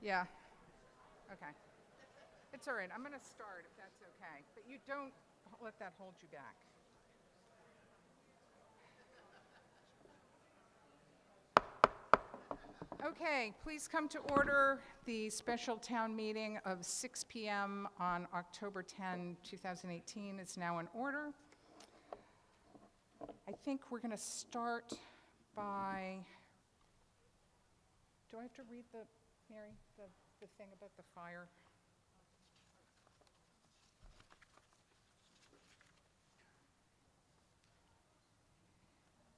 Yeah, okay. It's all right, I'm gonna start if that's okay, but you don't let that hold you back. Okay, please come to order. The special town meeting of 6 PM on October 10, 2018 is now in order. I think we're gonna start by, do I have to read Mary, the thing about the fire?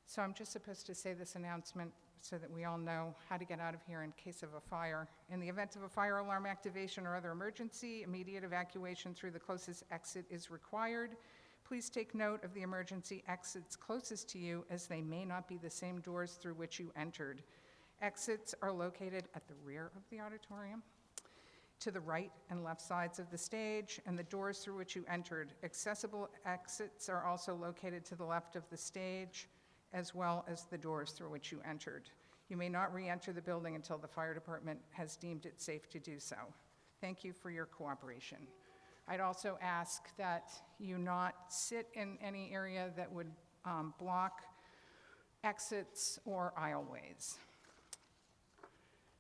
So I'm just supposed to say this announcement so that we all know how to get out of here in case of a fire. In the event of a fire alarm activation or other emergency, immediate evacuation through the closest exit is required. Please take note of the emergency exits closest to you, as they may not be the same doors through which you entered. Exits are located at the rear of the auditorium, to the right and left sides of the stage, and the doors through which you entered. Accessible exits are also located to the left of the stage, as well as the doors through which you entered. You may not re-enter the building until the fire department has deemed it safe to do so. Thank you for your cooperation. I'd also ask that you not sit in any area that would block exits or aisleways.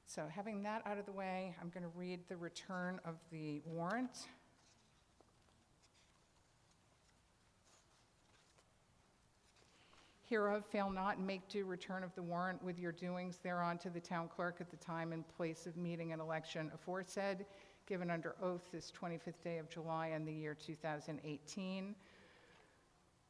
So having that out of the way, I'm going to read the return of the warrant. Hereof, fail not and make due return of the warrant with your doings thereon to the town clerk at the time and place of meeting and election aforesaid, given under oath this 25th day of July in the year 2018.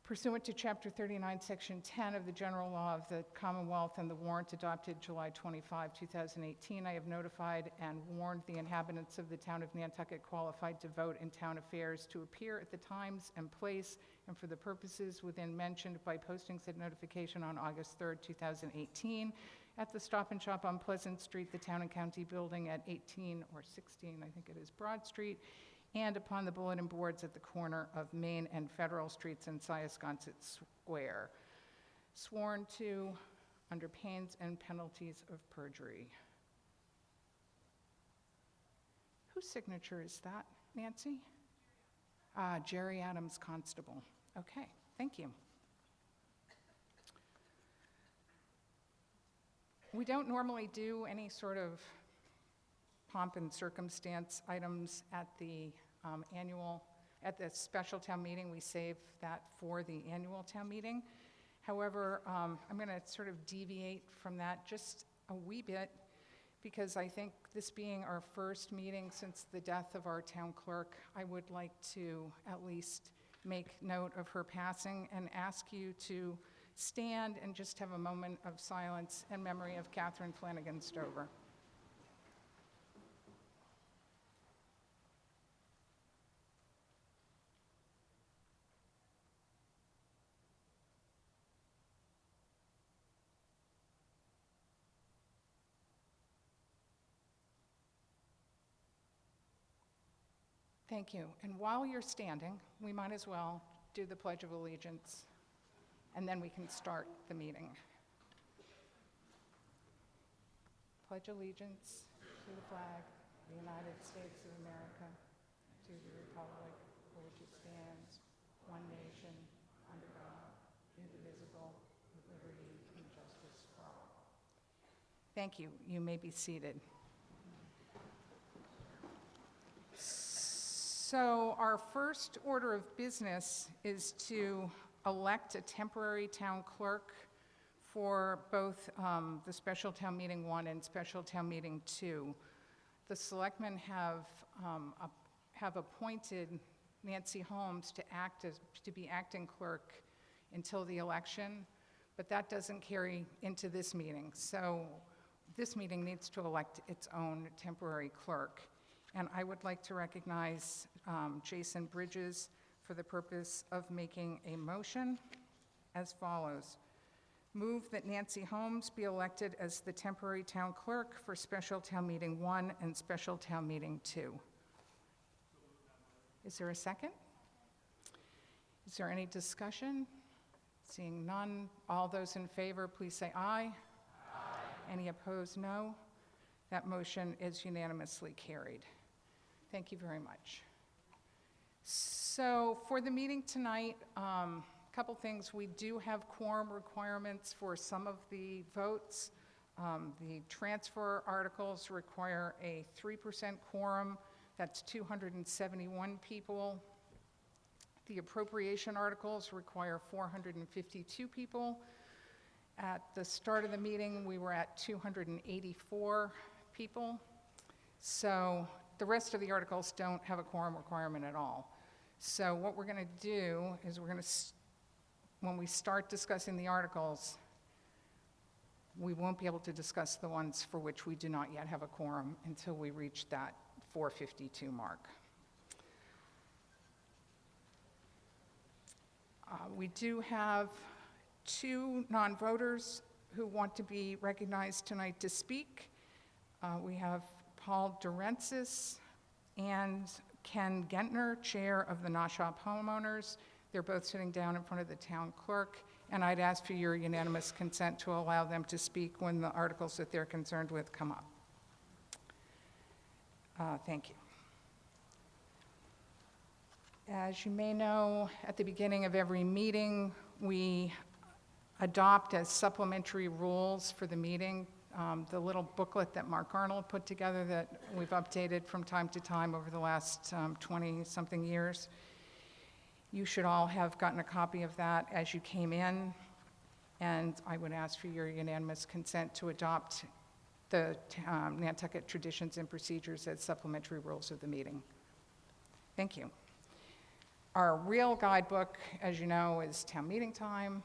Pursuant to Chapter 39, Section 10 of the General Law of the Commonwealth and the warrant adopted July 25, 2018, I have notified and warned the inhabitants of the town of Nantucket qualified to vote in town affairs to appear at the times and place and for the purposes within mentioned by posting said notification on August 3rd, 2018, at the Stop and Shop on Pleasant Street, the Town and County Building at 18 or 16, I think it is, Broad Street, and upon the bulletin boards at the corner of Main and Federal Streets in Syosconset Square. Sworn to under pains and penalties of perjury. Whose signature is that, Nancy? Jerry Adams, Constable. Okay, thank you. We don't normally do any sort of pomp and circumstance items at the at the special town meeting. We save that for the annual town meeting. However, I'm going to sort of deviate from that just a wee bit, because I think this being our first meeting since the death of our town clerk, I would like to at least make note of her passing and ask you to stand and just have a moment of silence in memory of Catherine Flanagan Stover. Thank you. And while you're standing, we might as well do the Pledge of Allegiance, and then we can start the meeting. Pledge allegiance to the flag of the United States of America, to the republic for which it stands, one nation, under God, indivisible, with liberty and justice for all. Thank you. You may be seated. So our first order of business is to elect a temporary town clerk for both the special town meeting 1 and special town meeting 2. The selectmen have appointed Nancy Holmes to be acting clerk until the election, but that doesn't carry into this meeting. So this meeting needs to elect its own temporary clerk. And I would like to recognize Jason Bridges for the purpose of making a motion as follows. Move that Nancy Holmes be elected as the temporary town clerk for special town meeting 1 and special town meeting 2. Is there a second? Is there any discussion? Seeing none, all those in favor, please say aye. Aye. Any opposed, no. That motion is unanimously carried. Thank you very much. So for the meeting tonight, a couple things. We do have quorum requirements for some of the votes. The transfer articles require a 3% quorum. That's 271 people. The appropriation articles require 452 people. At the start of the meeting, we were at 284 people. So the rest of the articles don't have a quorum requirement at all. So what we're going to do is when we start discussing the articles, we won't be able to discuss the ones for which we do not yet have a quorum until we reach that 452 mark. We do have 2 non-voters who want to be recognized tonight to speak. We have Paul Durensis and Ken Gentner, Chair of the Nashop Homeowners. They're both sitting down in front of the town clerk, and I'd ask for your unanimous consent to allow them to speak when the articles that they're concerned with come up. Thank you. As you may know, at the beginning of every meeting, we adopt as supplementary rules for the meeting the little booklet that Mark Arnold put together that we've updated from time to time over the last 20-something years. You should all have gotten a copy of that as you came in, and I would ask for your unanimous consent to adopt the Nantucket Traditions and Procedures as supplementary rules of the meeting. Thank you. Our real guidebook, as you know, is town meeting time.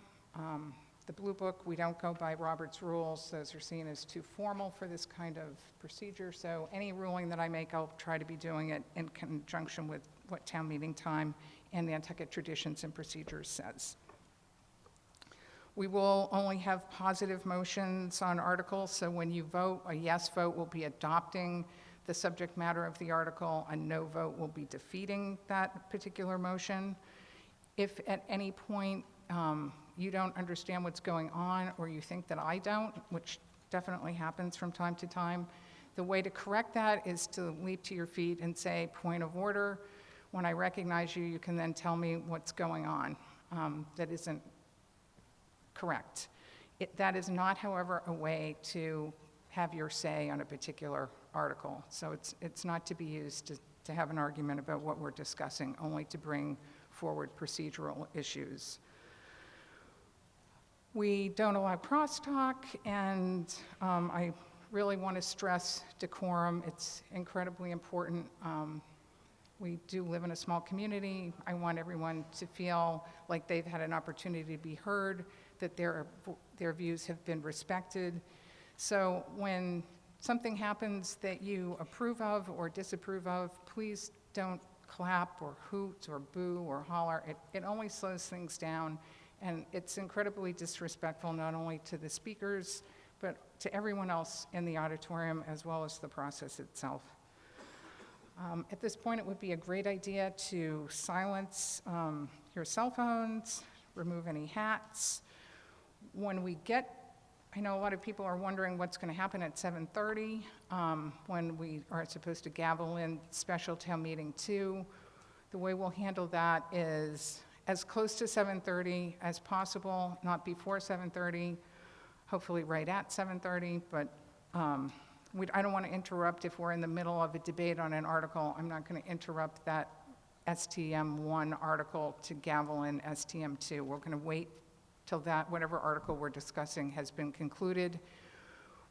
The Blue Book, we don't go by Robert's rules. Those are seen as too formal for this kind of procedure. So any ruling that I make, I'll try to be doing it in conjunction with what town meeting time and Nantucket Traditions and Procedures says. We will only have positive motions on articles. So when you vote, a yes vote will be adopting the subject matter of the article. A no vote will be defeating that particular motion. If at any point you don't understand what's going on, or you think that I don't, which definitely happens from time to time, the way to correct that is to leap to your feet and say, point of order. When I recognize you, you can then tell me what's going on that isn't correct. That is not, however, a way to have your say on a particular article. So it's not to be used to have an argument about what we're discussing, only to bring forward procedural issues. We don't allow crosstalk, and I really want to stress decorum. It's incredibly important. We do live in a small community. I want everyone to feel like they've had an opportunity to be heard, that their views have been respected. So when something happens that you approve of or disapprove of, please don't clap or hoot or boo or holler. It only slows things down. And it's incredibly disrespectful not only to the speakers, but to everyone else in the auditorium, as well as the process itself. At this point, it would be a great idea to silence your cell phones, remove any hats. When we get, I know a lot of people are wondering what's going to happen at 7:30 when we are supposed to gavel in special town meeting 2. The way we'll handle that is as close to 7:30 as possible, not before 7:30, hopefully right at 7:30, but I don't want to interrupt if we're in the middle of a debate on an article. I'm not going to interrupt that STM1 article to gavel in STM2. We're going to wait till that, whatever article we're discussing has been concluded.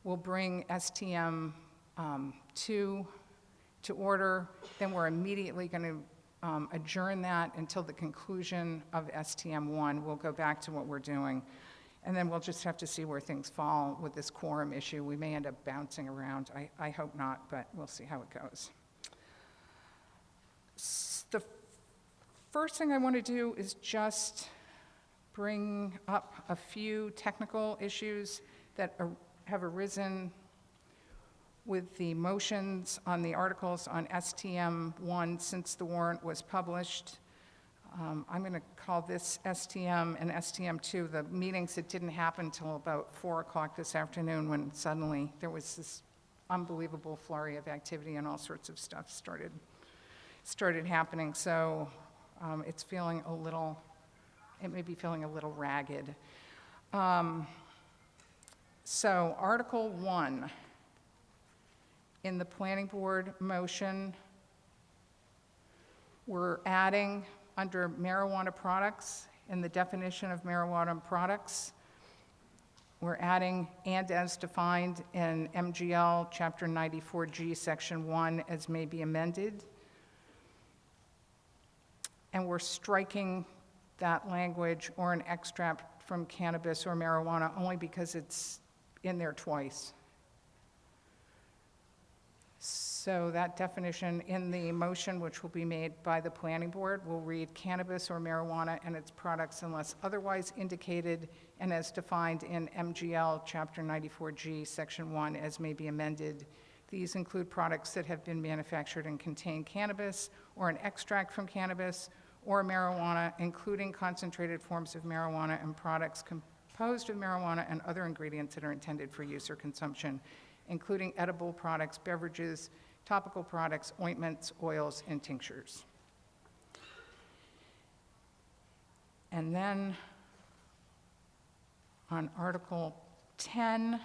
We'll bring STM2 to order, then we're immediately going to adjourn that until the conclusion of STM1. We'll go back to what we're doing. And then we'll just have to see where things fall with this quorum issue. We may end up bouncing around. I hope not, but we'll see how it goes. The first thing I want to do is just bring up a few technical issues that have arisen with the motions on the articles on STM1 since the warrant was published. I'm going to call this STM and STM2 the meetings that didn't happen until about 4 o'clock this afternoon, when suddenly there was this unbelievable flurry of activity and all sorts of stuff started happening. So it's feeling a little, it may be feeling a little ragged. So Article 1, in the planning board motion, we're adding under marijuana products, in the definition of marijuana products, we're adding "and as defined in MGL Chapter 94G, Section 1, as may be amended." And we're striking that language "or an extract from cannabis or marijuana" only because it's in there twice. So that definition in the motion, which will be made by the planning board, will read "cannabis or marijuana and its products unless otherwise indicated and as defined in MGL Chapter 94G, Section 1, as may be amended. These include products that have been manufactured and contain cannabis or an extract from cannabis or marijuana, including concentrated forms of marijuana and products composed of marijuana and other ingredients that are intended for use or consumption, including edible products, beverages, topical products, ointments, oils, and tinctures. And then on Article 10,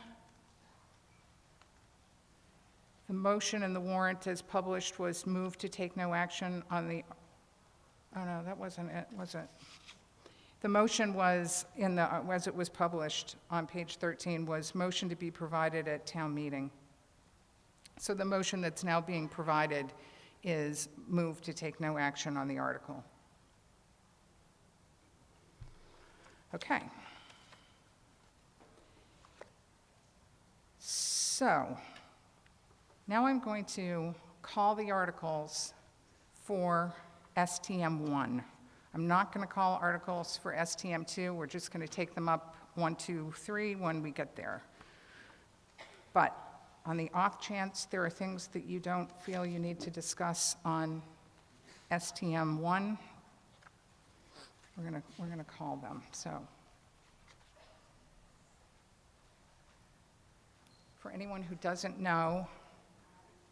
the motion in the warrant as published was moved to take no action on the, oh no, that wasn't it, was it? The motion was in the, as it was published on page 13, was motion to be provided at town meeting. So the motion that's now being provided is moved to take no action on the article. Okay. So now I'm going to call the articles for STM1. I'm not going to call articles for STM2. We're just going to take them up 1, 2, 3 when we get there. But on the off chance there are things that you don't feel you need to discuss on STM1, we're going to call them. So for anyone who doesn't know,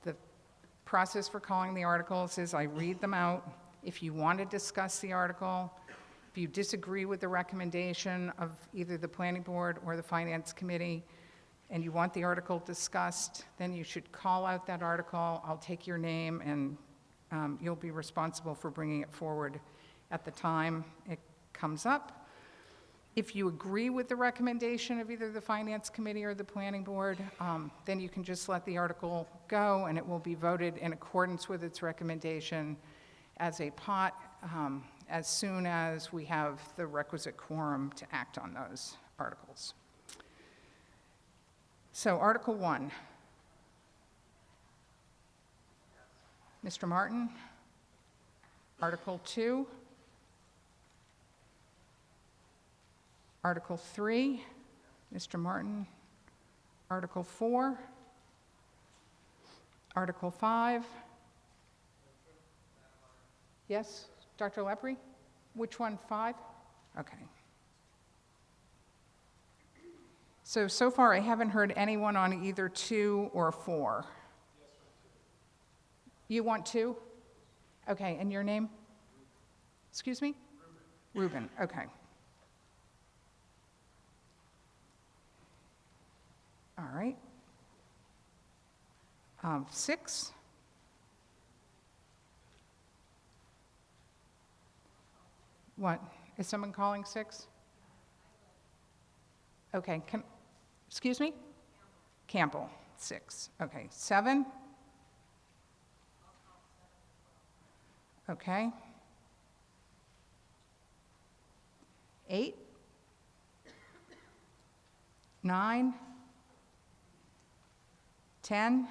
the process for calling the articles is I read them out. If you want to discuss the article, if you disagree with the recommendation of either the planning board or the finance committee, and you want the article discussed, then you should call out that article. I'll take your name, and you'll be responsible for bringing it forward at the time it comes up. If you agree with the recommendation of either the finance committee or the planning board, then you can just let the article go, and it will be voted in accordance with its recommendation as a pot as soon as we have the requisite quorum to act on those articles. So Article 1. Mr. Martin. Article 2. Article 3. Mr. Martin. Article 4. Article 5. Yes, Dr. Lepre? Which one, 5? Okay. So far I haven't heard anyone on either 2 or 4. You want 2? Okay, and your name? Excuse me? Ruben, okay. All right. 6? What? Is someone calling 6? Okay, excuse me? Campbell, 6. Okay, 7? Okay. 8? 9? 10?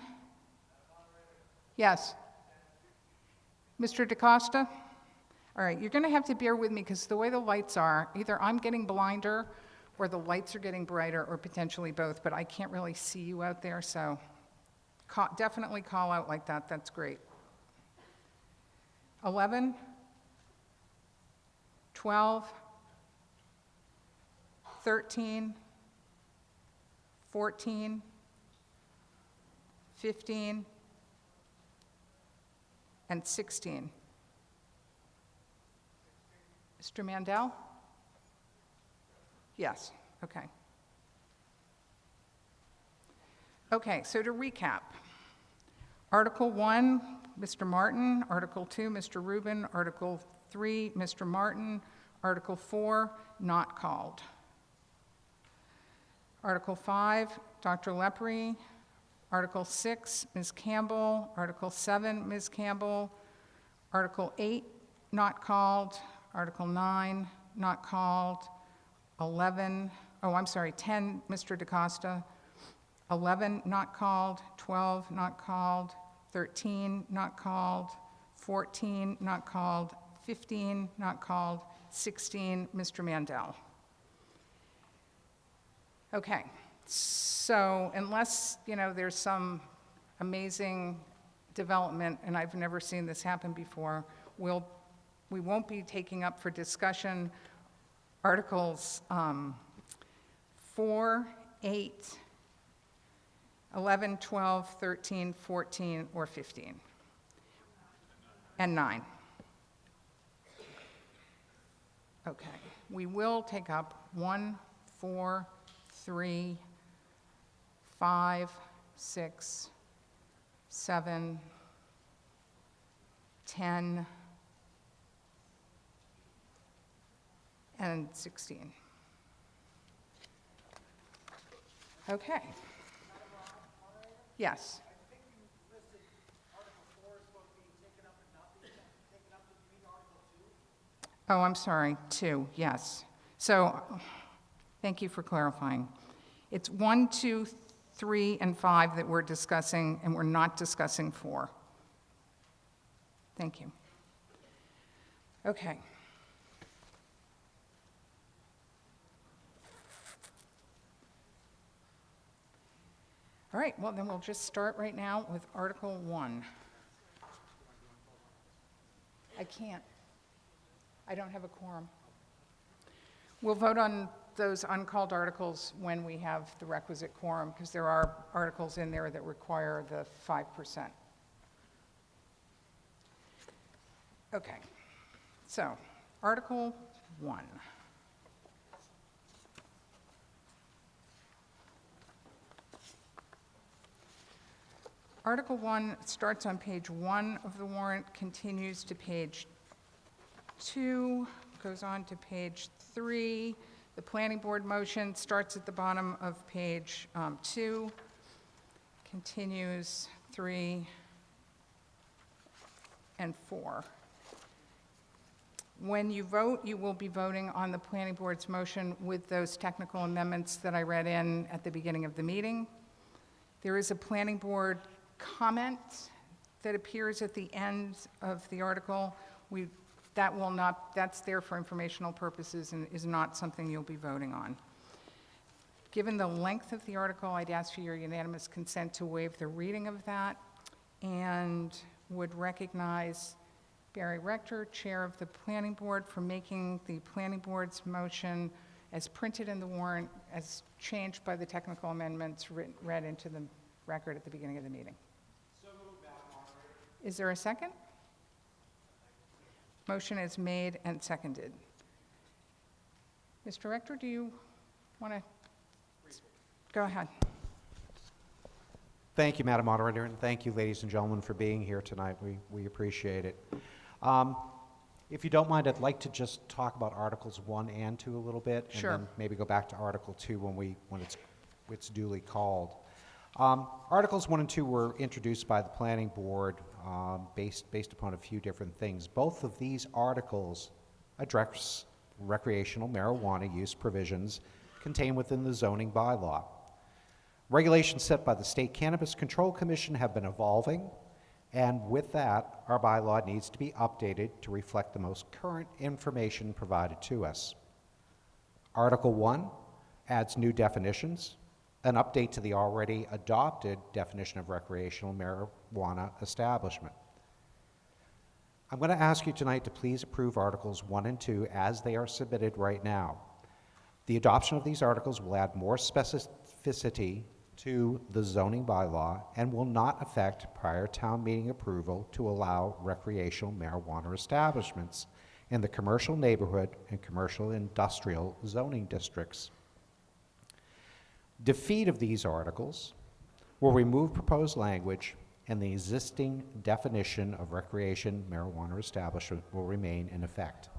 Yes. Mr. DaCosta? All right, you're going to have to bear with me because the way the lights are, either I'm getting blinder or the lights are getting brighter or potentially both, but I can't really see you out there, so definitely call out like that. That's great. 11? 12? 13? 14? 15, and 16. Mr. Mandel? Yes, okay. Okay, so to recap, Article 1, Mr. Martin; Article 2, Mr. Rubin; Article 3, Mr. Martin; Article 4, not called. Article 5, Dr. Lepre; Article 6, Ms. Campbell; Article 7, Ms. Campbell; Article 8, not called; Article 9, not called; 10, Mr. DaCosta; 11, not called; 12, not called; 13, not called; 14, not called; 15, not called; 16, Mr. Mandel. Okay, so unless, there's some amazing development, and I've never seen this happen before, we won't be taking up for discussion Articles 4, 8, 11, 12, 13, 14, or 15, and 9. Okay, we will take up 1, 4, 3, 5, 6, 7, 10, and 16. Okay. Yes. I think you listed Article 4 as both being taken up and not being taken up. Did you mean Article 2? Oh, I'm sorry, 2, yes. So, thank you for clarifying. It's 1, 2, 3, and 5 that we're discussing, and we're not discussing 4. Thank you. Okay. All right, well, then we'll just start right now with Article 1. I can't. I don't have a quorum. We'll vote on those uncalled articles when we have the requisite quorum, because there are articles in there that require the 5%. Okay, so Article 1. Article 1 starts on page 1 of the warrant, continues to page 2, goes on to page 3. The planning board motion starts at the bottom of page 2, continues 3 and 4. When you vote, you will be voting on the planning board's motion with those technical amendments that I read in at the beginning of the meeting. There is a planning board comment that appears at the end of the article. That's there for informational purposes and is not something you'll be voting on. Given the length of the article, I'd ask for your unanimous consent to waive the reading of that, and would recognize Barry Rector, Chair of the Planning Board, for making the Planning Board's motion as printed in the warrant, as changed by the technical amendments read into the record at the beginning of the meeting. So moved, Madam Moderator. Is there a second? Motion is made and seconded. Mr. Rector, do you want to go ahead? Thank you, Madam Moderator, and thank you, ladies and gentlemen, for being here tonight. We appreciate it. If you don't mind, I'd like to just talk about Articles 1 and 2 a little bit, Sure. And then maybe go back to Article 2 when it's duly called. Articles 1 and 2 were introduced by the Planning Board based upon a few different things. Both of these articles address recreational marijuana use provisions contained within the zoning bylaw. Regulations set by the State Cannabis Control Commission have been evolving, and with that, our bylaw needs to be updated to reflect the most current information provided to us. Article 1 adds new definitions, an update to the already adopted definition of recreational marijuana establishment. I'm going to ask you tonight to please approve Articles 1 and 2 as they are submitted right now. The adoption of these articles will add more specificity to the zoning bylaw and will not affect prior town meeting approval to allow recreational marijuana establishments in the commercial neighborhood and commercial industrial zoning districts. Defeat of these articles will remove proposed language, and the existing definition of recreation marijuana establishment will remain in effect.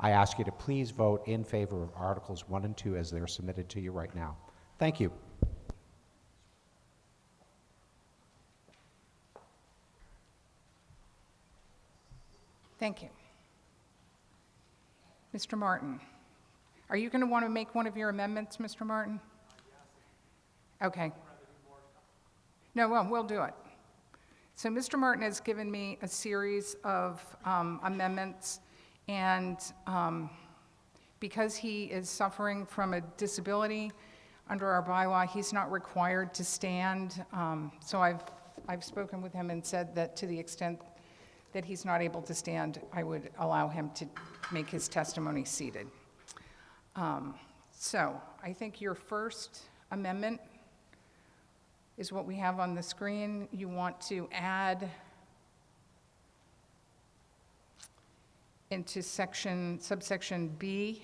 I ask you to please vote in favor of Articles 1 and 2 as they're submitted to you right now. Thank you. Thank you. Mr. Martin, are you going to want to make one of your amendments, Mr. Martin? Okay. No, well, we'll do it. So Mr. Martin has given me a series of amendments, and because he is suffering from a disability under our bylaw, he's not required to stand. So I've spoken with him and said that to the extent that he's not able to stand, I would allow him to make his testimony seated. So I think your first amendment is what we have on the screen. You want to add into subsection B,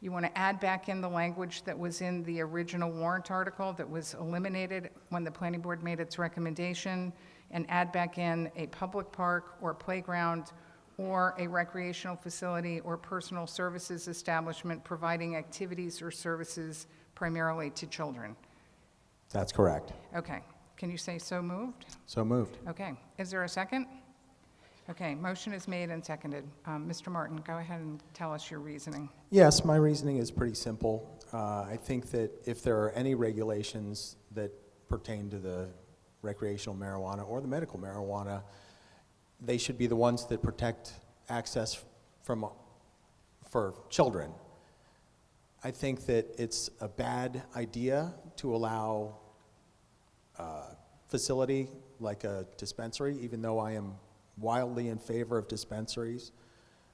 you want to add back in the language that was in the original warrant article that was eliminated when the planning board made its recommendation, and add back in a public park or playground or a recreational facility or personal services establishment providing activities or services primarily to children. That's correct. Okay. Can you say so moved? So moved. Okay. Is there a second? Okay. Motion is made and seconded. Mr. Martin, go ahead and tell us your reasoning. Yes, my reasoning is pretty simple. I think that if there are any regulations that pertain to the recreational marijuana or the medical marijuana, they should be the ones that protect access for children. I think that it's a bad idea to allow a facility like a dispensary, even though I am wildly in favor of dispensaries,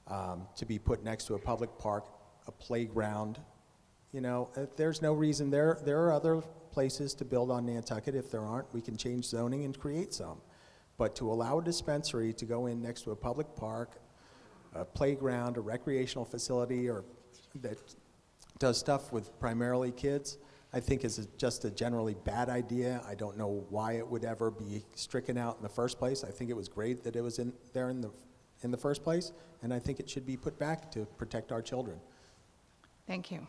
to be put next to a public park, a playground. You know, there's no reason. There are other places to build on Nantucket. If there aren't, we can change zoning and create some. But to allow a dispensary to go in next to a public park, a playground, a recreational facility, or that does stuff with primarily kids, I think is just a generally bad idea. I don't know why it would ever be stricken out in the first place. I think it was great that it was in there in the first place, and I think it should be put back to protect our children. Thank you.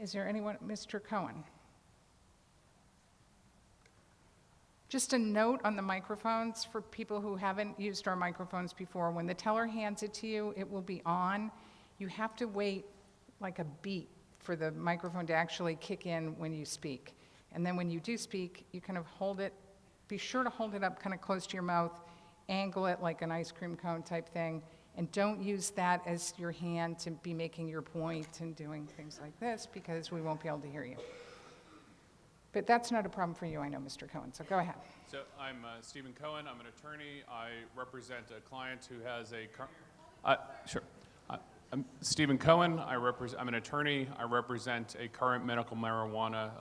Is there anyone, Mr. Cohen? Just a note on the microphones for people who haven't used our microphones before. When the teller hands it to you, it will be on. You have to wait like a beat for the microphone to actually kick in when you speak. And then when you do speak, you kind of hold it, be sure to hold it up kind of close to your mouth, angle it like an ice cream cone type thing, and don't use that as your hand to be making your point and doing things like this, because we won't be able to hear you. But that's not a problem for you, I know, Mr. Cohen, so go ahead. So I'm Stephen Cohen. I'm an attorney. I represent a client who has a... Sure. I'm Stephen Cohen. I'm an attorney. I represent a current medical marijuana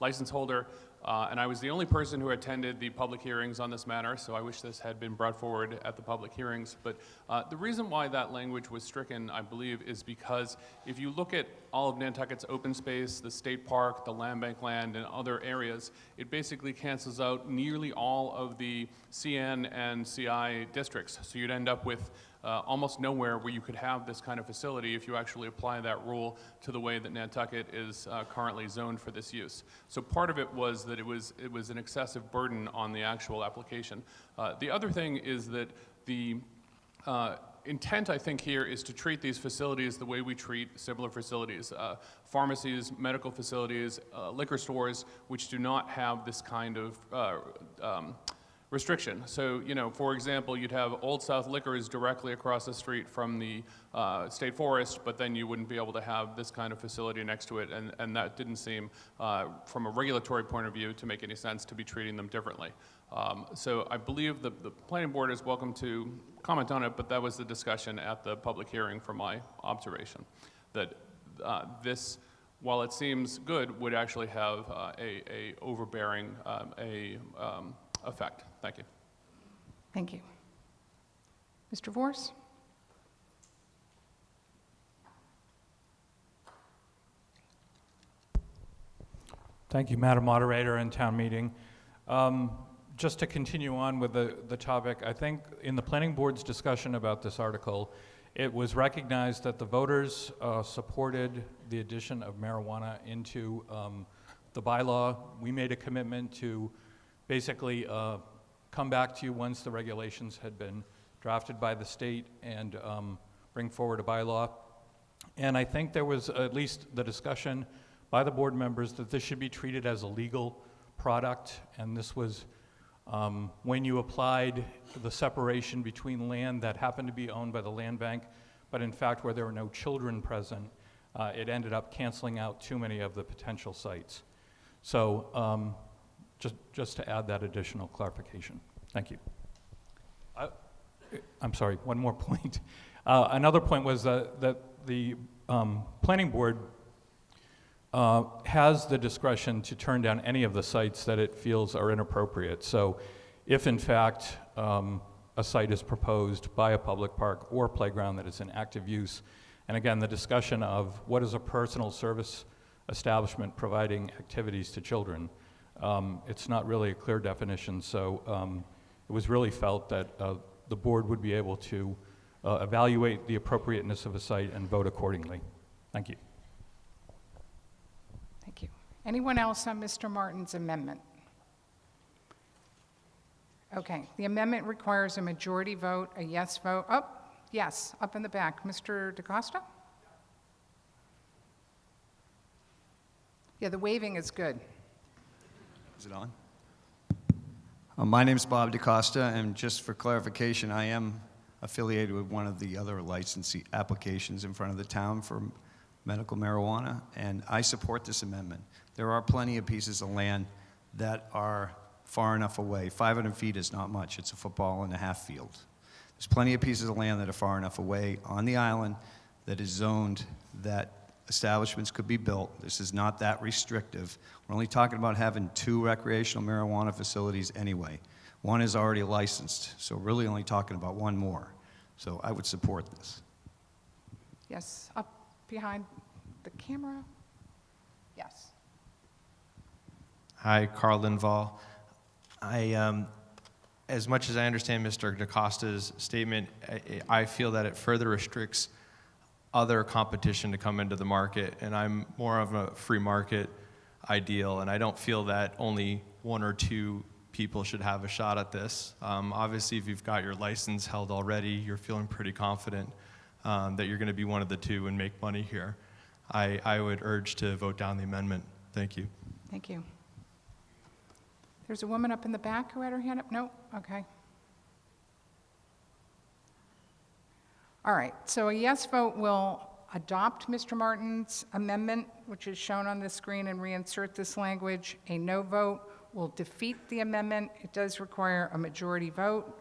license holder, and I was the only person who attended the public hearings on this matter, so I wish this had been brought forward at the public hearings. But the reason why that language was stricken, I believe, is because if you look at all of Nantucket's open space, the state park, the land bank land, and other areas, it basically cancels out nearly all of the CN and CI districts. So you'd end up with almost nowhere where you could have this kind of facility if you actually apply that rule to the way that Nantucket is currently zoned for this use. So part of it was that it was an excessive burden on the actual application. The other thing is that the intent, I think, here is to treat these facilities the way we treat similar facilities, pharmacies, medical facilities, liquor stores, which do not have this kind of restriction. So, you know, for example, you'd have Old South Liquors directly across the street from the state forest, but then you wouldn't be able to have this kind of facility next to it, and that didn't seem, from a regulatory point of view, to make any sense to be treating them differently. So I believe the planning board is welcome to comment on it, but that was the discussion at the public hearing from my observation, that this while it seems good, would actually have a overbearing effect. Thank you. Thank you. Mr. Vorse? Thank you, Madam Moderator and Town Meeting. Just to continue on with the topic, I think in the Planning Board's discussion about this article, it was recognized that the voters supported the addition of marijuana into the bylaw. We made a commitment to basically come back to you once the regulations had been drafted by the state and bring forward a bylaw. And I think there was at least the discussion by the board members that this should be treated as a legal product, and this was when you applied the separation between land that happened to be owned by the land bank, but in fact where there were no children present, it ended up canceling out too many of the potential sites. So just to add that additional clarification. Thank you. I'm sorry, one more point. Another point was that the planning board has the discretion to turn down any of the sites that it feels are inappropriate. So if in fact a site is proposed by a public park or playground that is in active use, and again, the discussion of what is a personal service establishment providing activities to children, it's not really a clear definition, so it was really felt that the board would be able to evaluate the appropriateness of a site and vote accordingly. Thank you. Thank you. Anyone else on Mr. Martin's amendment? Okay, the amendment requires a majority vote, a yes vote. Oh, yes, up in the back. Mr. DaCosta? Yeah, the waving is good. Is it on? My name's Bob DaCosta, and just for clarification, I am affiliated with one of the other licensee applications in front of the town for medical marijuana, and I support this amendment. There are plenty of pieces of land that are far enough away. 500 feet is not much. It's a football and a half field. There's plenty of pieces of land that are far enough away on the island that is zoned that establishments could be built. This is not that restrictive. We're only talking about having 2 recreational marijuana facilities anyway. One is already licensed, so really only talking about 1 more. So I would support this. Yes, up behind the camera. Yes. Hi, Carl Linval. As much as I understand Mr. DaCosta's statement, I feel that it further restricts other competition to come into the market, and I'm more of a free market ideal, and I don't feel that only 1 or 2 people should have a shot at this. Obviously, if you've got your license held already, you're feeling pretty confident that you're going to be one of the 2 and make money here. I would urge to vote down the amendment. Thank you. Thank you. There's a woman up in the back who had her hand up? No? Okay. All right, so a yes vote will adopt Mr. Martin's amendment, which is shown on the screen, and reinsert this language. A no vote will defeat the amendment. It does require a majority vote.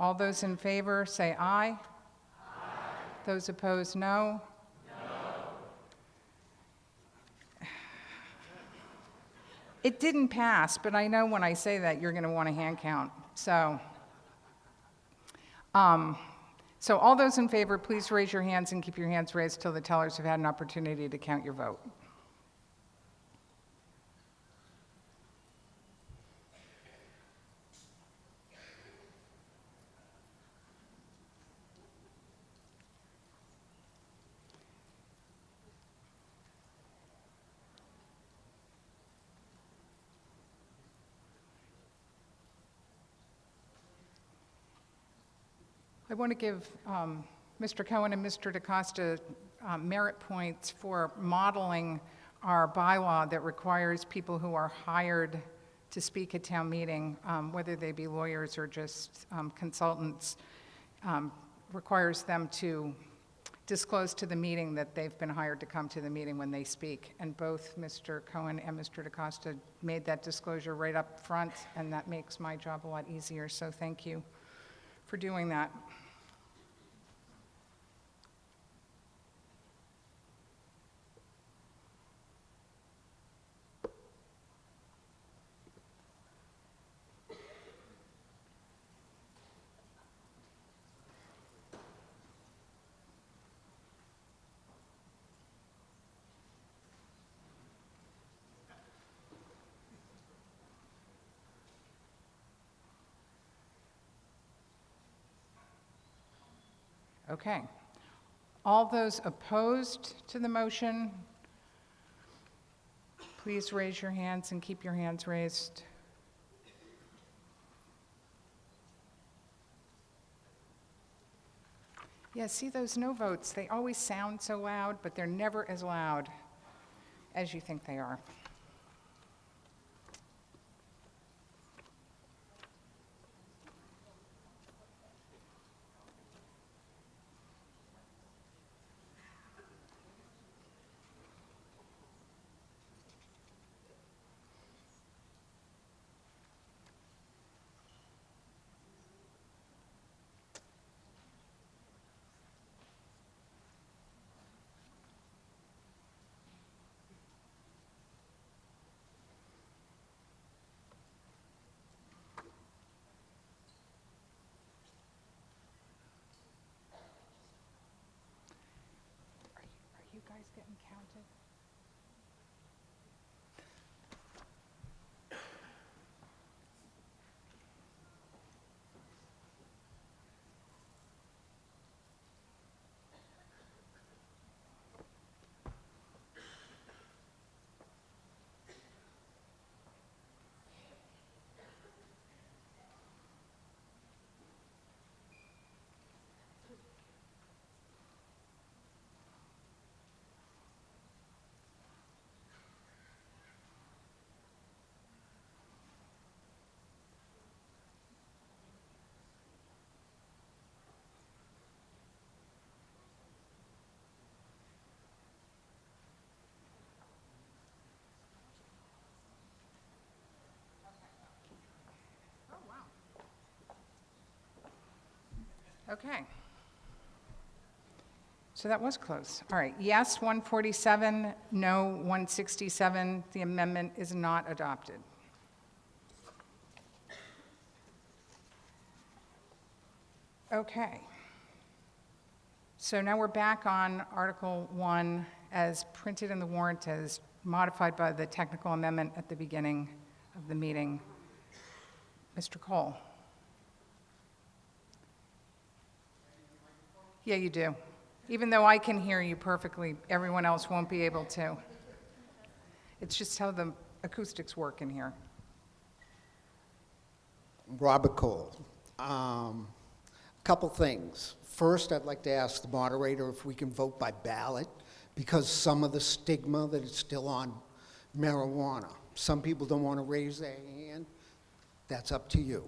All those in favor say aye. Aye. Those opposed, no. It didn't pass, but I know when I say that, you're going to want a hand count. So all those in favor, please raise your hands and keep your hands raised till the tellers have had an opportunity to count your vote. I want to give Mr. Cohen and Mr. DaCosta merit points for modeling our bylaw that requires people who are hired to speak at town meeting, whether they be lawyers or just consultants, requires them to disclose to the meeting that they've been hired to come to the meeting when they speak. And both Mr. Cohen and Mr. DaCosta made that disclosure right up front, and that makes my job a lot easier, so thank you for doing that. Okay. All those opposed to the motion, please raise your hands and keep your hands raised. Yeah, see those no votes? They always sound so loud, but they're never as loud as you think they are. Are you guys getting counted? Okay. So that was close. All right, yes, 147, no, 167. The amendment is not adopted. Okay. So now we're back on Article 1 as printed in the warrant as modified by the technical amendment at the beginning of the meeting. Mr. Cole? Yeah, you do. Even though I can hear you perfectly, everyone else won't be able to. It's just how the acoustics work in here. Robert Cole. Couple things. First, I'd like to ask the moderator if we can vote by ballot because some of the stigma that is still on marijuana. Some people don't want to raise their hand. That's up to you.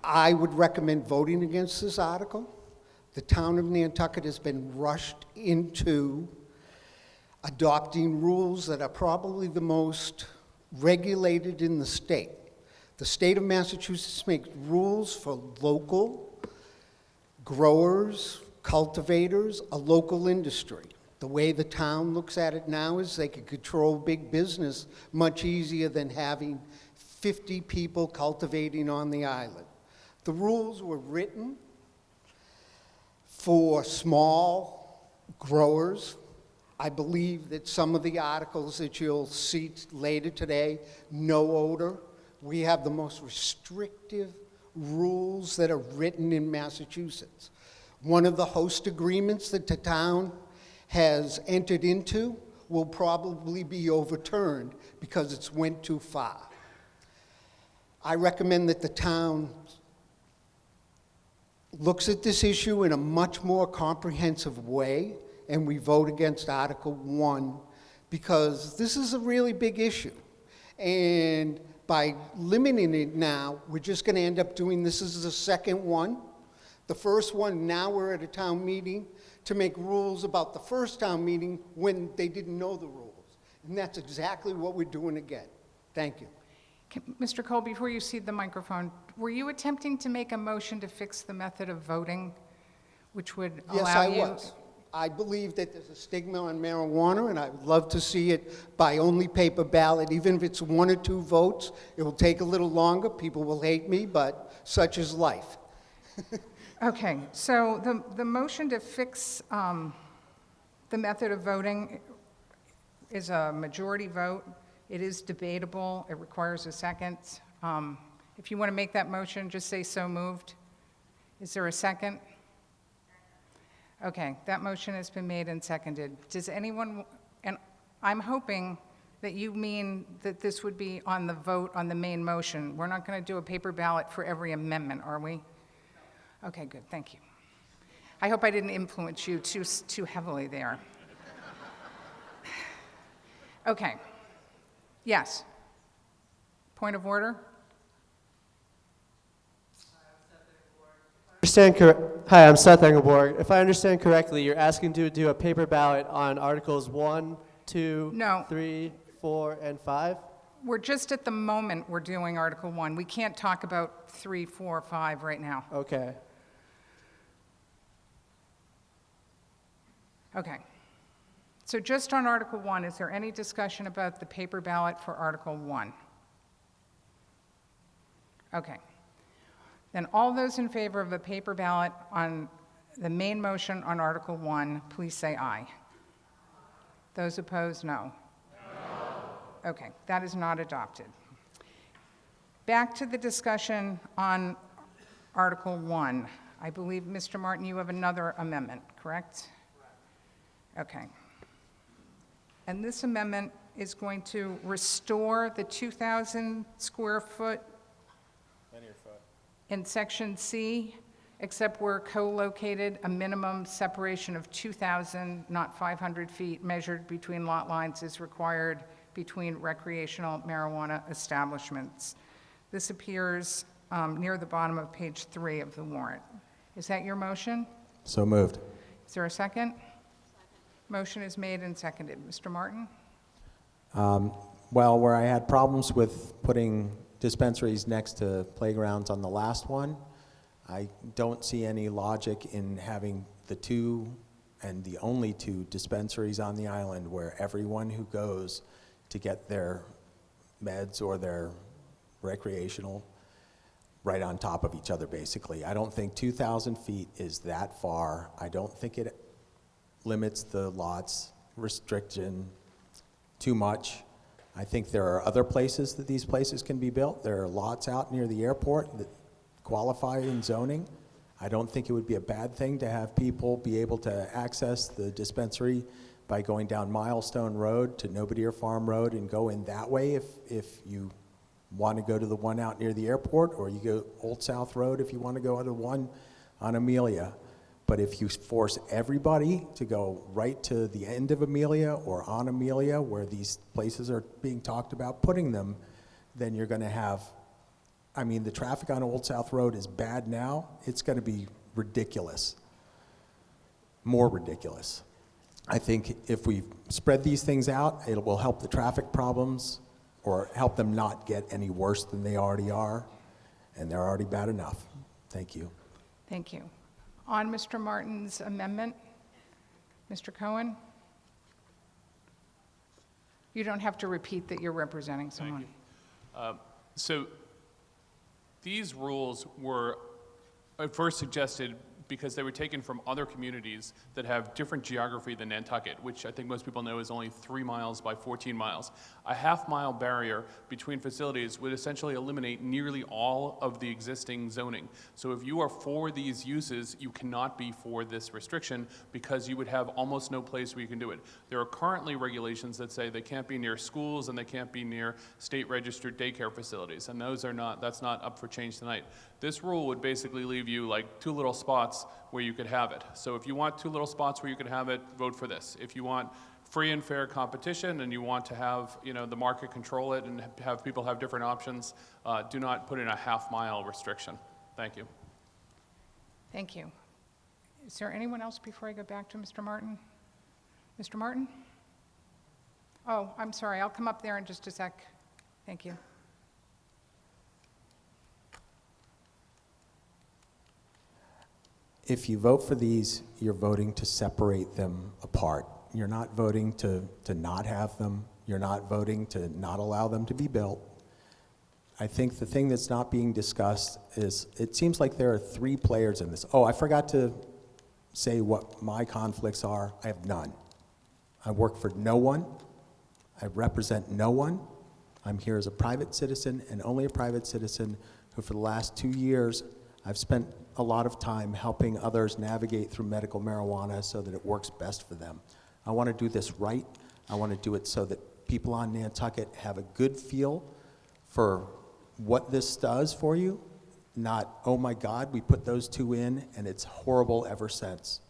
I would recommend voting against this article. The town of Nantucket has been rushed into adopting rules that are probably the most regulated in the state. The state of Massachusetts makes rules for local growers, cultivators, a local industry. The way the town looks at it now is they can control big business much easier than having 50 people cultivating on the island. The rules were written for small growers. I believe that some of the articles that you'll see later today, no odor. We have the most restrictive rules that are written in Massachusetts. One of the host agreements that the town has entered into will probably be overturned because it's went too far. I recommend that the town looks at this issue in a much more comprehensive way and we vote against Article 1 because this is a really big issue. And by limiting it now, we're just going to end up doing this as the second one. The first one, now we're at a town meeting to make rules about the first town meeting when they didn't know the rules. And that's exactly what we're doing again. Thank you. Mr. Cole, before you cede the microphone, were you attempting to make a motion to fix the method of voting, which would allow you? Yes, I was. I believe that there's a stigma on marijuana, and I would love to see it by only paper ballot. Even if it's 1 or 2 votes, it will take a little longer. People will hate me, but such is life. Okay, so the motion to fix the method of voting is a majority vote. It is debatable. It requires a second. If you want to make that motion, just say so moved. Is there a second? Okay, that motion has been made and seconded. Does anyone, and I'm hoping that you mean that this would be on the vote on the main motion. We're not going to do a paper ballot for every amendment, are we? Okay, good, thank you. I hope I didn't influence you too heavily there. Okay. Yes. Point of order? Hi, I'm Seth Engelborg. If I understand correctly, you're asking to do a paper ballot on Articles 1, 2, No. 3, 4, and 5? We're just at the moment, we're doing Article 1. We can't talk about 3, 4, 5 right now. Okay. Okay. So just on Article 1, is there any discussion about the paper ballot for Article 1? Okay. Then all those in favor of a paper ballot on the main motion on Article 1, please say aye. Those opposed, no. Okay, that is not adopted. Back to the discussion on Article 1. I believe, Mr. Martin, you have another amendment, correct? Okay. And this amendment is going to restore the 2,000 square foot in Section C, except where co-located, a minimum separation of 2,000, not 500 feet, measured between lot lines is required between recreational marijuana establishments. This appears near the bottom of page 3 of the warrant. Is that your motion? So moved. Is there a second? Motion is made and seconded. Mr. Martin? Well, where I had problems with putting dispensaries next to playgrounds on the last one, I don't see any logic in having the two and the only two dispensaries on the island where everyone who goes to get their meds or their recreational right on top of each other, basically. I don't think 2,000 feet is that far. I don't think it limits the lots restriction too much. I think there are other places that these places can be built. There are lots out near the airport that qualify in zoning. I don't think it would be a bad thing to have people be able to access the dispensary by going down Milestone Road to Nobody Farm Road and go in that way if you want to go to the one out near the airport, or you go Old South Road if you want to go to the one on Amelia. But if you force everybody to go right to the end of Amelia or on Amelia where these places are being talked about putting them, then you're going to have, I mean, the traffic on Old South Road is bad now. It's going to be ridiculous, more ridiculous. I think if we spread these things out, it will help the traffic problems or help them not get any worse than they already are, and they're already bad enough. Thank you. Thank you. On Mr. Martin's amendment, Mr. Cohen? You don't have to repeat that you're representing someone. So these rules were at first suggested because they were taken from other communities that have different geography than Nantucket, which I think most people know is only 3 miles by 14 miles. A half-mile barrier between facilities would essentially eliminate nearly all of the existing zoning. So if you are for these uses, you cannot be for this restriction because you would have almost no place where you can do it. There are currently regulations that say they can't be near schools and they can't be near state-registered daycare facilities, and that's not up for change tonight. This rule would basically leave you like 2 little spots where you could have it. So if you want 2 little spots where you could have it, vote for this. If you want free and fair competition and you want to have, the market control it and have people have different options, do not put in a half-mile restriction. Thank you. Thank you. Is there anyone else before I go back to Mr. Martin? Mr. Martin? Oh, I'm sorry. I'll come up there in just a sec. Thank you. If you vote for these, you're voting to separate them apart. You're not voting to not have them. You're not voting to not allow them to be built. I think the thing that's not being discussed is, it seems like there are 3 players in this. Oh, I forgot to say what my conflicts are. I have none. I work for no one. I represent no one. I'm here as a private citizen and only a private citizen who for the last 2 years I've spent a lot of time helping others navigate through medical marijuana so that it works best for them. I want to do this right. I want to do it so that people on Nantucket have a good feel for what this does for you, not, oh my God, we put those two in and it's horrible ever since.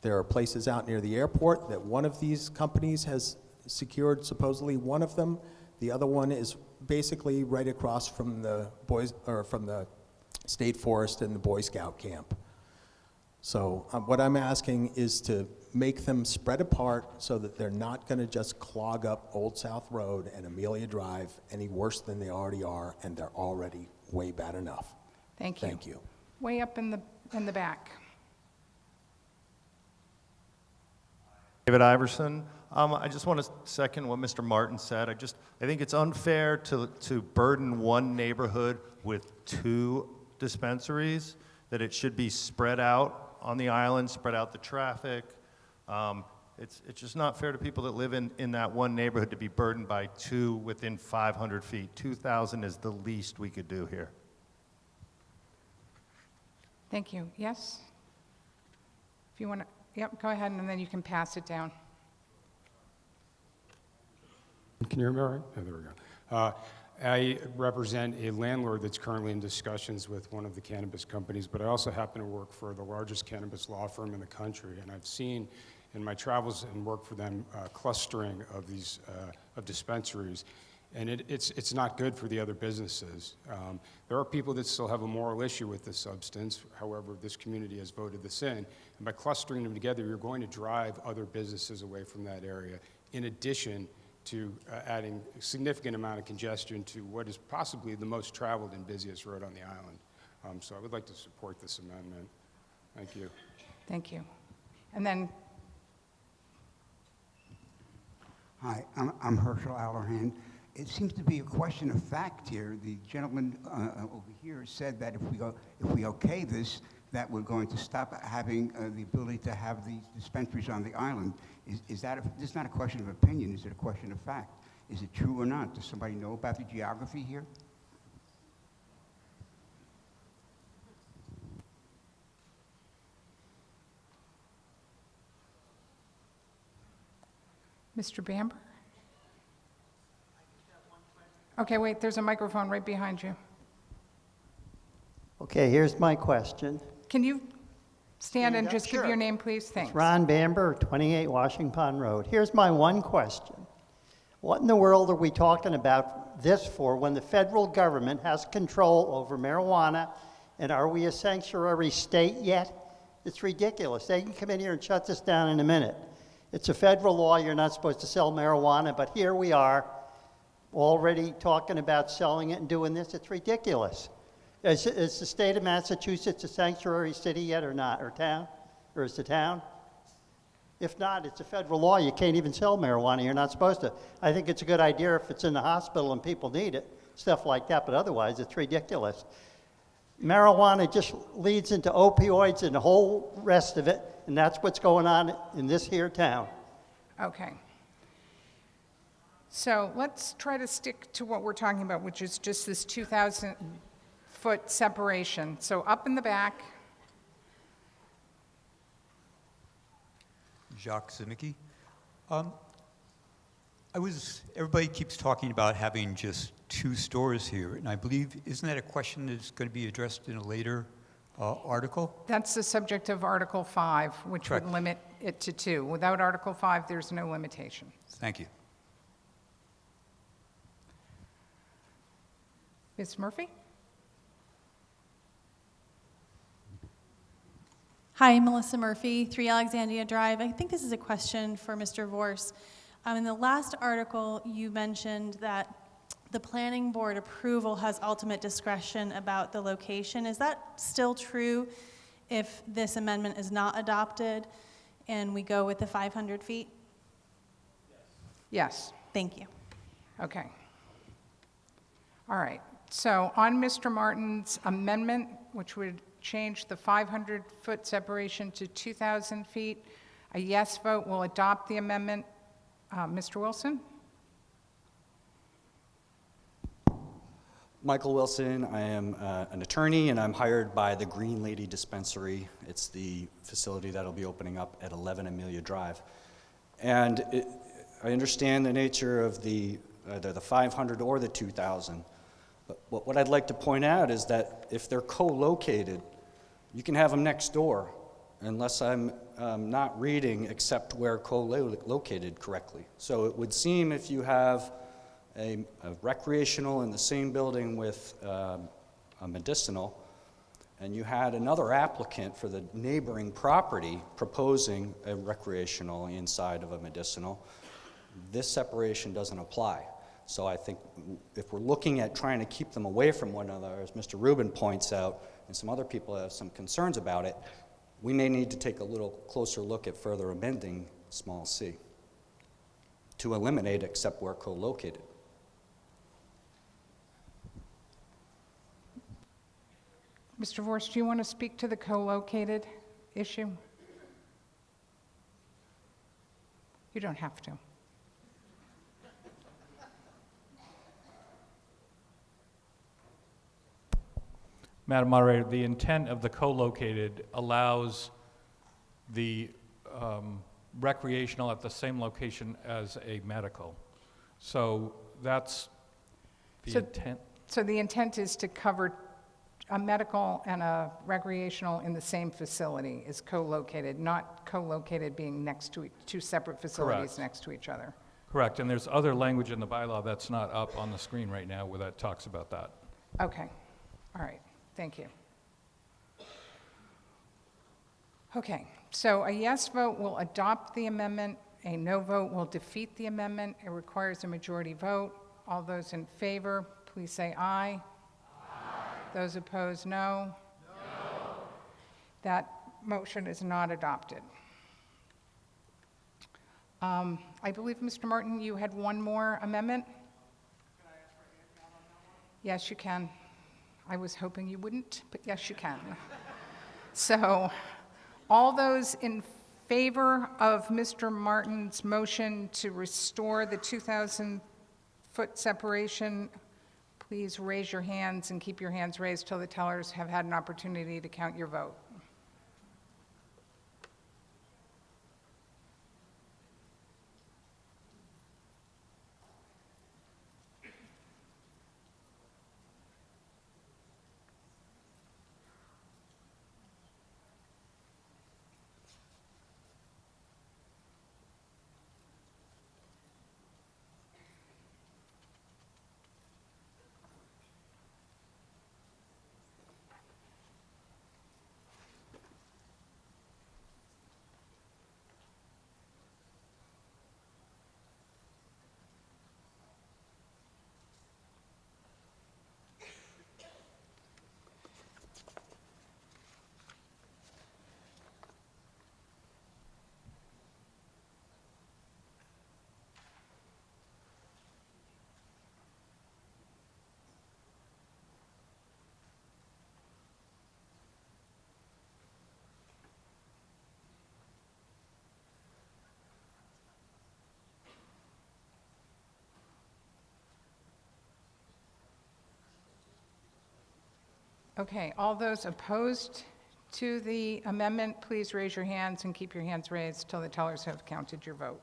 There are places out near the airport that one of these companies has secured supposedly one of them. The other one is basically right across from the from the State Forest and the Boy Scout camp. So what I'm asking is to make them spread apart so that they're not going to just clog up Old South Road and Amelia Drive any worse than they already are, and they're already way bad enough. Thank you. Thank you. Way up in the back. David Iverson. I just want to second what Mr. Martin said. I think it's unfair to burden one neighborhood with 2 dispensaries, that it should be spread out on the island, spread out the traffic. It's just not fair to people that live in that one neighborhood to be burdened by 2 within 500 feet. 2,000 is the least we could do here. Thank you. Yes? If you want to, yep, go ahead, and then you can pass it down. Can you hear me all right? Oh, there we go. I represent a landlord that's currently in discussions with one of the cannabis companies, but I also happen to work for the largest cannabis law firm in the country, and I've seen in my travels and work for them clustering of these of dispensaries, and it's not good for the other businesses. There are people that still have a moral issue with this substance. However, this community has voted this in, and by clustering them together, you're going to drive other businesses away from that area, in addition to adding a significant amount of congestion to what is possibly the most traveled and busiest road on the island. So I would like to support this amendment. Thank you. Thank you. And then, Hi, I'm Herschel Allerhand. It seems to be a question of fact here. The gentleman over here said that if we okay this, that we're going to stop having the ability to have these dispensaries on the island. This is not a question of opinion, is it a question of fact? Is it true or not? Does somebody know about the geography here? Mr. Bamber? Okay, wait, there's a microphone right behind you. Okay, here's my question. Can you stand and just give Sure. your name, please? Thanks. Ron Bamber, 28 Washington Pond Road. Here's my one question. What in the world are we talking about this for when the federal government has control over marijuana, and are we a sanctuary state yet? It's ridiculous. They can come in here and shut this down in a minute. It's a federal law, you're not supposed to sell marijuana, but here we are already talking about selling it and doing this. It's ridiculous. Is the state of Massachusetts a sanctuary city yet or not, or town? Or is the town? If not, it's a federal law. You can't even sell marijuana. You're not supposed to. I think it's a good idea if it's in the hospital and people need it, stuff like that, but otherwise it's ridiculous. Marijuana just leads into opioids and the whole rest of it, and that's what's going on in this here town. Okay. So let's try to stick to what we're talking about, which is just this 2,000-foot separation. So up in the back. Jacques Zimicki. Everybody keeps talking about having just 2 stores here, and I believe, isn't that a question that's going to be addressed in a later article? That's the subject of Article 5, which Correct. would limit it to 2. Without Article 5, there's no limitation. Thank you. Ms. Murphy? Hi, Melissa Murphy, 3 Alexandria Drive. I think this is a question for Mr. Vorse. In the last article, you mentioned that the planning board approval has ultimate discretion about the location. Is that still true if this amendment is not adopted and we go with the 500 feet? Yes. Thank you. Okay. All right. So on Mr. Martin's amendment, which would change the 500-foot separation to 2,000 feet, a yes vote will adopt the amendment. Mr. Wilson? Michael Wilson. I am an attorney, and I'm hired by the Green Lady Dispensary. It's the facility that'll be opening up at 11 Amelia Drive. And I understand the nature of either the 500 or the 2,000. But what I'd like to point out is that if they're co-located, you can have them next door, unless I'm not reading except where co-located correctly. So it would seem if you have a recreational in the same building with a medicinal, and you had another applicant for the neighboring property proposing a recreational inside of a medicinal, this separation doesn't apply. So I think if we're looking at trying to keep them away from one another, as Mr. Rubin points out, and some other people have some concerns about it, we may need to take a little closer look at further amending small c to eliminate except where co-located. Mr. Vorst, do you want to speak to the co-located issue? You don't have to. Madam Moderator, the intent of the co-located allows the recreational at the same location as a medical. So that's the intent. So the intent is to cover a medical and a recreational in the same facility is co-located, not co-located being next to two separate facilities Correct. next to each other. Correct, and there's other language in the bylaw that's not up on the screen right now where that talks about that. Okay, all right, thank you. Okay, so a yes vote will adopt the amendment, a no vote will defeat the amendment. It requires a majority vote. All those in favor, please say aye. Those opposed, no. No. That motion is not adopted. I believe, Mr. Martin, you had one more amendment? Can I ask for a hand count on that one? Yes, you can. I was hoping you wouldn't, but yes, you can. So, all those in favor of Mr. Martin's motion to restore the 2,000-foot separation, please raise your hands and keep your hands raised till the tellers have had an opportunity to count your vote. Okay, all those opposed to the amendment, please raise your hands and keep your hands raised till the tellers have counted your vote.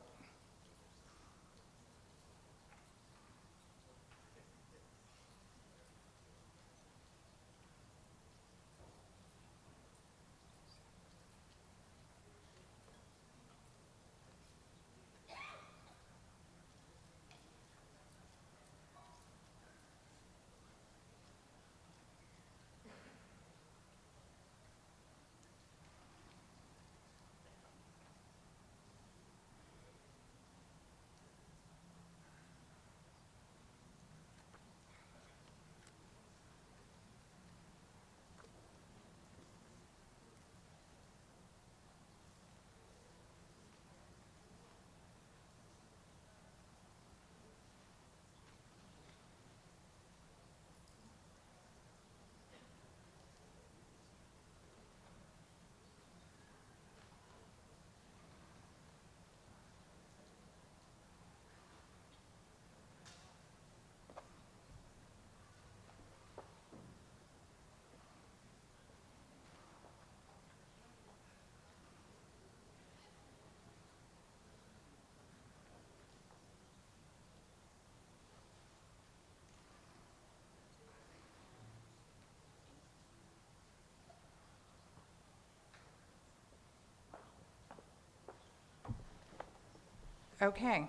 Okay.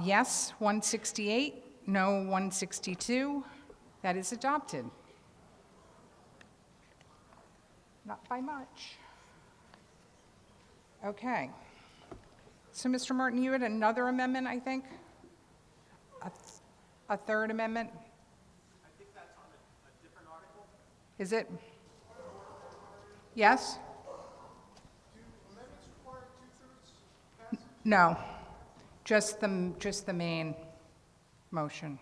Yes, 168, no, 162. That is adopted. Not by much. Okay. So, Mr. Martin, you had another amendment, I think? A third amendment? I think that's on a different article. Is it? Yes? Do amendments require two-thirds passage? No, just the main motion.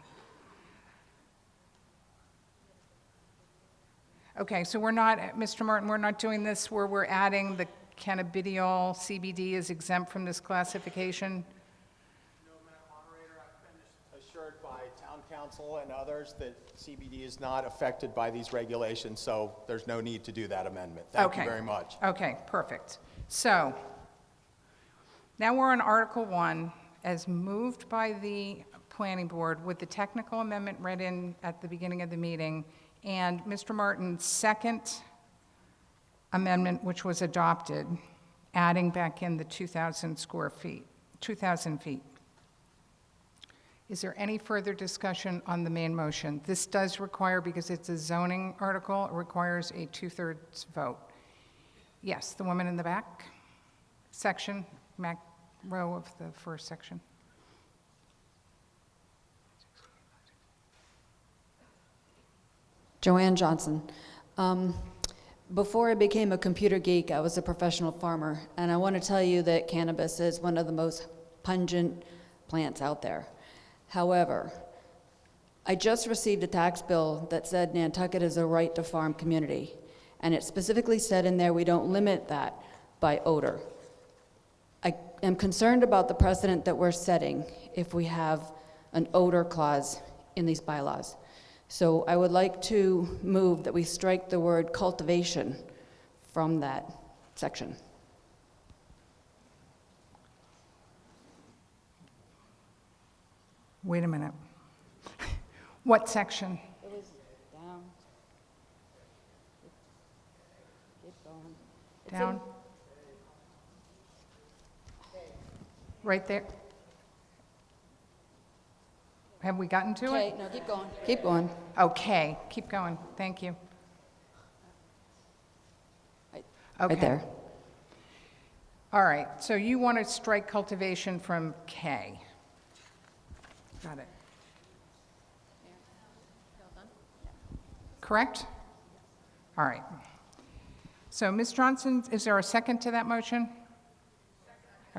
Okay, so we're not, Mr. Martin, we're not doing this where we're adding the cannabidiol CBD is exempt from this classification? No, Madam Moderator, I've been assured by town council and others that CBD is not affected by these regulations, so there's no need to do that amendment. Thank you very much. Okay, perfect. So, now we're on Article 1, as moved by the Planning Board with the technical amendment read in at the beginning of the meeting, and Mr. Martin's second amendment, which was adopted, adding back in the 2,000 feet. Is there any further discussion on the main motion? This does require, because it's a zoning article, it requires a two-thirds vote. Yes, the woman in the back section, back row of the first section. Joanne Johnson. Before I became a computer geek, I was a professional farmer, and I want to tell you that cannabis is one of the most pungent plants out there. However, I just received a tax bill that said Nantucket is a right to farm community, and it specifically said in there we don't limit that by odor. I am concerned about the precedent that we're setting if we have an odor clause in these bylaws. So I would like to move that we strike the word cultivation from that section. Wait a minute. What section? It was down. Keep going. It's Down? Right there? Have we gotten to Okay, it? no, keep going. Keep going. Okay, keep going. Thank you. Right Okay. there. All right, so you want to strike cultivation from K. Got it. Correct? All right. So Ms. Johnson, is there a second to that motion?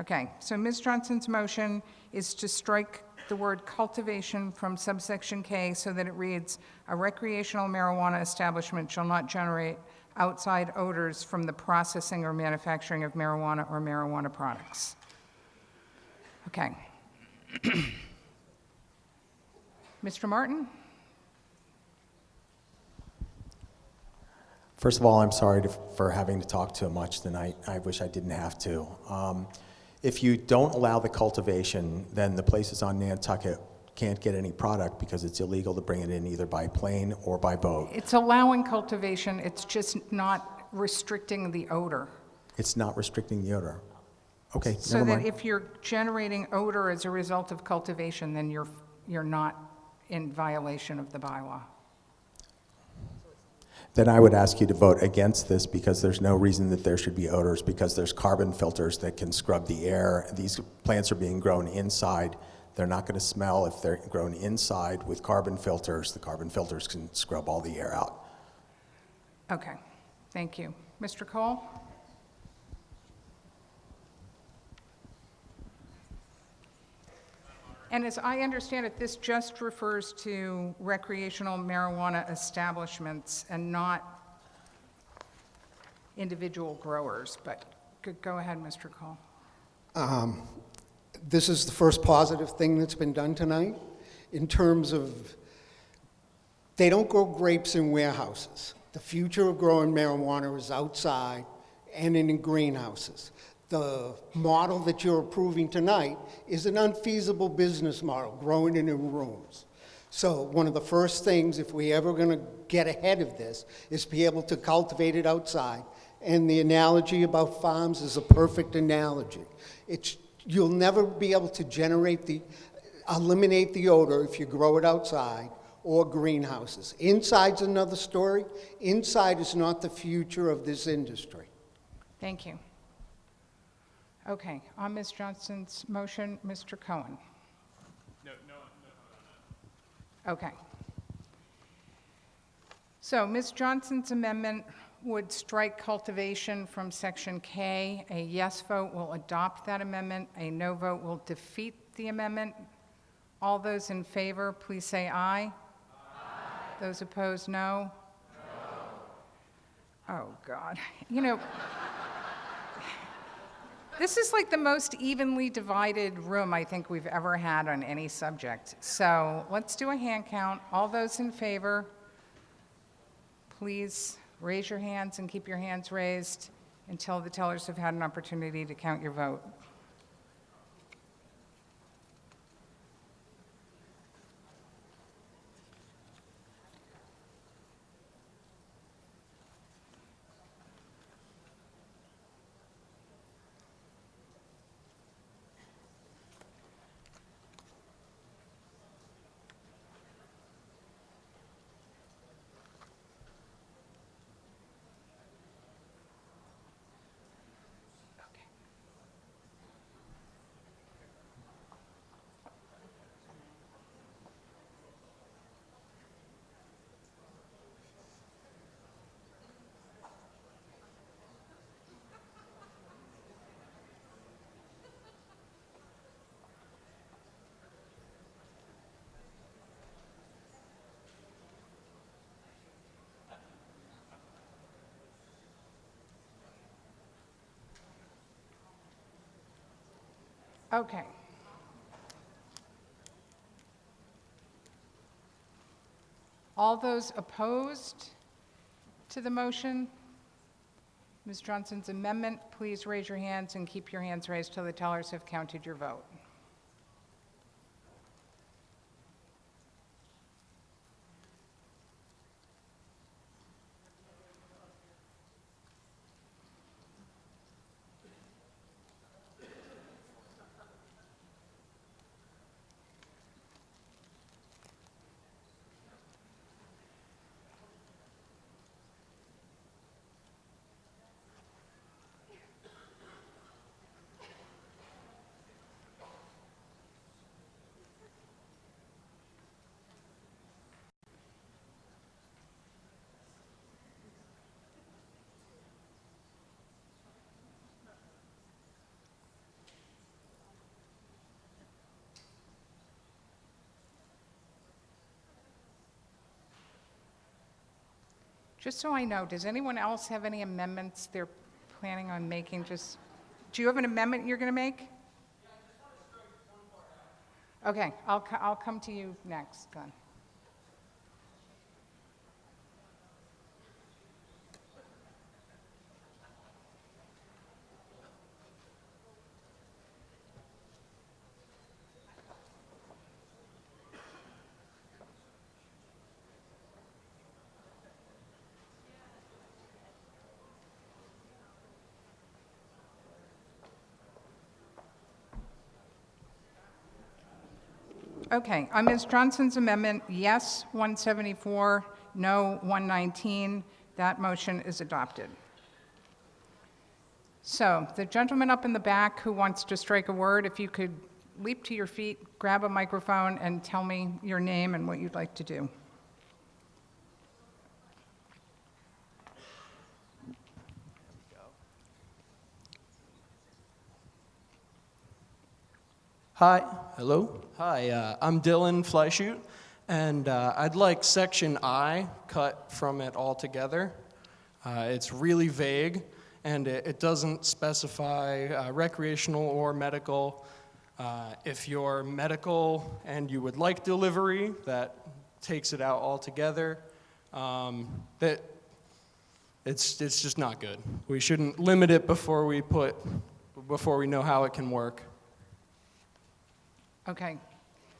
Okay, so Ms. Johnson's motion is to strike the word cultivation from subsection K so that it reads, "A recreational marijuana establishment shall not generate outside odors from the processing or manufacturing of marijuana or marijuana products." Okay. Mr. Martin? First of all, I'm sorry for having to talk too much tonight. I wish I didn't have to. If you don't allow the cultivation, then the places on Nantucket can't get any product because it's illegal to bring it in either by plane or by boat. It's allowing cultivation, it's just not restricting the odor. It's not restricting the odor. Okay, So never that mind. if you're generating odor as a result of cultivation, then you're not in violation of the bylaw. Then I would ask you to vote against this because there's no reason that there should be odors because there's carbon filters that can scrub the air. These plants are being grown inside. They're not going to smell if they're grown inside with carbon filters. The carbon filters can scrub all the air out. Okay, thank you. Mr. Cole? And as I understand it, this just refers to recreational marijuana establishments and not individual growers, but go ahead, Mr. Cole. This is the first positive thing that's been done tonight in terms of they don't grow grapes in warehouses. The future of growing marijuana is outside and in greenhouses. The model that you're approving tonight is an unfeasible business model, growing it in rooms. So one of the first things, if we ever going to get ahead of this, is be able to cultivate it outside. And the analogy about farms is a perfect analogy. It's You'll never be able to eliminate the odor if you grow it outside or greenhouses. Inside's another story. Inside is not the future of this industry. Thank you. Okay, on Ms. Johnston's motion, Mr. Cohen. No. Okay. So Ms. Johnston's amendment would strike cultivation from section K. A yes vote will adopt that amendment. A no vote will defeat the amendment. All those in favor, please say aye. Aye. Those opposed, no. No. Oh, God. You know, this is like the most evenly divided room I think we've ever had on any subject. So let's do a hand count. All those in favor, please raise your hands and keep your hands raised until the tellers have had an opportunity to count your vote. Okay. All those opposed to the motion, Ms. Johnston's amendment, please raise your hands and keep your hands raised till the tellers have counted your vote. Just so I know, does anyone else have any amendments they're planning on making? Do you have an amendment you're going to make? Okay, I'll come to you next then. Okay, on Ms. Johnston's amendment, yes, 174, no, 119. That motion is adopted. So the gentleman up in the back who wants to strike a word, if you could leap to your feet, grab a microphone, and tell me your name and what you'd like to do. Hi, hello. Hi, I'm Dylan Fleischut, and I'd like section I cut from it altogether. It's really vague, and it doesn't specify recreational or medical. If you're medical and you would like delivery, that takes it out altogether. It's just not good. We shouldn't limit it before we know how it can work. Okay,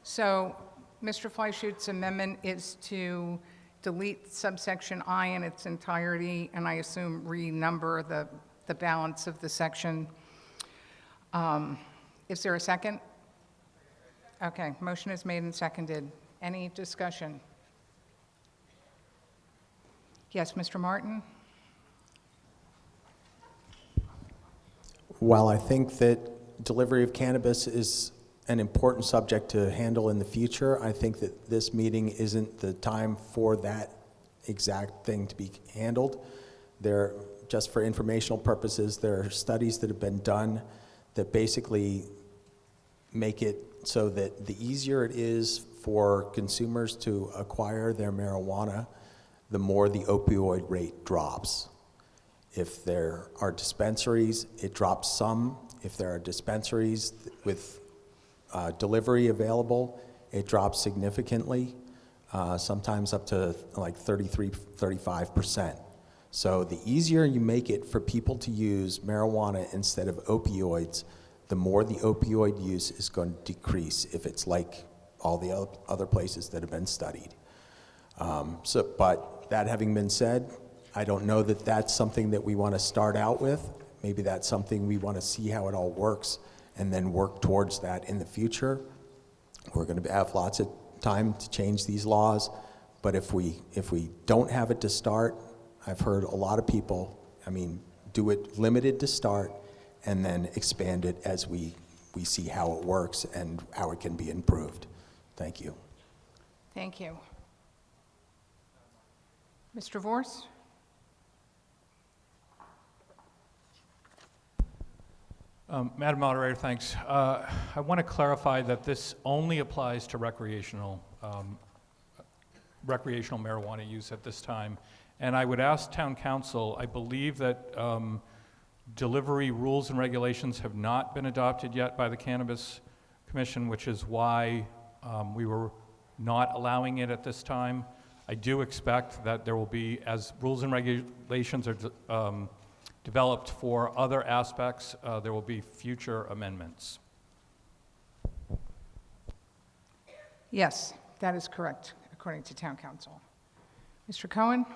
so Mr. Fleischut's amendment is to delete subsection I in its entirety, and I assume renumber the balance of the section. Is there a second? Okay, motion is made and seconded. Any discussion? Yes, Mr. Martin? While I think that delivery of cannabis is an important subject to handle in the future, I think that this meeting isn't the time for that exact thing to be handled. There, just for informational purposes, there are studies that have been done that basically make it so that the easier it is for consumers to acquire their marijuana, the more the opioid rate drops. If there are dispensaries, it drops some. If there are dispensaries with delivery available, it drops significantly, sometimes up to like 35%. So the easier you make it for people to use marijuana instead of opioids, the more the opioid use is going to decrease if it's like all the other places that have been studied. But that having been said, I don't know that that's something that we want to start out with. Maybe that's something we want to see how it all works and then work towards that in the future. We're going to have lots of time to change these laws, but if we don't have it to start, I've heard a lot of people, do it limited to start and then expand it as we see how it works and how it can be improved. Thank you. Thank you. Mr. Vorse? Madam Moderator, thanks. I want to clarify that this only applies to recreational marijuana use at this time. And I would ask Town Council, I believe that delivery rules and regulations have not been adopted yet by the Cannabis Commission, which is why we were not allowing it at this time. I do expect that there will be, as rules and regulations are developed for other aspects, there will be future amendments. Yes, that is correct, according to Town Council. Mr. Cohen?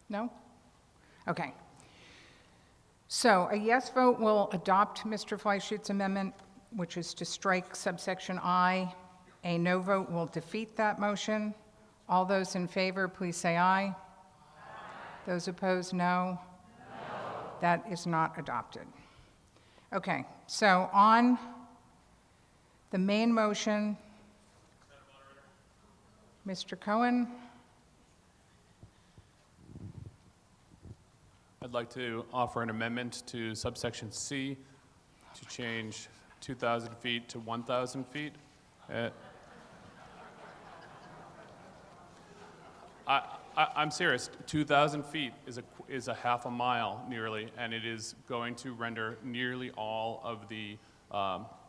No? Okay. So a yes vote will adopt Mr. Fleischut's amendment, which is to strike subsection I. A no vote will defeat that motion. All those in favor, please say aye. Aye. Those opposed, no. That is not adopted. Okay, so on the main motion, Mr. Cohen? I'd like to offer an amendment to subsection C to change 2,000 feet to 1,000 feet. I'm serious. 2,000 feet is a half a mile nearly, and it is going to render nearly all of the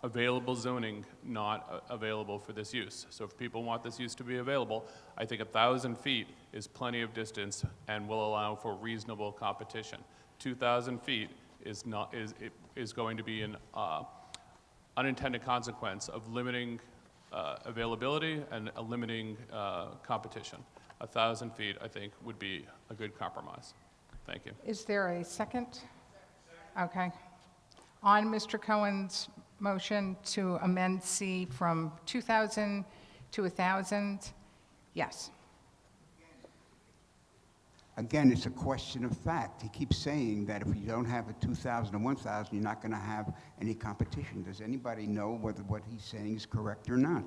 available zoning not available for this use. So if people want this use to be available, I think 1,000 feet is plenty of distance and will allow for reasonable competition. 2,000 feet is going to be an unintended consequence of limiting availability and limiting competition. 1,000 feet, I think, would be a good compromise. Thank you. Is there a second? Okay. On Mr. Cohen's motion to amend C from 2,000 to 1,000, yes. Again, it's a question of fact. He keeps saying that if you don't have a 2,000 or 1,000, you're not going to have any competition. Does anybody know whether what he's saying is correct or not?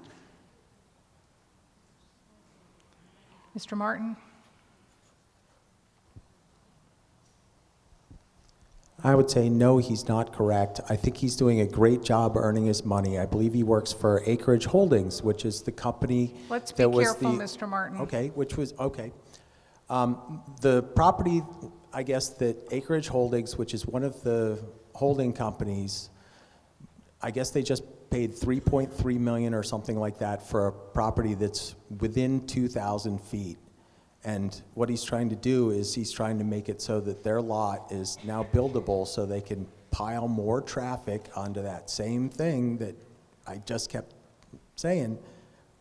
Mr. Martin? I would say no, he's not correct. I think he's doing a great job earning his money. I believe he works for Acreage Holdings, which is the company Let's be that was careful, the... Mr. Martin. Okay, which was, okay. The property, I guess, that Acreage Holdings, which is one of the holding companies, I guess they just paid $3.3 million or something like that for a property that's within 2,000 feet. And what he's trying to do is he's trying to make it so that their lot is now buildable so they can pile more traffic onto that same thing that I just kept saying,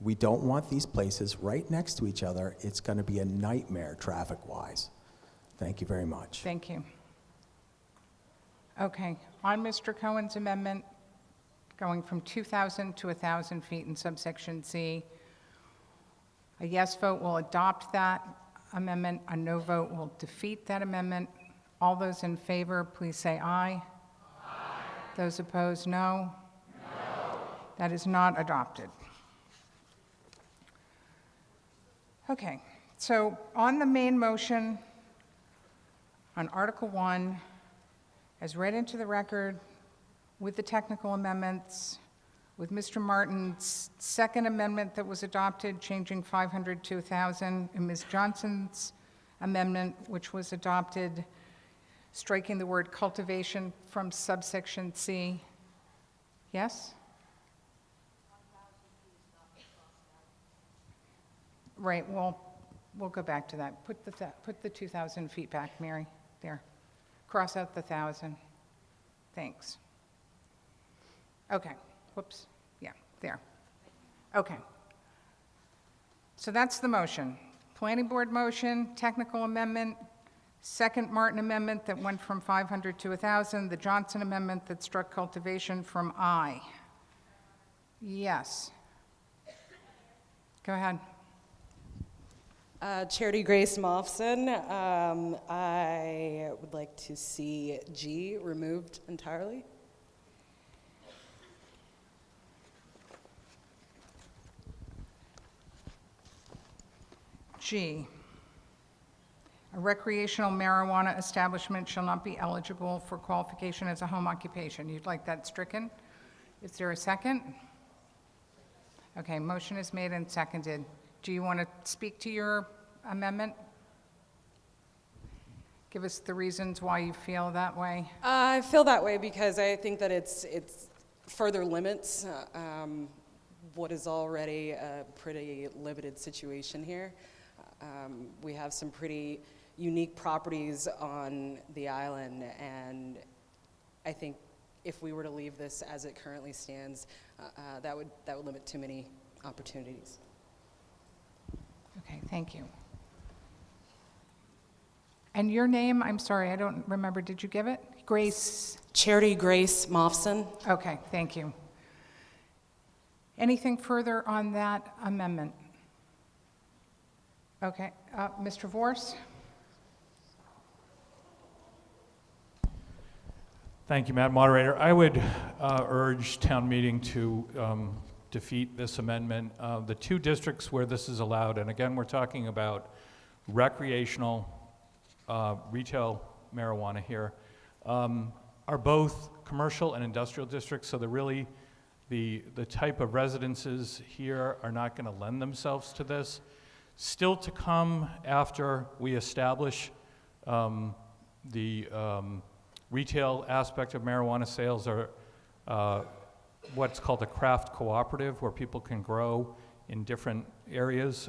we don't want these places right next to each other. It's going to be a nightmare traffic-wise. Thank you very much. Thank you. Okay, on Mr. Cohen's amendment, going from 2,000 to 1,000 feet in subsection C, a yes vote will adopt that amendment, a no vote will defeat that amendment. All those in favor, please say aye. Aye. Those opposed, no. No. That is not adopted. Okay, so on the main motion, on Article 1, as read into the record, with the technical amendments, with Mr. Martin's second amendment that was adopted, changing 500 to 1,000, and Ms. Johnson's amendment, which was adopted, striking the word cultivation from subsection C. Yes? Right, well, we'll go back to that. Put the 2,000 feet back, Mary, there. Cross out the 1,000. Thanks. Okay, whoops, yeah, there. Okay. So that's the motion. Planning board motion, technical amendment, second Martin amendment that went from 500 to 1,000, the Johnson amendment that struck cultivation from I. Yes. Go ahead. Charity Grace Moffson. I would like to see G removed entirely. G, a recreational marijuana establishment shall not be eligible for qualification as a home occupation. You'd like that stricken? Is there a second? Okay, motion is made and seconded. Do you want to speak to your amendment? Give us the reasons why you feel that way. I feel that way because I think that it's further limits what is already a pretty limited situation here. We have some pretty unique properties on the island, and I think if we were to leave this as it currently stands, that would limit too many opportunities. Okay, thank you. And your name, I'm sorry, I don't remember, did you give it? Grace? Charity Grace Moffson. Okay, thank you. Anything further on that amendment? Okay, Mr. Vorse? Thank you, Madam Moderator. I would urge town meeting to defeat this amendment. The two districts where this is allowed, and again, we're talking about recreational retail marijuana here, are both commercial and industrial districts, so the type of residences here are not going to lend themselves to this. Still to come after we establish the retail aspect of marijuana sales are what's called a craft cooperative, where people can grow in different areas.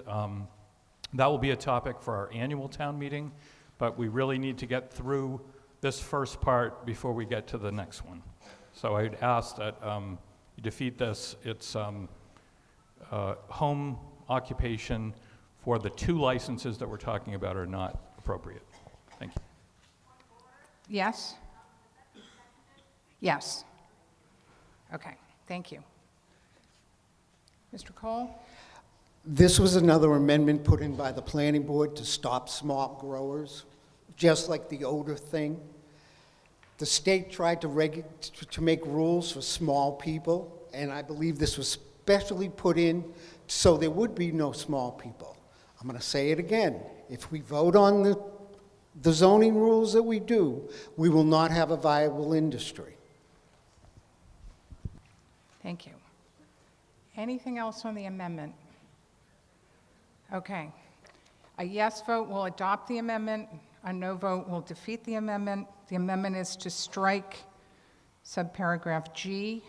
That will be a topic for our annual town meeting, but we really need to get through this first part before we get to the next one. So I'd ask that you defeat this. It's home occupation for the two licenses that we're talking about are not appropriate. Thank you. Yes? Yes. Okay, thank you. Mr. Cole? This was another amendment put in by the planning board to stop small growers, just like the odor thing. The state tried to make rules for small people, and I believe this was specially put in so there would be no small people. I'm going to say it again. If we vote on the zoning rules that we do, we will not have a viable industry. Thank you. Anything else on the amendment? Okay. A yes vote will adopt the amendment. A no vote will defeat the amendment. The amendment is to strike subparagraph G.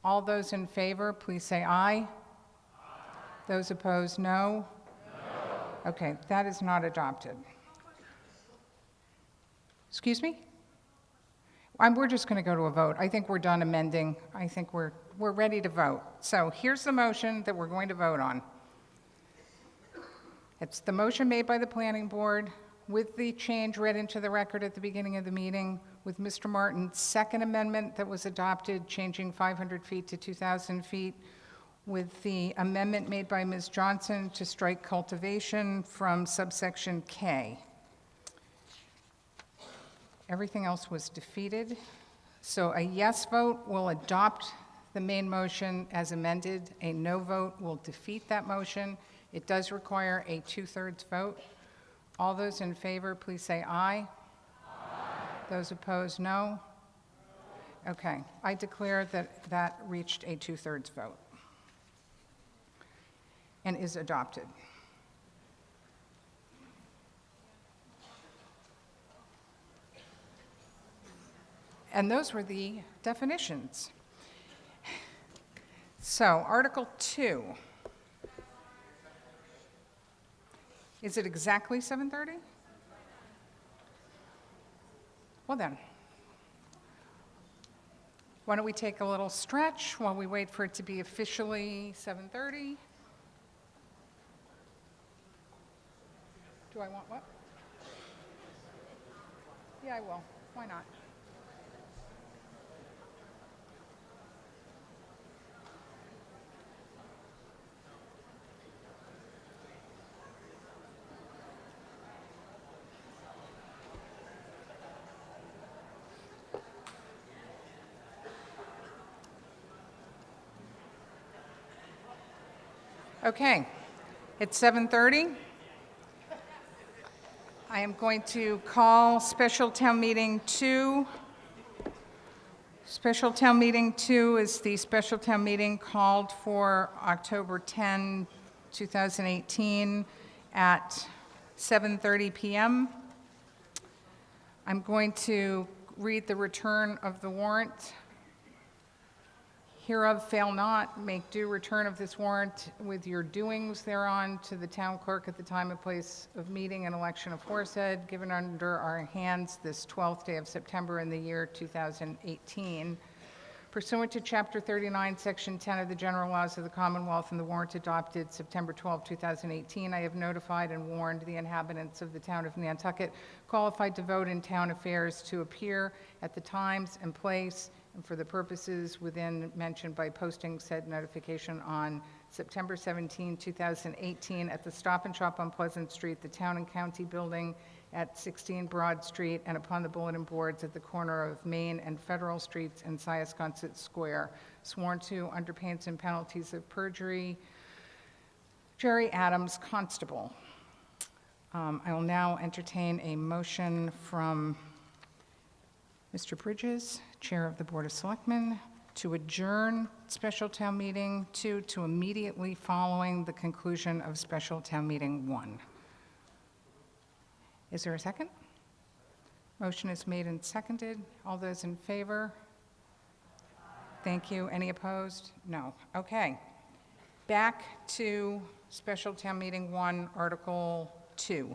All those in favor, please say aye. Aye. Those opposed, no. No. Okay, that is not adopted. Excuse me? We're just going to go to a vote. I think we're done amending. I think we're we're ready to vote. So here's the motion that we're going to vote on. It's the motion made by the planning board with the change read into the record at the beginning of the meeting, with Mr. Martin's second amendment that was adopted, changing 500 feet to 2,000 feet, with the amendment made by Ms. Johnson to strike cultivation from subsection K. Everything else was defeated. So a yes vote will adopt the main motion as amended. A no vote will defeat that motion. It does require a 2/3 vote. All those in favor, please say aye. Those opposed, no. Okay, I declare that that reached a 2/3 vote and is adopted. And those were the definitions. So, Article 2. Is it exactly 7:30? Well then, why don't we take a little stretch while we wait for it to be officially 7:30? Do I want what? Yeah, I will. Why not? Okay, it's 7:30. I am going to call Special Town Meeting 2. Special Town Meeting 2 is the special town meeting called for October 10, 2018 at 7:30 p.m. I'm going to read the return of the warrant. Hereof fail not, make due return of this warrant with your doings thereon to the town clerk at the time and place of meeting and election aforesaid, given under our hands this 12th day of September in the year 2018. Pursuant to Chapter 39, Section 10 of the General Laws of the Commonwealth and the warrant adopted September 12, 2018, I have notified and warned the inhabitants of the town of Nantucket qualified to vote in town affairs to appear at the times and place and for the purposes within mentioned by posting said notification on September 17, 2018 at the Stop and Shop on Pleasant Street, the Town and County Building at 16 Broad Street, and upon the bulletin boards at the corner of Main and Federal Streets and Syosconset Square. Sworn to under pains and penalties of perjury, Jerry Adams, Constable. I will now entertain a motion from Mr. Bridges, Chair of the Board of Selectmen, to adjourn Special Town Meeting 2 to immediately following the conclusion of Special Town Meeting 1. Is there a second? Motion is made and seconded. All those in favor? Thank you. Any opposed? No. Okay. Back to Special Town Meeting 1, Article 2.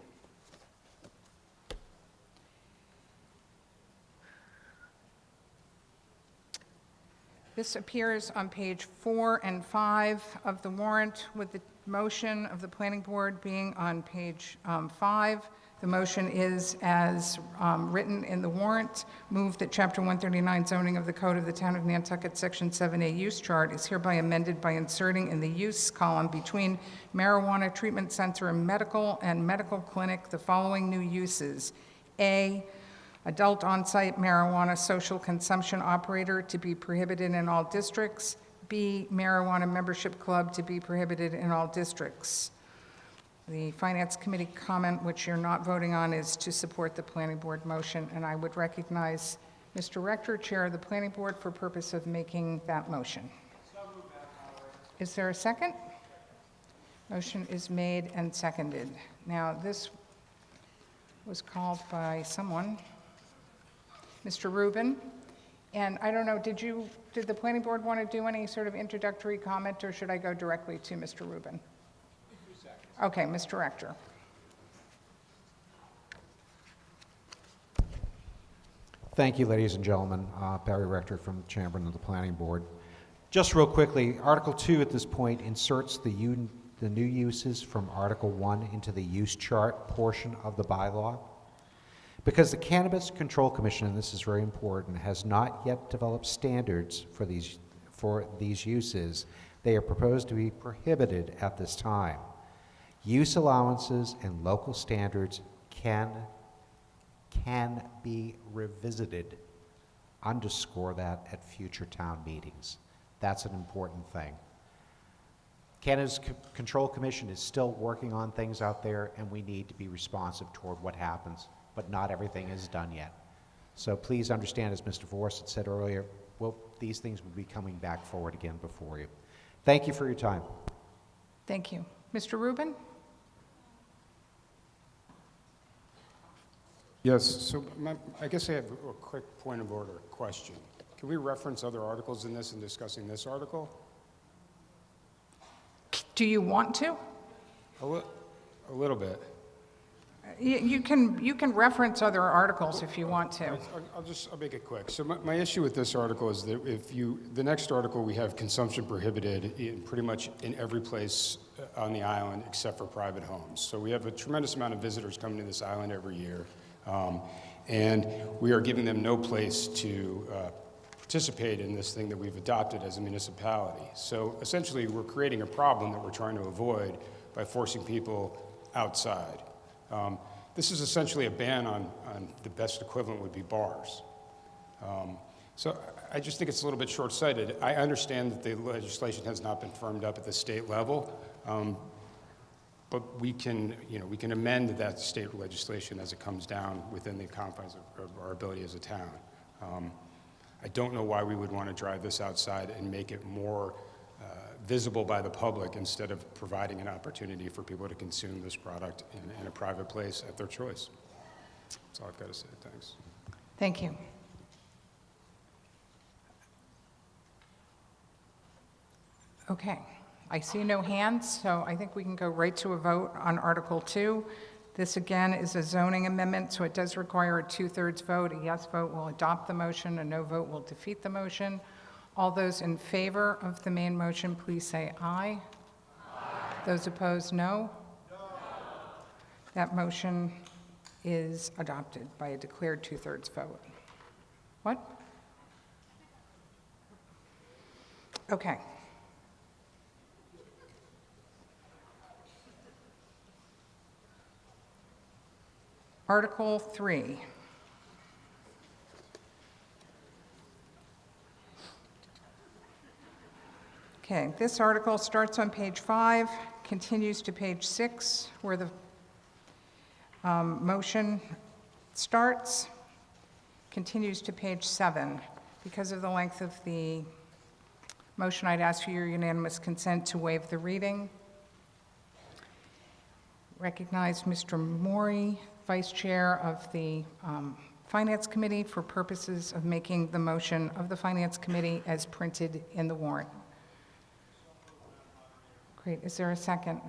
This appears on page 4 and 5 of the warrant, with the motion of the planning board being on page 5. The motion is as written in the warrant. Move that Chapter 139 zoning of the Code of the Town of Nantucket, Section 7A use chart is hereby amended by inserting in the use column between marijuana treatment center and medical clinic the following new uses. A, adult on-site marijuana social consumption operator to be prohibited in all districts. B, marijuana membership club to be prohibited in all districts. The Finance Committee comment, which you're not voting on, is to support the Planning Board motion, and I would recognize Mr. Rector, Chair of the Planning Board, for purpose of making that motion. Is there a second? Motion is made and seconded. Now, this was called by someone, Mr. Rubin, and I don't know, did the Planning Board want to do any sort of introductory comment, or should I go directly to Mr. Rubin? Okay, Mr. Rector. Thank you, ladies and gentlemen. Barry Rector from the Chamberlain of the Planning Board. Just real quickly, Article 2 at this point inserts the new uses from Article 1 into the use chart portion of the bylaw. Because the Cannabis Control Commission, and this is very important, has not yet developed standards for these uses, they are proposed to be prohibited at this time. Use allowances and local standards can be revisited. Underscore that at future town meetings. That's an important thing. Cannabis Control Commission is still working on things out there, and we need to be responsive toward what happens, but not everything is done yet. So please understand, as Mr. Vorse had said earlier, well, these things will be coming back forward again before you. Thank you for your time. Thank you. Mr. Rubin? Yes, so I guess I have a quick point of order question. Can we reference other articles in this in discussing this article? Do you want to? A little bit. You can reference other articles if you want to. I'll make it quick. So my issue with this article is that the next article, we have consumption prohibited in pretty much in every place on the island except for private homes. So we have a tremendous amount of visitors coming to this island every year. And we are giving them no place to participate in this thing that we've adopted as a municipality. So essentially, we're creating a problem that we're trying to avoid by forcing people outside. This is essentially a ban on the best equivalent would be bars. So I just think it's a little bit short-sighted. I understand that the legislation has not been firmed up at the state level, but we can amend that state legislation as it comes down within the confines of our ability as a town. I don't know why we would want to drive this outside and make it more visible by the public instead of providing an opportunity for people to consume this product in a private place at their choice. That's all I've got to say. Thanks. Thank you. Okay. I see no hands, so I think we can go right to a vote on Article 2. This, again, is a zoning amendment, so it does require a 2/3 vote. A yes vote will adopt the motion, a no vote will defeat the motion. All those in favor of the main motion, please say aye. Aye. Those opposed, no. No. That motion is adopted by a declared 2/3 vote. What? Okay. Article 3. Okay, this article starts on page 5, continues to page 6, where the motion starts, continues to page 7. Because of the length of the motion, I'd ask for your unanimous consent to waive the reading. Recognize Mr. Maury, Vice Chair of the Finance Committee, for purposes of making the motion of the Finance Committee as printed in the warrant. Great. Is there a second?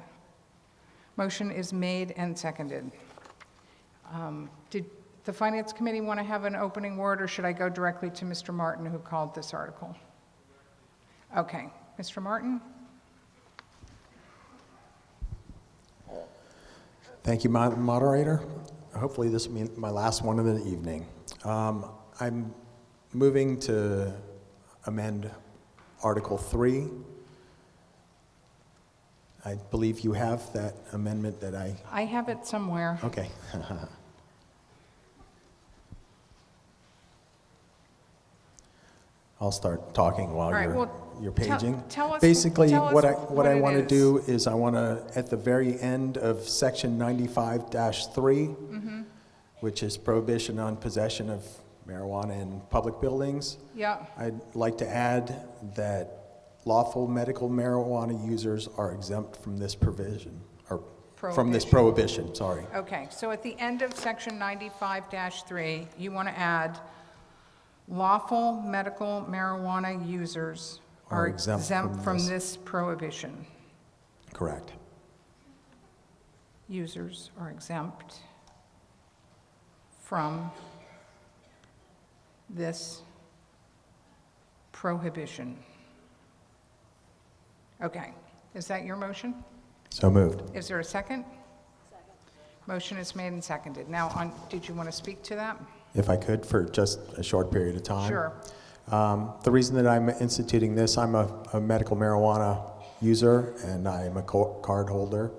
Motion is made and seconded. Did the Finance Committee want to have an opening word, or should I go directly to Mr. Martin, who called this article? Okay. Mr. Martin? Thank you, moderator. Hopefully this will be my last one of the evening. I'm moving to amend Article 3. I believe you have that amendment that I have it somewhere. Okay. I'll start talking while you're paging. Tell us Basically, what I it want to is. do is I want to, at the very end of section 95-3, which is prohibition on possession of marijuana in public buildings. Yeah. I'd like to add that lawful medical marijuana users are exempt from this provision, or from this prohibition, sorry. Okay, so at the end of section 95-3, you want to add lawful medical marijuana users are exempt from this prohibition. Correct. Users are exempt from this prohibition. Okay. Is that your motion? So moved. Is there a second? Second. Motion is made and seconded. Now, did you want to speak to that? If I could, for just a short period of time. Sure. The reason that I'm instituting this, I'm a medical marijuana user and I'm a card holder.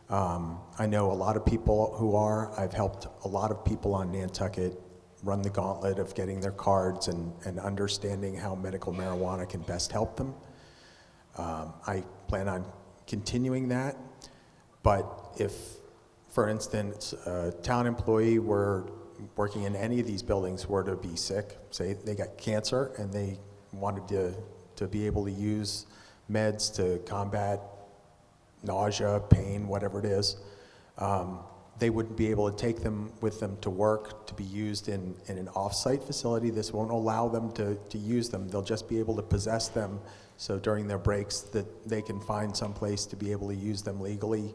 I know a lot of people who are. I've helped a lot of people on Nantucket run the gauntlet of getting their cards and understanding how medical marijuana can best help them. I plan on continuing that, but if, for instance, a town employee were working in any of these buildings were to be sick, say they got cancer and they wanted to be able to use meds to combat nausea, pain, whatever it is, they wouldn't be able to take them with them to work to be used in an off-site facility. This won't allow them to use them. They'll just be able to possess them, so during their breaks that they can find some place to be able to use them legally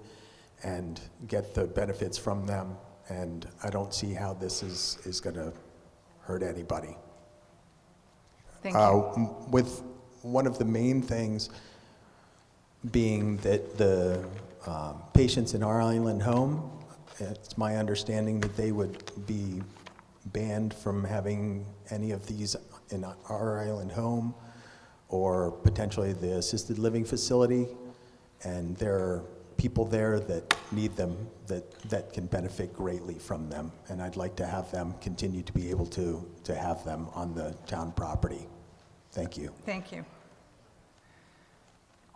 and get the benefits from them. And I don't see how this is going to hurt anybody. Thank you. With one of the main things being that the patients in our island home, it's my understanding that they would be banned from having any of these in our island home or potentially the assisted living facility, and there are people there that need them that can benefit greatly from them, and I'd like to have them continue to be able to have them on the town property. Thank you. Thank you.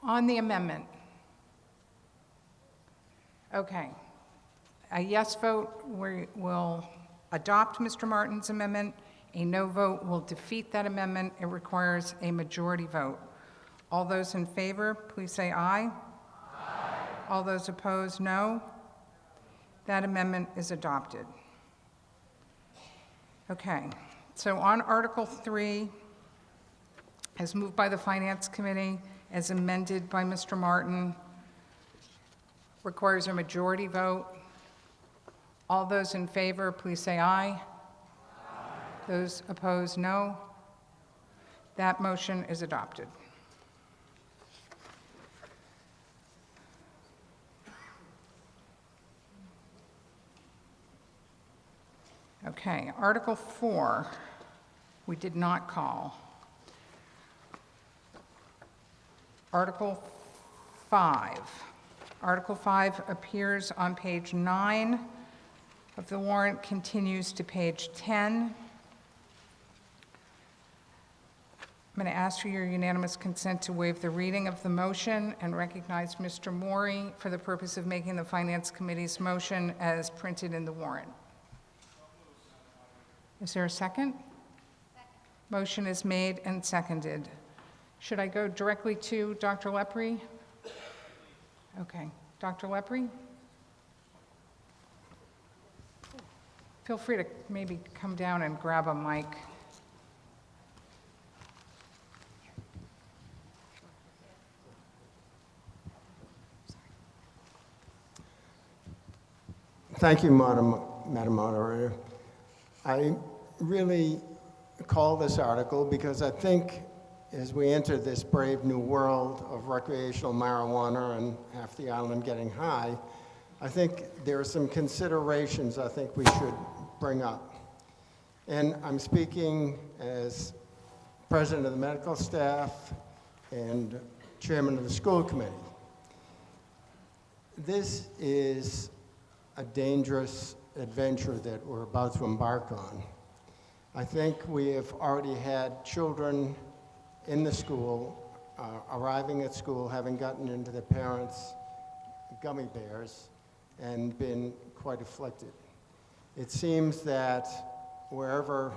On the amendment. Okay. A yes vote will adopt Mr. Martin's amendment. A no vote will defeat that amendment. It requires a majority vote. All those in favor, please say aye. Aye. All those opposed, no. That amendment is adopted. Okay. So on Article 3, as moved by the Finance Committee, as amended by Mr. Martin, requires a majority vote. All those in favor, please say aye. Aye. Those opposed, no. That motion is adopted. Okay, Article 4, we did not call. Article 5. Article 5 appears on page 9 of the warrant, continues to page 10. I'm going to ask for your unanimous consent to waive the reading of the motion and recognize Mr. Maury for the purpose of making the Finance Committee's motion as printed in the warrant. Is there a second? Motion is made and seconded. Should I go directly to Dr. Lepre? Okay. Dr. Lepre? Feel free to maybe come down and grab a mic. Thank you, Madam Moderator. I really call this article because I think as we enter this brave new world of recreational marijuana and half the island getting high, I think there are some considerations I think we should bring up. And I'm speaking as president of the medical staff and chairman of the school committee. This is a dangerous adventure that we're about to embark on. I think we have already had children in the school, arriving at school, having gotten into their parents' gummy bears and been quite afflicted. It seems that wherever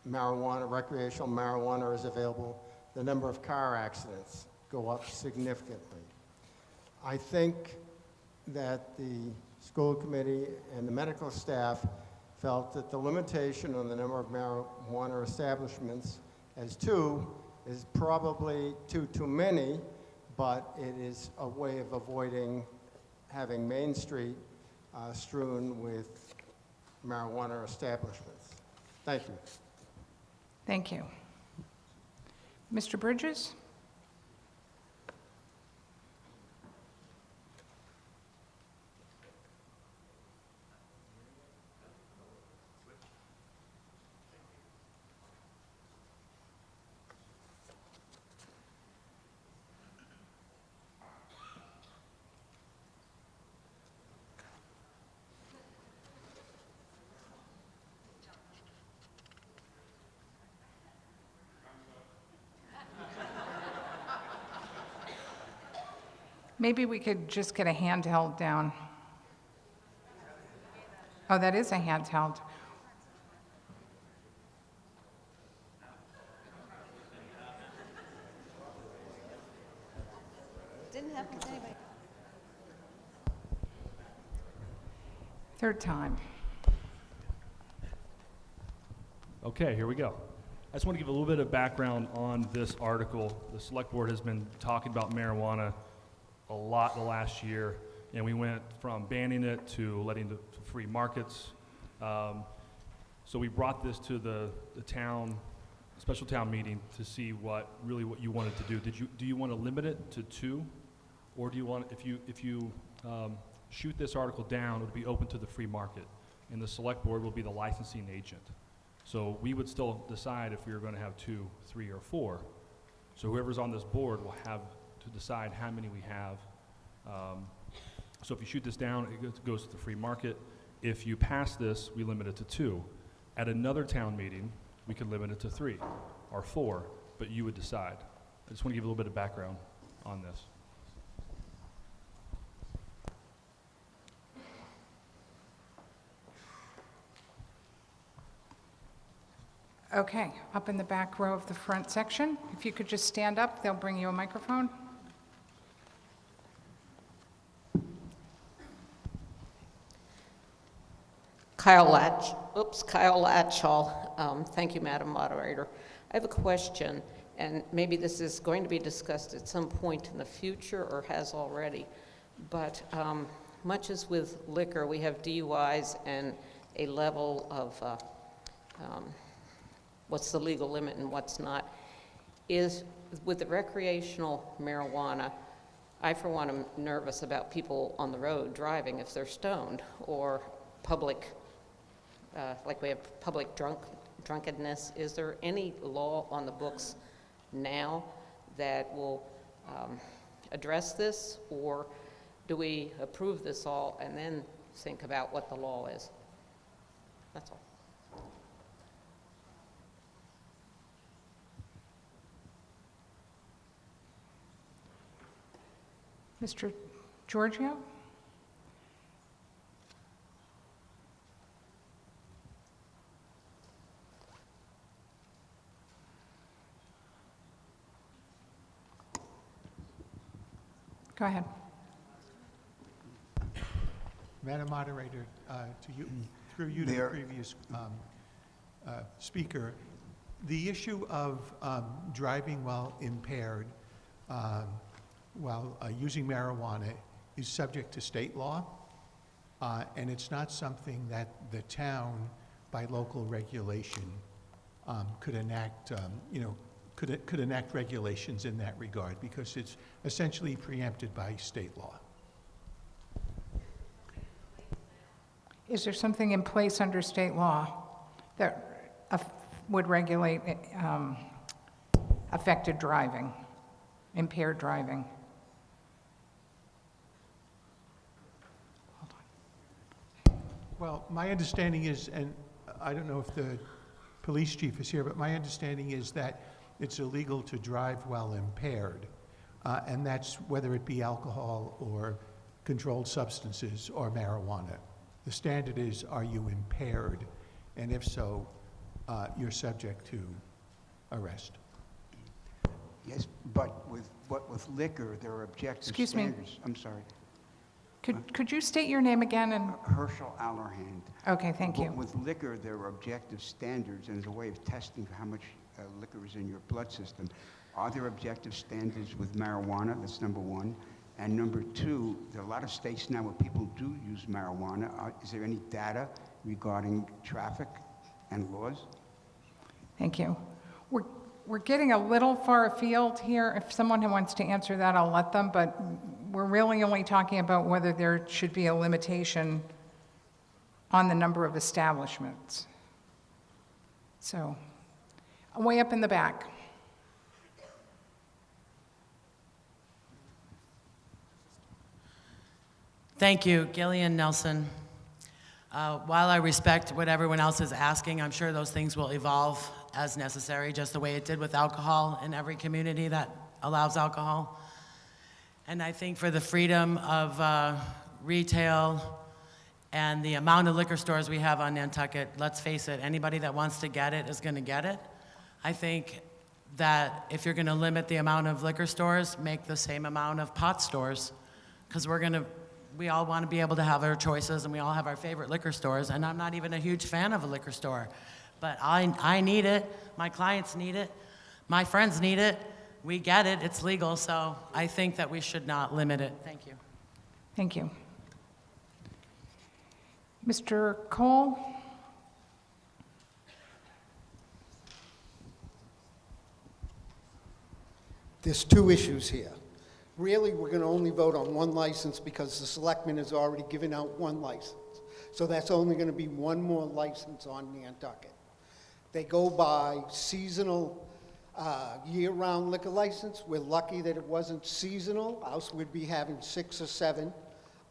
marijuana, recreational marijuana is available, the number of car accidents go up significantly. I think that the school committee and the medical staff felt that the limitation on the number of marijuana establishments as 2 is probably too many, but it is a way of avoiding having Main Street strewn with marijuana establishments. Thank you. Thank you. Mr. Bridges? Maybe we could just get a handheld down. Oh, that is a handheld. Didn't happen to anybody. Third time. Okay, here we go. I just want to give a little bit of background on this article. The select board has been talking about marijuana a lot the last year, and we went from banning it to letting the free markets. So we brought this to the town, special town meeting to see what you wanted to do. Do you want to limit it to 2, or do you want, if you shoot this article down, it would be open to the free market, and the select board will be the licensing agent. So we would still decide if we were going to have 2, 3, or 4. So whoever's on this board will have to decide how many we have. So if you shoot this down, it goes to the free market. If you pass this, we limit it to 2. At another town meeting, we could limit it to 3 or 4, but you would decide. I just want to give a little bit of background on this. Okay, up in the back row of the front section. If you could just stand up, they'll bring you a microphone. Kyle Latchall. Thank you, Madam Moderator. I have a question, and maybe this is going to be discussed at some point in the future or has already, but much as with liquor, we have DUIs and a level of what's the legal limit and what's not. Is with the recreational marijuana, I for one am nervous about people on the road driving if they're stoned, or public, like we have public drunkenness. Is there any law on the books now that will address this, or do we approve this all and then think about what the law is? That's all. Mr. Giorgio? Go ahead. Madam Moderator, through you to the previous speaker, the issue of driving while impaired while using marijuana is subject to state law, and it's not something that the town, by local regulation, could enact, could enact regulations in that regard, because it's essentially preempted by state law. Is there something in place under state law that would regulate affected driving, impaired driving? Well, my understanding is, and I don't know if the police chief is here, but my understanding is that it's illegal to drive while impaired, and that's whether it be alcohol or controlled substances or marijuana. The standard is, are you impaired? And if so, you're subject to arrest. Yes, but with liquor, there are objective Excuse standards. me. I'm sorry. Could you state your name again? And Herschel Allerhand. Okay, thank you. With liquor, there are objective standards, and there's a way of testing how much liquor is in your blood system. Are there objective standards with marijuana? That's number one. And number two, there are a lot of states now where people do use marijuana. Is there any data regarding traffic and laws? Thank you. We're getting a little far afield here. If someone who wants to answer that, I'll let them, but we're really only talking about whether there should be a limitation on the number of establishments. So, way up in the back. Thank you, Gillian Nelson. While I respect what everyone else is asking, I'm sure those things will evolve as necessary, just the way it did with alcohol in every community that allows alcohol. And I think for the freedom of retail and the amount of liquor stores we have on Nantucket, let's face it, anybody that wants to get it is going to get it. I think that if you're going to limit the amount of liquor stores, make the same amount of pot stores, because we all want to be able to have our choices, and we all have our favorite liquor stores, and I'm not even a huge fan of a liquor store. But I need it, my clients need it, my friends need it, we get it, it's legal, so I think that we should not limit it. Thank you. Thank you. Mr. Cole? There's two issues here. Really, we're going to only vote on one license because the selectman has already given out one license. So that's only going to be one more license on Nantucket. They go by seasonal, year-round liquor license. We're lucky that it wasn't seasonal, else we'd be having 6 or 7.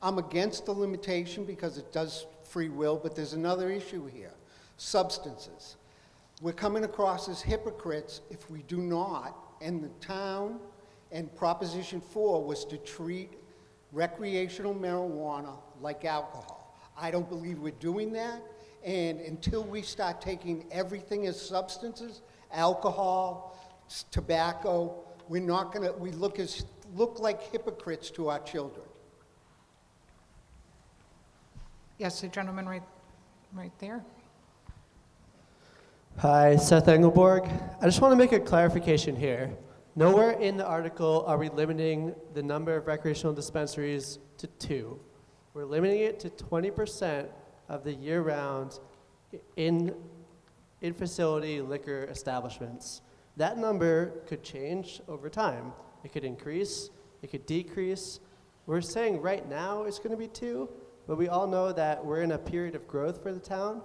I'm against the limitation because it does free will, but there's another issue here, substances. We're coming across as hypocrites if we do not, and the town and Proposition 4 was to treat recreational marijuana like alcohol. I don't believe we're doing that, and until we start taking everything as substances, alcohol, tobacco, we're not gonna, we look like hypocrites to our children. Yes, the gentleman right there. Hi, Seth Engelborg. I just want to make a clarification here. Nowhere in the article are we limiting the number of recreational dispensaries to 2. We're limiting it to 20% of the year-round in-facility liquor establishments. That number could change over time. It could increase, it could decrease. We're saying right now it's going to be 2, but we all know that we're in a period of growth for the town.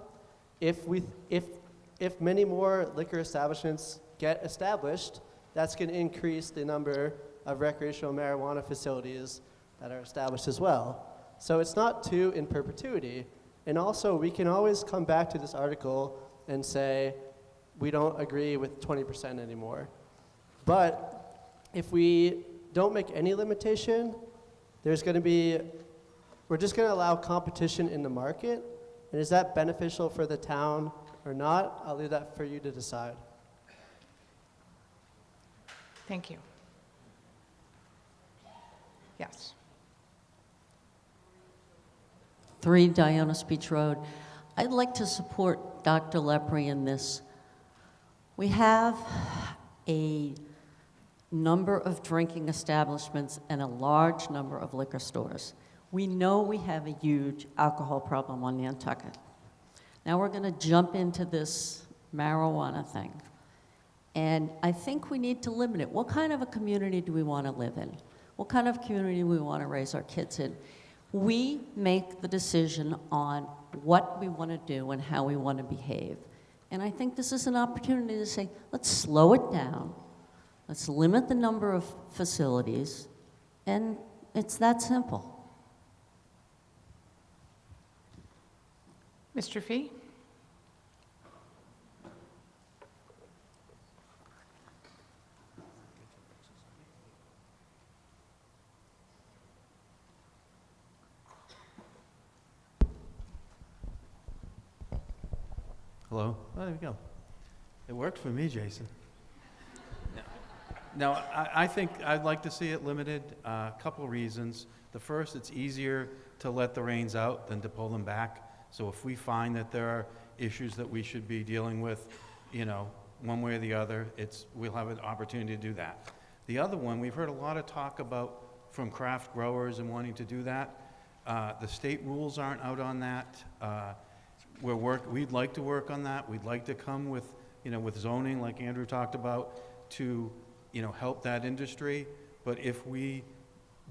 If many more liquor establishments get established, that's going to increase the number of recreational marijuana facilities that are established as well. So it's not 2 in perpetuity. And also, we can always come back to this article and say, we don't agree with 20% anymore. But if we don't make any limitation, we're just going to allow competition in the market. And is that beneficial for the town or not? I'll leave that for you to decide. Thank you. Yes. 3 Diana Beach Road. I'd like to support Dr. Lepre in this. We have a number of drinking establishments and a large number of liquor stores. We know we have a huge alcohol problem on Nantucket. Now we're going to jump into this marijuana thing. And I think we need to limit it. What kind of a community do we want to live in? What kind of community do we want to raise our kids in? We make the decision on what we want to do and how we want to behave. And I think this is an opportunity to say, let's slow it down. Let's limit the number of facilities. And it's that simple. Mr. Fee? Hello? Oh, there we go. It worked for me, Jason. Now, I think I'd like to see it limited, a couple reasons. The first, it's easier to let the reins out than to pull them back. So if we find that there are issues that we should be dealing with, one way or the other, we'll have an opportunity to do that. The other one, we've heard a lot of talk about from craft growers and wanting to do that. The state rules aren't out on that. We'd like to work on that. We'd like to come with, with zoning, like Andrew talked about, to, help that industry. But if we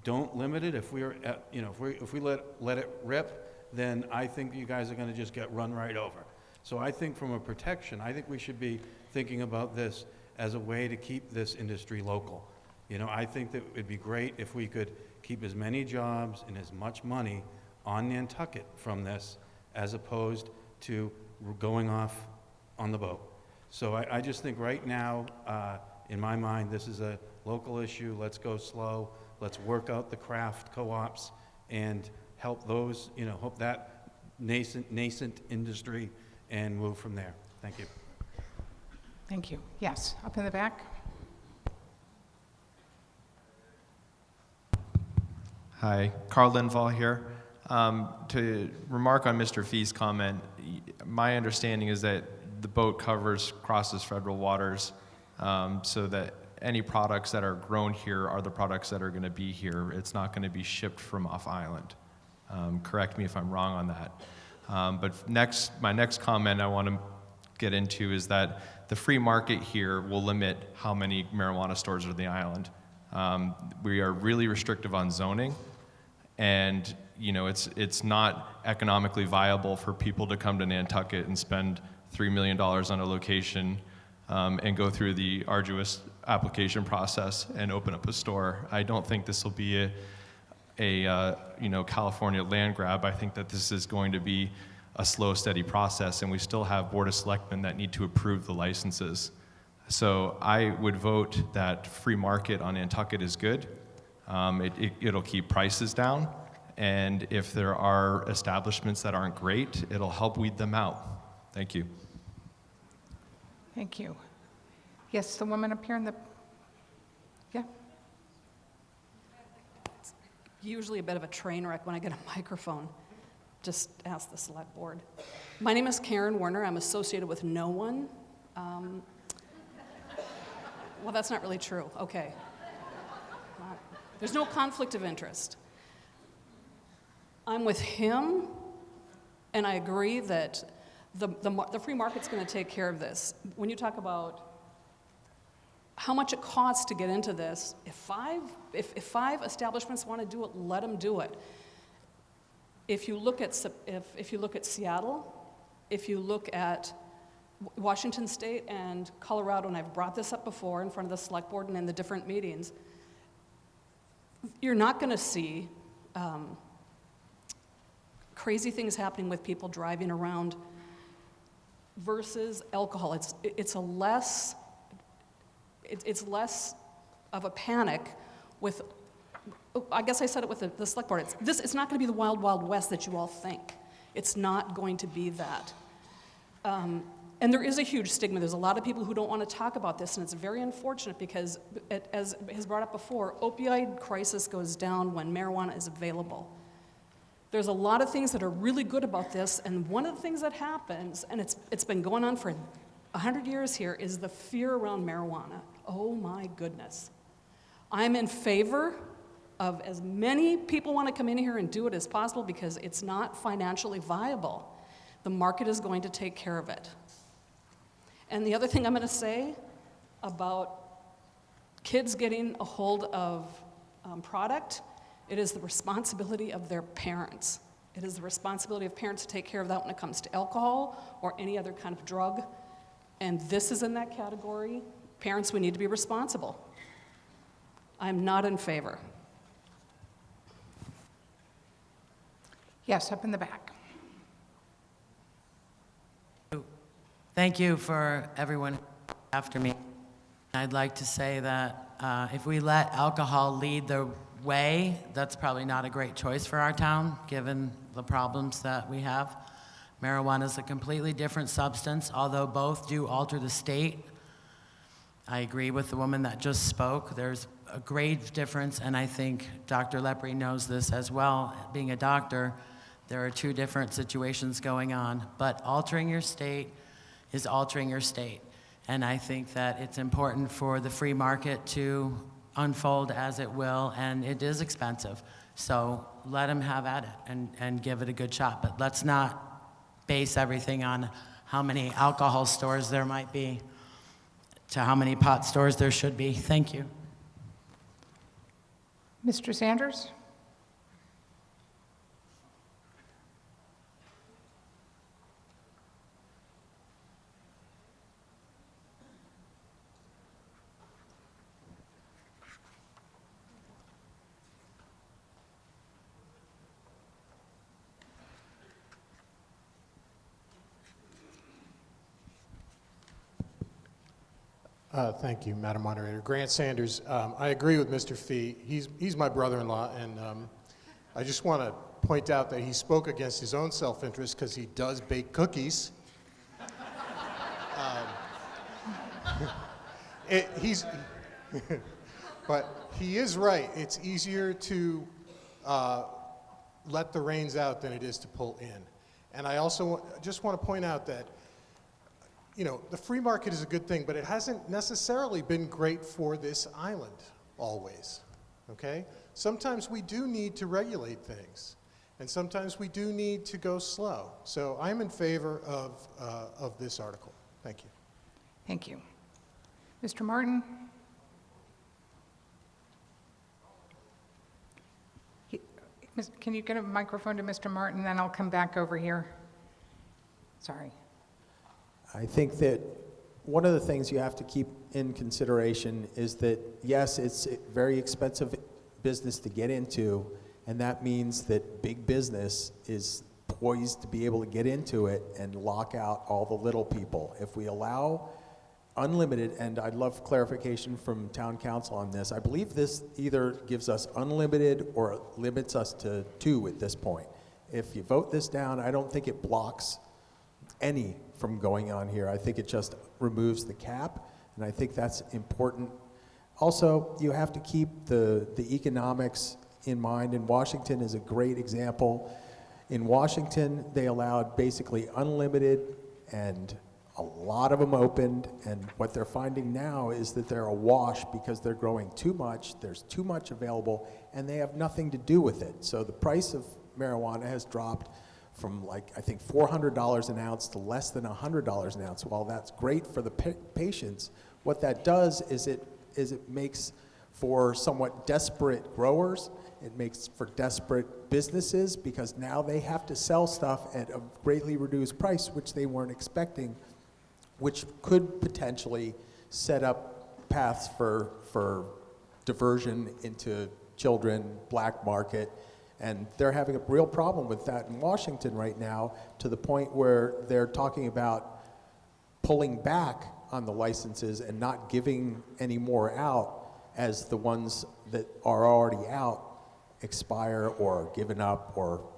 don't limit it, if we let it rip, then I think you guys are going to just get run right over. So I think from a protection, I think we should be thinking about this as a way to keep this industry local. I think that it'd be great if we could keep as many jobs and as much money on Nantucket from this as opposed to going off on the boat. So I just think right now, in my mind, this is a local issue. Let's go slow. Let's work out the craft co-ops and help those, help that nascent industry and move from there. Thank you. Thank you. Yes, up in the back. Hi, Carl Linval here. To remark on Mr. Fee's comment, my understanding is that the boat crosses federal waters, so that any products that are grown here are the products that are going to be here. It's not going to be shipped from off island. Correct me if I'm wrong on that. But my next comment I want to get into is that the free market here will limit how many marijuana stores are on the island. We are really restrictive on zoning, and it's not economically viable for people to come to Nantucket and spend $3 million on a location and go through the arduous application process and open up a store. I don't think this will be a California land grab. I think that this is going to be a slow, steady process, and we still have Board of Selectmen that need to approve the licenses. So I would vote that free market on Nantucket is good. It'll keep prices down, and if there are establishments that aren't great, it'll help weed them out. Thank you. Thank you. Yes, the woman up here in the, yeah. Usually a bit of a train wreck when I get a microphone. Just ask the select board. My name is Karen Werner. I'm associated with no one. Well, that's not really true. Okay. There's no conflict of interest. I'm with him, and I agree that the free market's going to take care of this. When you talk about how much it costs to get into this, if five establishments want to do it, let them do it. If you look at Seattle, if you look at Washington State and Colorado, and I've brought this up before in front of the select board and in the different meetings, you're not going to see crazy things happening with people driving around versus alcohol. It's less of a panic with, I guess I said it with the select board. It's not going to be the wild, wild west that you all think. It's not going to be that. And there is a huge stigma. There's a lot of people who don't want to talk about this, and it's very unfortunate because, as has brought up before, opioid crisis goes down when marijuana is available. There's a lot of things that are really good about this, and one of the things that happens, and it's been going on for 100 years here, is the fear around marijuana. Oh my goodness. I'm in favor of as many people want to come in here and do it as possible because it's not financially viable. The market is going to take care of it. And the other thing I'm going to say about kids getting a hold of product, it is the responsibility of their parents. It is the responsibility of parents to take care of that when it comes to alcohol or any other kind of drug. And this is in that category. Parents, we need to be responsible. I'm not in favor. Yes, up in the back. Thank you for everyone after me. I'd like to say that if we let alcohol lead the way, that's probably not a great choice for our town, given the problems that we have. Marijuana is a completely different substance, although both do alter the state. I agree with the woman that just spoke. There's a great difference, and I think Dr. Lepre knows this as well. Being a doctor, there are two different situations going on, but altering your state is altering your state. And I think that it's important for the free market to unfold as it will, and it is expensive. So let them have at it and give it a good shot. But let's not base everything on how many alcohol stores there might be to how many pot stores there should be. Thank you. Mr. Sanders? Thank you, Madam Moderator. Grant Sanders. I agree with Mr. Fee. He's my brother-in-law, and I just want to point out that he spoke against his own self-interest because he does bake cookies. But he is right. It's easier to let the reins out than it is to pull in. And I also just want to point out that, you know, the free market is a good thing, but it hasn't necessarily been great for this island always, okay? Sometimes we do need to regulate things, and sometimes we do need to go slow. So I'm in favor of this article. Thank you. Thank you. Mr. Martin? Can you get a microphone to Mr. Martin, then I'll come back over here. Sorry. I think that one of the things you have to keep in consideration is that, yes, it's a very expensive business to get into, and that means that big business is poised to be able to get into it and lock out all the little people. If we allow unlimited, and I'd love clarification from town council on this, I believe this either gives us unlimited or limits us to 2 at this point. If you vote this down, I don't think it blocks any from going on here. I think it just removes the cap, and I think that's important. Also, you have to keep the economics in mind, and Washington is a great example. In Washington, they allowed basically unlimited, and a lot of them opened, and what they're finding now is that they're awash because they're growing too much, there's too much available, and they have nothing to do with it. So the price of marijuana has dropped from, like, I think $400 an ounce to less than $100 an ounce. While that's great for the patients, what that does is it makes for somewhat desperate growers. It makes for desperate businesses because now they have to sell stuff at a greatly reduced price, which they weren't expecting, which could potentially set up paths for diversion into children, black market. And they're having a real problem with that in Washington right now, to the point where they're talking about pulling back on the licenses and not giving any more out as the ones that are already out expire or given up or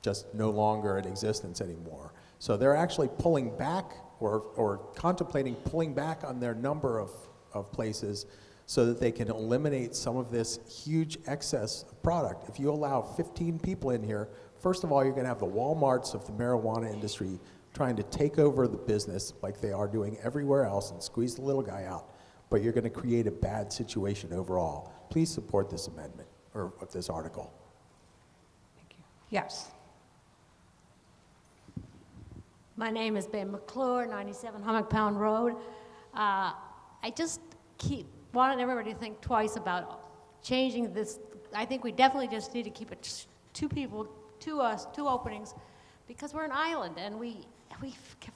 just no longer in existence anymore. So they're actually pulling back or contemplating pulling back on their number of places so that they can eliminate some of this huge excess of product. If you allow 15 people in here, first of all, you're gonna have the Walmarts of the marijuana industry trying to take over the business like they are doing everywhere else and squeeze the little guy out. But you're gonna create a bad situation overall. Please support this amendment, or this article. Thank you. Yes. My name is Ben McClure, 97 Hummock Pound Road. I just wanted everybody to think twice about changing this. I think we definitely just need to keep it 2 people, 2 openings, because we're an island and we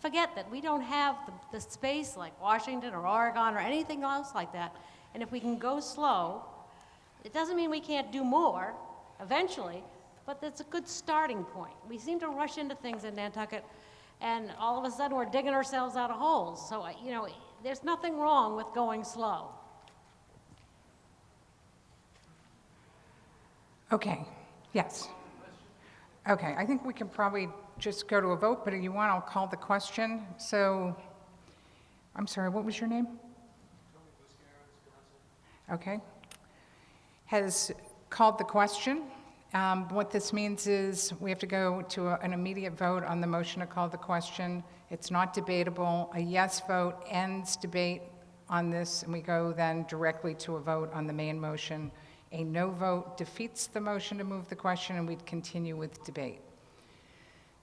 forget that we don't have the space like Washington or Oregon or anything else like that. And if we can go slow, it doesn't mean we can't do more eventually, but it's a good starting point. We seem to rush into things in Nantucket, and all of a sudden we're digging ourselves out of holes. So, you know, there's nothing wrong with going slow. Okay, yes. Okay, I think we can probably just go to a vote, but if you want, I'll call the question. So, I'm sorry, what was your name? Okay. Has called the question. What this means is we have to go to an immediate vote on the motion to call the question. It's not debatable. A yes vote ends debate on this, and we go then directly to a vote on the main motion. A no vote defeats the motion to move the question, and we'd continue with debate.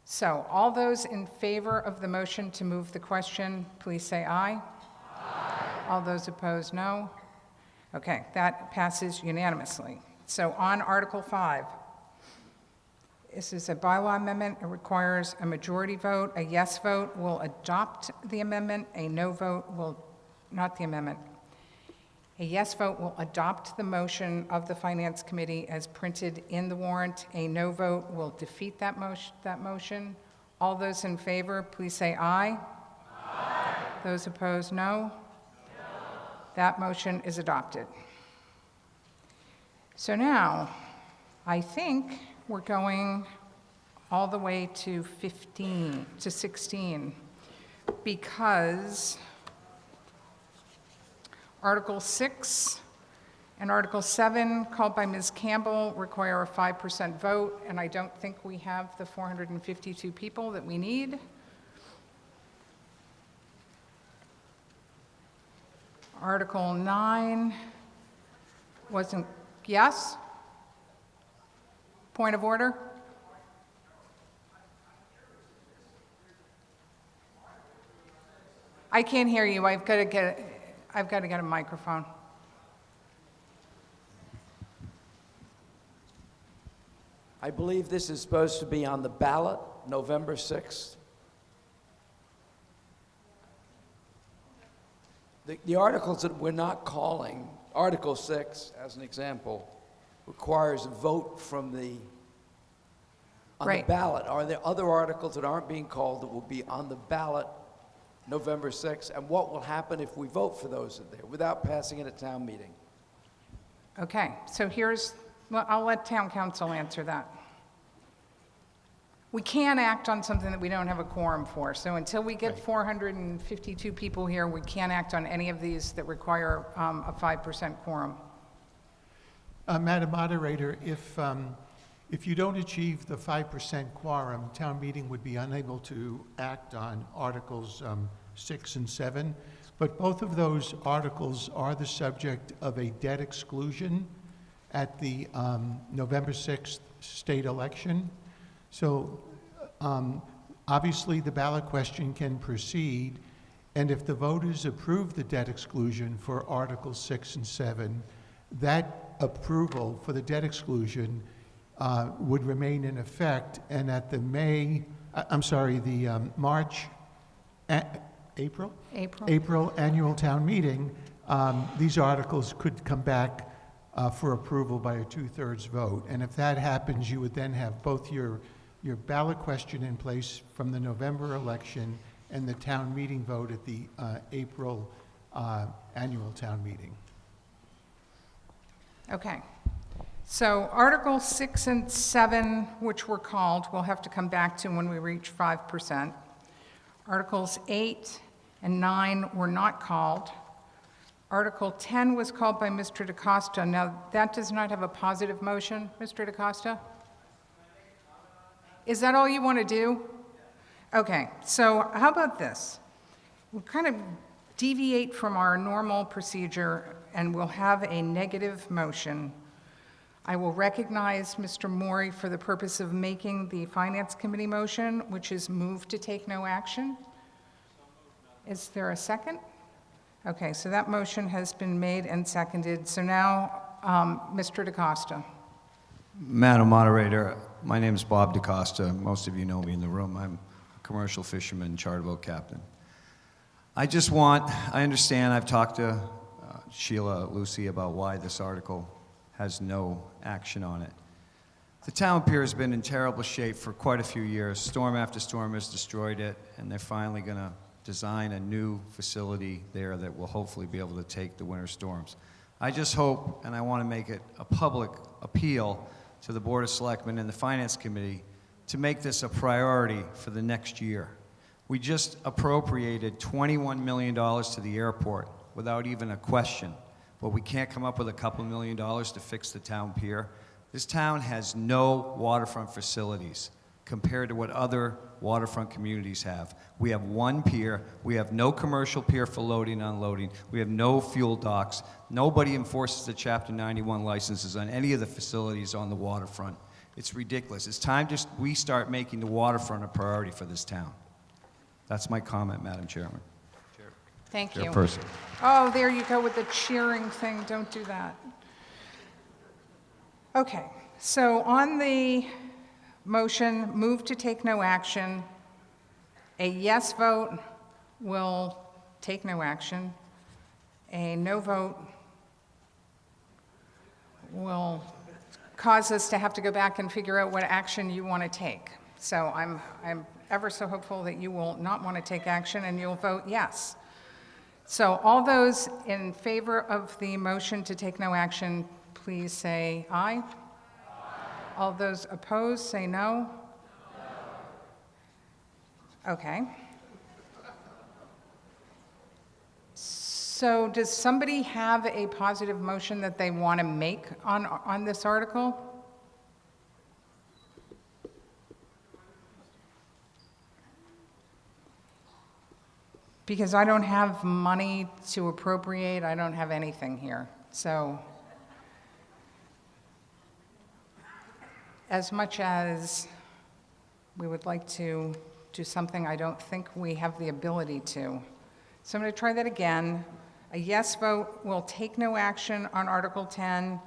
So all those in favor of the motion to move the question, please say aye. Aye. All those opposed, no. Okay, that passes unanimously. So on Article 5, this is a bylaw amendment. It requires a majority vote. A yes vote will adopt the amendment. A no vote will, not the amendment. A yes vote will adopt the motion of the Finance Committee as printed in the warrant. A no vote will defeat that motion. All those in favor, please say aye. Aye. Those opposed, no. That motion is adopted. So now, I think we're going all the way to 16, because Article 6 and Article 7, called by Ms. Campbell, require a 5% vote, and I don't think we have the 452 people that we need. Article 9 wasn't, yes? Point of order? I can't hear you. I've got to get a microphone. I believe this is supposed to be on the ballot November 6th. The articles that we're not calling, Article 6, as an example, requires a vote from on the ballot. Are there other articles that aren't being called that will be on the ballot November 6th? And what will happen if we vote for those in there without passing it at town meeting? Okay, so well, I'll let town council answer that. We can't act on something that we don't have a quorum for. So until we get 452 people here, we can't act on any of these that require a 5% quorum. Madam Moderator, if you don't achieve the 5% quorum, town meeting would be unable to act on Articles 6 and 7. But both of those articles are the subject of a debt exclusion at the November 6th state election. So obviously the ballot question can proceed, and if the voters approve the debt exclusion for Articles 6 and 7, that approval for the debt exclusion would remain in effect, and at the April annual town meeting, these articles could come back for approval by a 2/3 vote. And if that happens, you would then have both your ballot question in place from the November election and the town meeting vote at the April annual town meeting. Okay. So Articles 6 and 7, which were called, we'll have to come back to when we reach 5%. Articles 8 and 9 were not called. Article 10 was called by Mr. DaCosta. Now, that does not have a positive motion, Mr. DaCosta? Is that all you want to do? Okay, so how about this? We'll kind of deviate from our normal procedure, and we'll have a negative motion. I will recognize Mr. Maury for the purpose of making the Finance Committee motion, which is move to take no action. Is there a second? Okay, so that motion has been made and seconded. So now, Mr. DaCosta. Madam Moderator, my name is Bob DaCosta. Most of you know me in the room. I'm a commercial fisherman, charter boat captain. I understand, I've talked to Sheila, Lucy, about why this article has no action on it. The town pier has been in terrible shape for quite a few years. Storm after storm has destroyed it, and they're finally going to design a new facility there that will hopefully be able to take the winter storms. I just hope, and I want to make it a public appeal to the Board of Selectmen and the Finance Committee to make this a priority for the next year. We just appropriated $21 million to the airport without even a question, but we can't come up with a couple $1 million to fix the town pier. This town has no waterfront facilities compared to what other waterfront communities have. We have one pier. We have no commercial pier for loading and unloading. We have no fuel docks. Nobody enforces the Chapter 91 licenses on any of the facilities on the waterfront. It's ridiculous. It's time we start making the waterfront a priority for this town. That's my comment, Madam Chairman. Thank you. Chairperson. Oh, there you go with the cheering thing. Don't do that. Okay, so on the motion, move to take no action, a yes vote will take no action. A no vote will cause us to have to go back and figure out what action you want to take. So I'm ever so hopeful that you will not want to take action and you'll vote yes. So all those in favor of the motion to take no action, please say aye. All those opposed, say no. Okay. So does somebody have a positive motion that they want to make on this article? Because I don't have money to appropriate, I don't have anything here. So as much as we would like to do something, I don't think we have the ability to. So I'm going to try that again. A yes vote will take no action on Article 10.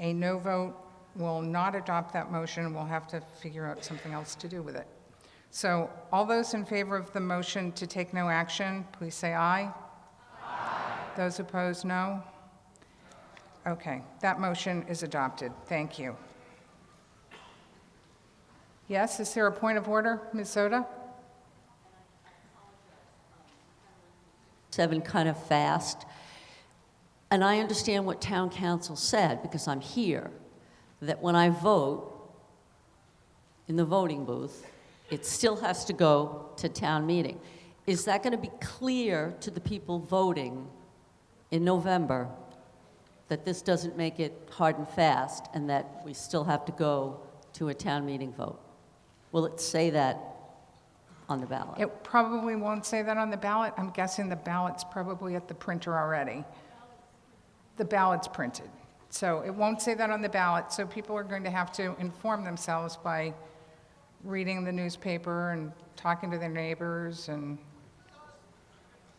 A no vote will not adopt that motion. We'll have to figure out something else to do with it. So all those in favor of the motion to take no action, please say aye. Aye. Those opposed, no. Okay, that motion is adopted. Thank you. Yes, is there a point of order, Ms. Soda? 7 kind of fast. And I understand what town council said, because I'm here, that when I vote in the voting booth, it still has to go to town meeting. Is that going to be clear to the people voting in November that this doesn't make it hard and fast and that we still have to go to a town meeting vote? Will it say that on the ballot? It probably won't say that on the ballot. I'm guessing the ballot's probably at the printer already. The ballot's printed. So it won't say that on the ballot, so people are going to have to inform themselves by reading the newspaper and talking to their neighbors and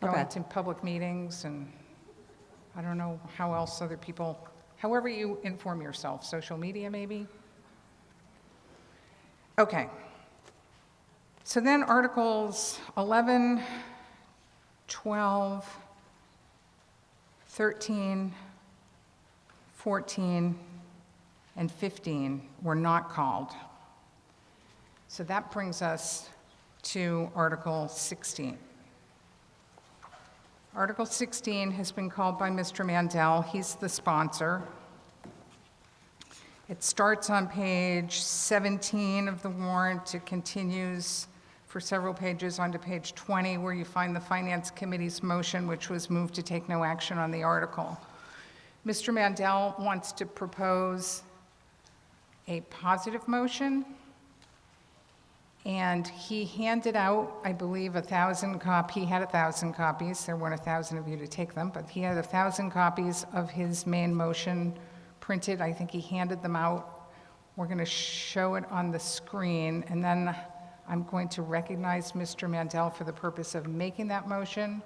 going to public meetings, and I don't know how else other people, however you inform yourself, social media maybe? Okay. So then Articles 11, 12, 13, 14, and 15 were not called. So that brings us to Article 16. Article 16 has been called by Mr. Mandel. He's the sponsor. It starts on page 17 of the warrant. It continues for several pages onto page 20, where you find the Finance Committee's motion, which was moved to take no action on the article. Mr. Mandel wants to propose a positive motion, and he handed out, I believe, he had 1,000 copies. There weren't 1,000 of you to take them, but he had 1,000 copies of his main motion printed. I think he handed them out. We're going to show it on the screen, and then I'm going to recognize Mr. Mandel for the purpose of making that motion,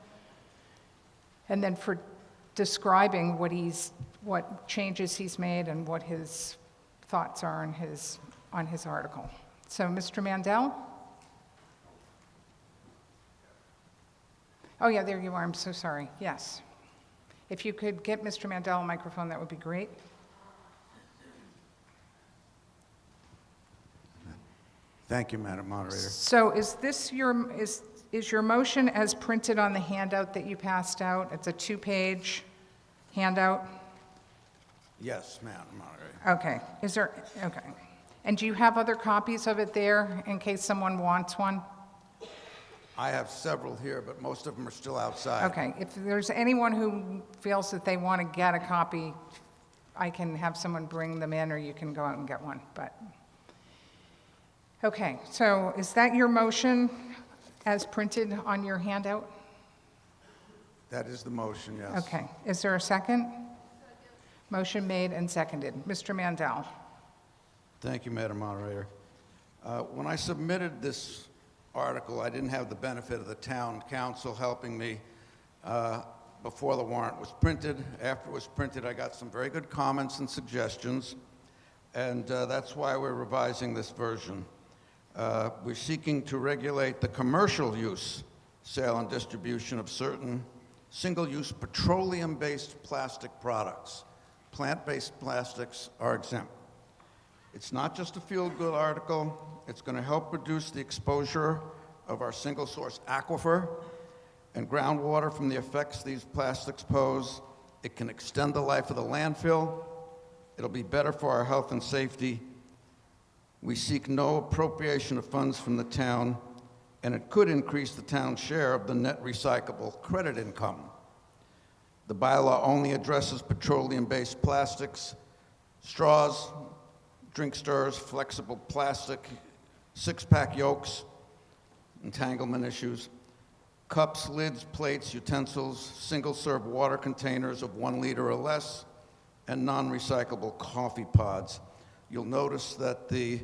and then for describing what changes he's made and what his thoughts are on his article. So, Mr. Mandel? Oh, yeah, there you are. I'm so sorry. Yes. If you could get Mr. Mandel a microphone, that would be great. Thank you, Madam Moderator. So is this is your motion as printed on the handout that you passed out? It's a 2-page handout? Yes, Madam Moderator. Okay. Okay. And do you have other copies of it there in case someone wants one? I have several here, but most of them are still outside. Okay. If there's anyone who feels that they want to get a copy, I can have someone bring them in, or you can go out and get one. Okay, so is that your motion as printed on your handout? That is the motion, yes. Okay. Is there a second? Motion made and seconded. Mr. Mandel. Thank you, Madam Moderator. When I submitted this article, I didn't have the benefit of the town council helping me before the warrant was printed. After it was printed, I got some very good comments and suggestions, and that's why we're revising this version. We're seeking to regulate the commercial use, sale, and distribution of certain single-use petroleum-based plastic products. Plant-based plastics are exempt. It's not just a feel-good article. It's going to help reduce the exposure of our single-source aquifer and groundwater from the effects these plastics pose. It can extend the life of the landfill. It'll be better for our health and safety. We seek no appropriation of funds from the town, and it could increase the town's share of the net recyclable credit income. The bylaw only addresses petroleum-based plastics, straws, drink stirrers, flexible plastic, six-pack yolks, entanglement issues, cups, lids, plates, utensils, single-serve water containers of 1 liter or less, and non-recyclable coffee pods. You'll notice that the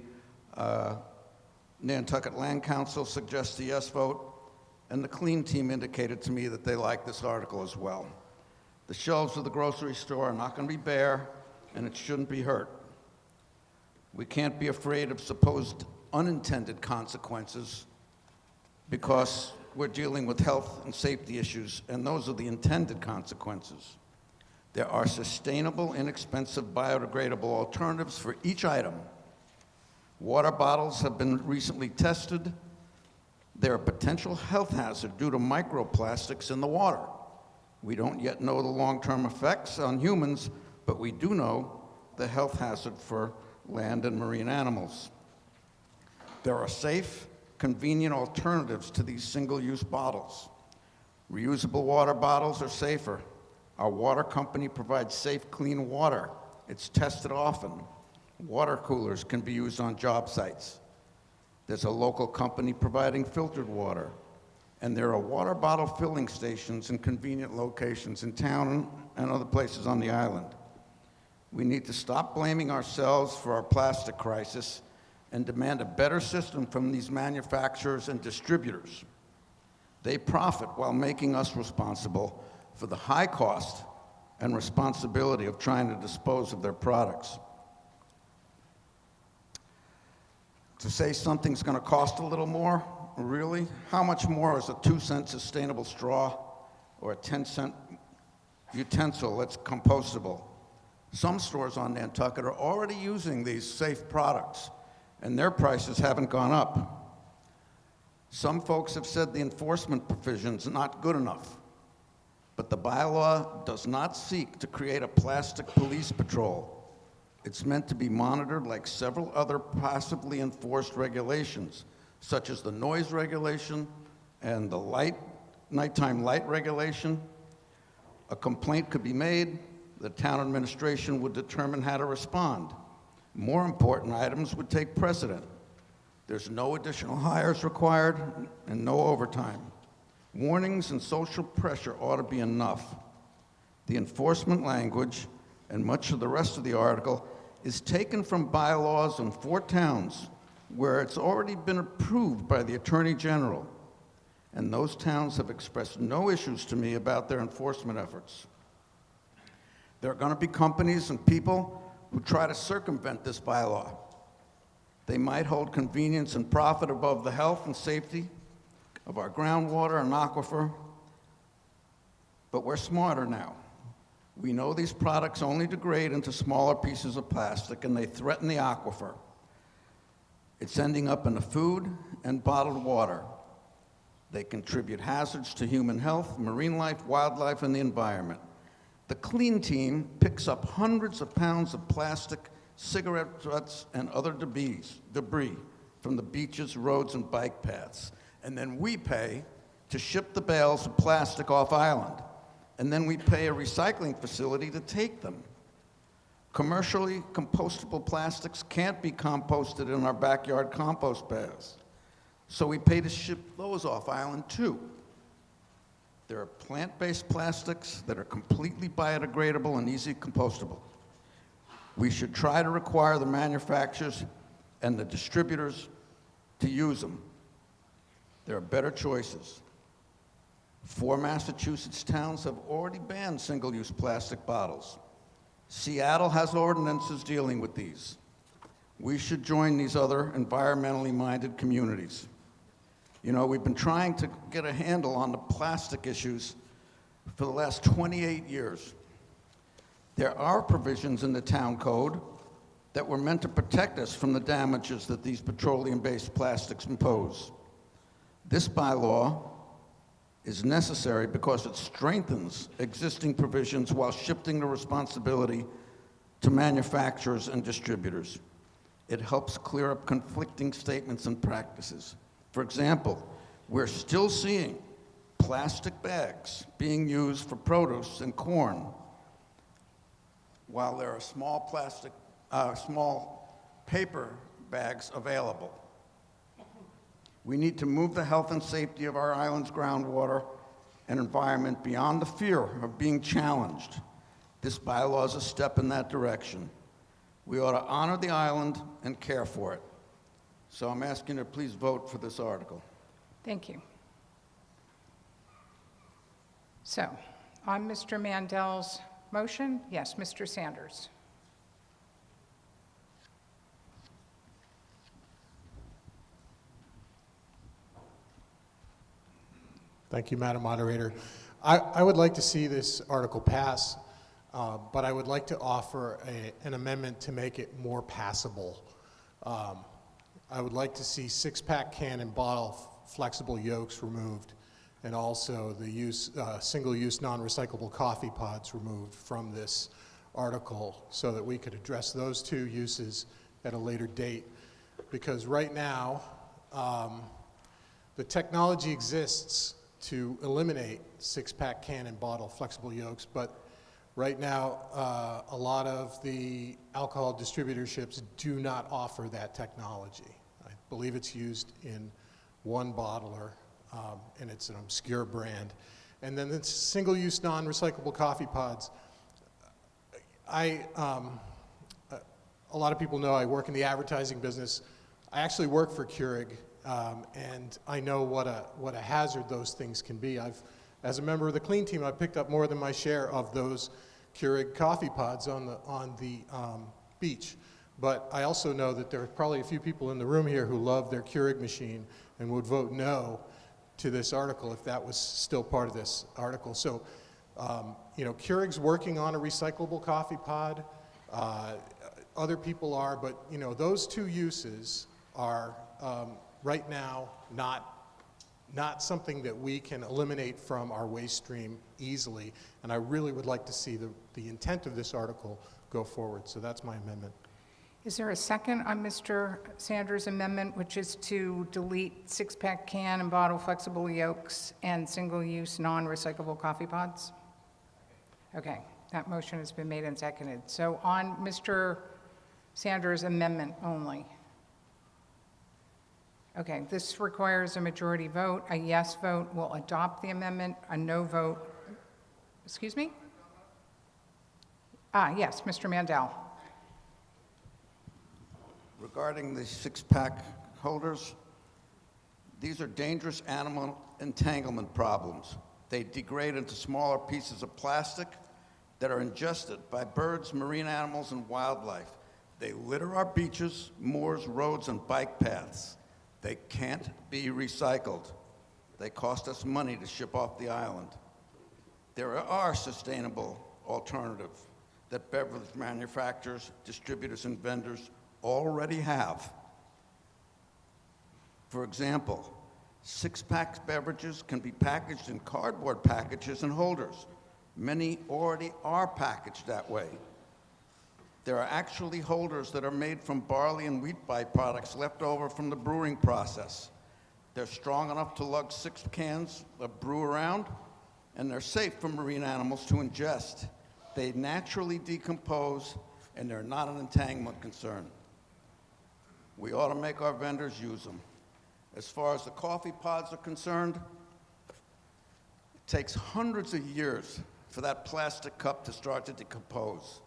Nantucket Land Council suggests a yes vote, and the Clean Team indicated to me that they like this article as well. The shelves of the grocery store are not going to be bare, and it shouldn't be hurt. We can't be afraid of supposed unintended consequences because we're dealing with health and safety issues, and those are the intended consequences. There are sustainable, inexpensive, biodegradable alternatives for each item. Water bottles have been recently tested. They're a potential health hazard due to microplastics in the water. We don't yet know the long-term effects on humans, but we do know the health hazard for land and marine animals. There are safe, convenient alternatives to these single-use bottles. Reusable water bottles are safer. Our water company provides safe, clean water. It's tested often. Water coolers can be used on job sites. There's a local company providing filtered water. And there are water bottle filling stations in convenient locations in town and other places on the island. We need to stop blaming ourselves for our plastic crisis and demand a better system from these manufacturers and distributors. They profit while making us responsible for the high cost and responsibility of trying to dispose of their products. To say something's going to cost a little more, really? How much more is a 2-cent sustainable straw or a 10-cent utensil that's compostable? Some stores on Nantucket are already using these safe products, and their prices haven't gone up. Some folks have said the enforcement provision's not good enough, but the bylaw does not seek to create a plastic police patrol. It's meant to be monitored like several other passively enforced regulations, such as the noise regulation and the nighttime light regulation. A complaint could be made, the town administration would determine how to respond. More important items would take precedent. There's no additional hires required and no overtime. Warnings and social pressure ought to be enough. The enforcement language and much of the rest of the article is taken from bylaws in 4 towns where it's already been approved by the Attorney General. And those towns have expressed no issues to me about their enforcement efforts. There are going to be companies and people who try to circumvent this bylaw. They might hold convenience and profit above the health and safety of our groundwater and aquifer, but we're smarter now. We know these products only degrade into smaller pieces of plastic and they threaten the aquifer. It's ending up in the food and bottled water. They contribute hazards to human health, marine life, wildlife, and the environment. The Clean Team picks up hundreds of pounds of plastic, cigarette butts, and other debris from the beaches, roads, and bike paths. And then we pay to ship the bales of plastic off island. And then we pay a recycling facility to take them. Commercially compostable plastics can't be composted in our backyard compost bags. So we pay to ship those off island too. There are plant-based plastics that are completely biodegradable and easy compostable. We should try to require the manufacturers and the distributors to use them. There are better choices. 4 Massachusetts towns have already banned single-use plastic bottles. Seattle has ordinances dealing with these. We should join these other environmentally minded communities. You know, we've been trying to get a handle on the plastic issues for the last 28 years. There are provisions in the town code that were meant to protect us from the damages that these petroleum-based plastics impose. This bylaw is necessary because it strengthens existing provisions while shifting the responsibility to manufacturers and distributors. It helps clear up conflicting statements and practices. For example, we're still seeing plastic bags being used for produce and corn, while there are small paper bags available. We need to move the health and safety of our island's groundwater and environment beyond the fear of being challenged. This bylaw is a step in that direction. We ought to honor the island and care for it. So I'm asking you to please vote for this article. Thank you. So, on Mr. Mandel's motion, yes, Mr. Sanders. Thank you, Madam Moderator. I would like to see this article pass, but I would like to offer an amendment to make it more passable. I would like to see six-pack can and bottle flexible yolks removed, and also the single-use non-recyclable coffee pods removed from this article so that we could address those two uses at a later date. Because right now, the technology exists to eliminate six-pack can and bottle flexible yolks, but right now, a lot of the alcohol distributorships do not offer that technology. I believe it's used in one bottler, and it's an obscure brand. And then the single-use non-recyclable coffee pods. A lot of people know I work in the advertising business. I actually work for Keurig, and I know what a hazard those things can be. As a member of the clean team, I've picked up more than my share of those Keurig coffee pods on the beach. But I also know that there are probably a few people in the room here who love their Keurig machine and would vote no to this article if that was still part of this article. So, Keurig's working on a recyclable coffee pod. Other people are, but those two uses are right now not something that we can eliminate from our waste stream easily. And I really would like to see the intent of this article go forward. So that's my amendment. Is there a second on Mr. Sanders' amendment, which is to delete six-pack can and bottle flexible yolks and single-use non-recyclable coffee pods? Okay, that motion has been made and seconded. So on Mr. Sanders' amendment only. Okay, this requires a majority vote. A yes vote will adopt the amendment. A no vote, excuse me? Yes, Mr. Mandel. Regarding the six-pack holders, these are dangerous animal entanglement problems. They degrade into smaller pieces of plastic that are ingested by birds, marine animals, and wildlife. They litter our beaches, moors, roads, and bike paths. They can't be recycled. They cost us money to ship off the island. There are sustainable alternatives that beverage manufacturers, distributors, and vendors already have. For example, six-pack beverages can be packaged in cardboard packages and holders. Many already are packaged that way. There are actually holders that are made from barley and wheat byproducts left over from the brewing process. They're strong enough to lug 6 cans of brew around, and they're safe for marine animals to ingest. They naturally decompose, and they're not an entanglement concern. We ought to make our vendors use them. As far as the coffee pods are concerned, it takes hundreds of years for that plastic cup to start to decompose.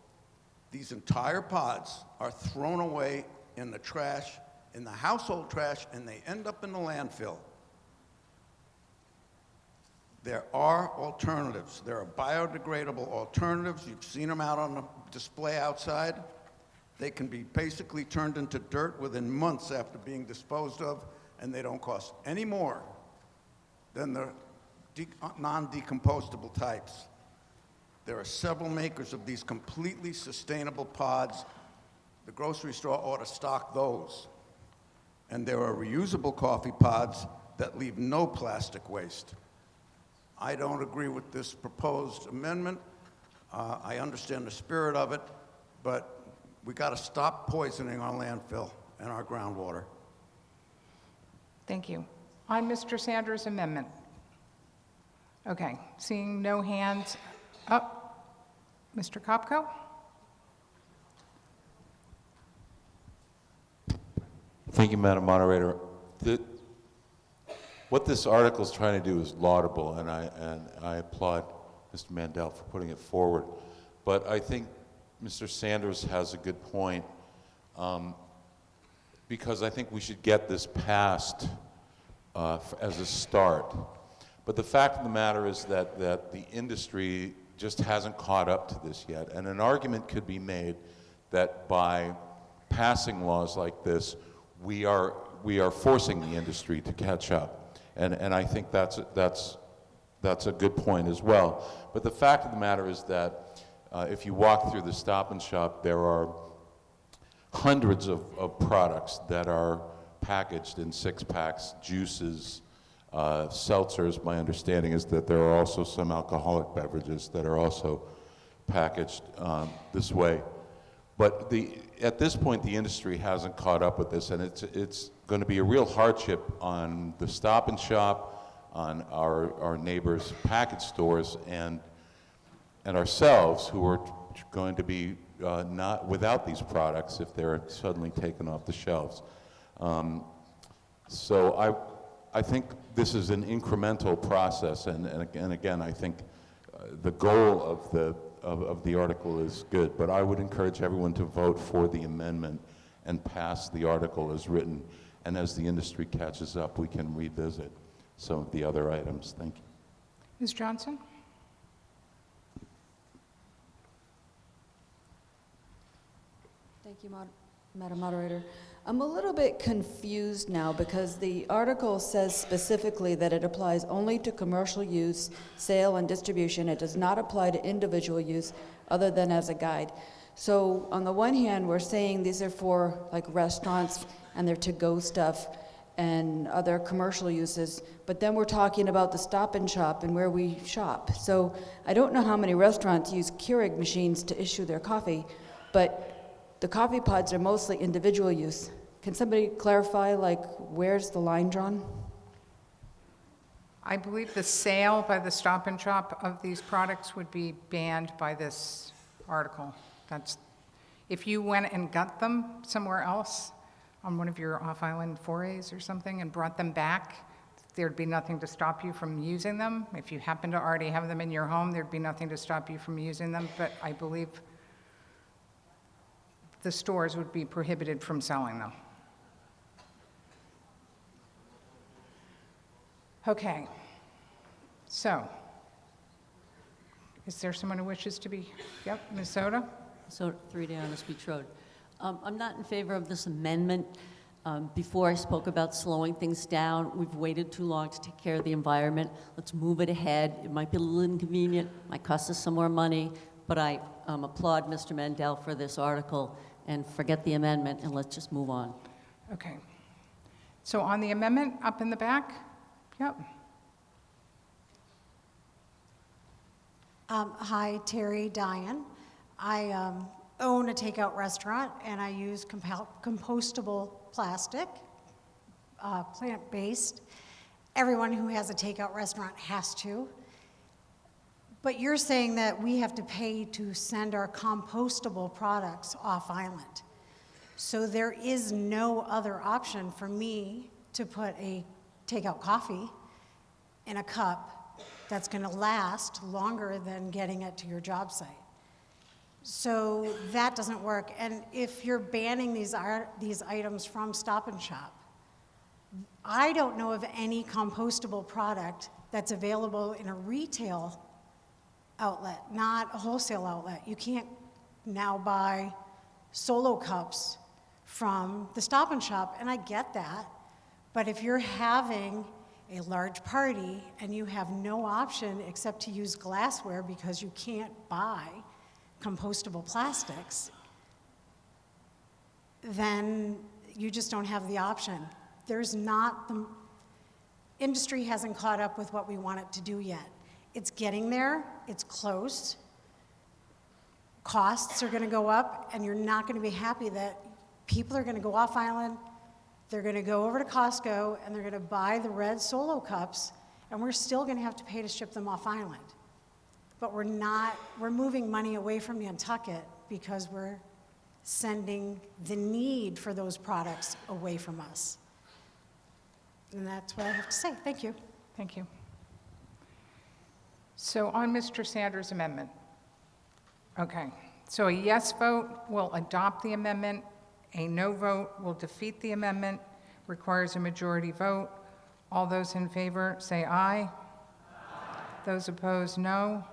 These entire pods are thrown away in the trash, in the household trash, and they end up in the landfill. There are alternatives. There are biodegradable alternatives. You've seen them out on the display outside. They can be basically turned into dirt within months after being disposed of, and they don't cost any more than the non-decomposable types. There are several makers of these completely sustainable pods. The grocery store ought to stock those. And there are reusable coffee pods that leave no plastic waste. I don't agree with this proposed amendment. I understand the spirit of it, but we got to stop poisoning our landfill and our groundwater. Thank you. On Mr. Sanders' amendment. Okay, seeing no hands up. Mr. Kopko? Thank you, Madam Moderator. What this article is trying to do is laudable, and I applaud Mr. Mandel for putting it forward. But I think Mr. Sanders has a good point, because I think we should get this passed as a start. But the fact of the matter is that the industry just hasn't caught up to this yet. And an argument could be made that by passing laws like this, we are forcing the industry to catch up. And I think that's a good point as well. But the fact of the matter is that if you walk through the Stop and Shop, there are hundreds of products that are packaged in six-packs, juices, seltzers. My understanding is that there are also some alcoholic beverages that are also packaged this way. But at this point, the industry hasn't caught up with this, and it's going to be a real hardship on the Stop and Shop, on our neighbors' package stores, and ourselves, who are going to be not without these products if they're suddenly taken off the shelves. So I think this is an incremental process, and again, I think the goal of the article is good, but I would encourage everyone to vote for the amendment and pass the article as written, and as the industry catches up, we can revisit some of the other items. Thank you. Ms. Johnson? Thank you, Madam Moderator. I'm a little bit confused now because the article says specifically that it applies only to commercial use, sale, and distribution. It does not apply to individual use other than as a guide. So on the one hand, we're saying these are for like restaurants and their to-go stuff and other commercial uses, but then we're talking about the Stop and Shop and where we shop. So I don't know how many restaurants use Keurig machines to issue their coffee, but the coffee pods are mostly individual use. Can somebody clarify, like, where's the line drawn? I believe the sale by the Stop and Shop of these products would be banned by this article. If you went and got them somewhere else on one of your off-island forays or something and brought them back, there'd be nothing to stop you from using them. If you happen to already have them in your home, there'd be nothing to stop you from using them, but I believe the stores would be prohibited from selling them. Okay, so, is there someone who wishes to be, yep, Ms. Soto? So 3 Diana Beach Road. I'm not in favor of this amendment. Before I spoke about slowing things down, we've waited too long to take care of the environment. Let's move it ahead. It might be a little inconvenient, might cost us some more money, but I applaud Mr. Mandel for this article, and forget the amendment, and let's just move on. Okay. So on the amendment, up in the back? Yep. Hi, Terry Diane. I own a takeout restaurant, and I use compostable plastic, plant-based. Everyone who has a takeout restaurant has to. But you're saying that we have to pay to send our compostable products off island. So there is no other option for me to put a takeout coffee in a cup that's going to last longer than getting it to your job site. So that doesn't work. And if you're banning these items from Stop and Shop, I don't know of any compostable product that's available in a retail outlet, not a wholesale outlet. You can't now buy Solo cups from the Stop and Shop, and I get that. But if you're having a large party and you have no option except to use glassware because you can't buy compostable plastics, then you just don't have the option. The industry hasn't caught up with what we want it to do yet. It's getting there, it's close. Costs are gonna go up, and you're not gonna be happy that people are gonna go off island, they're gonna go over to Costco, and they're gonna buy the red Solo cups, and we're still gonna have to pay to ship them off island. But we're moving money away from Nantucket because we're sending the need for those products away from us. And that's what I have to say. Thank you. Thank you. So on Mr. Sanders' amendment, okay, so a yes vote will adopt the amendment, a no vote will defeat the amendment, requires a majority vote. All those in favor say aye. Aye. Those opposed, no.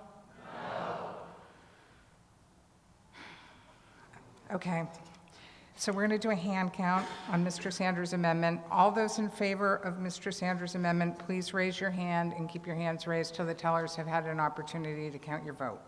Okay, so we're going to do a hand count on Mr. Sanders' amendment. All those in favor of Mr. Sanders' amendment, please raise your hand and keep your hands raised till the tellers have had an opportunity to count your vote.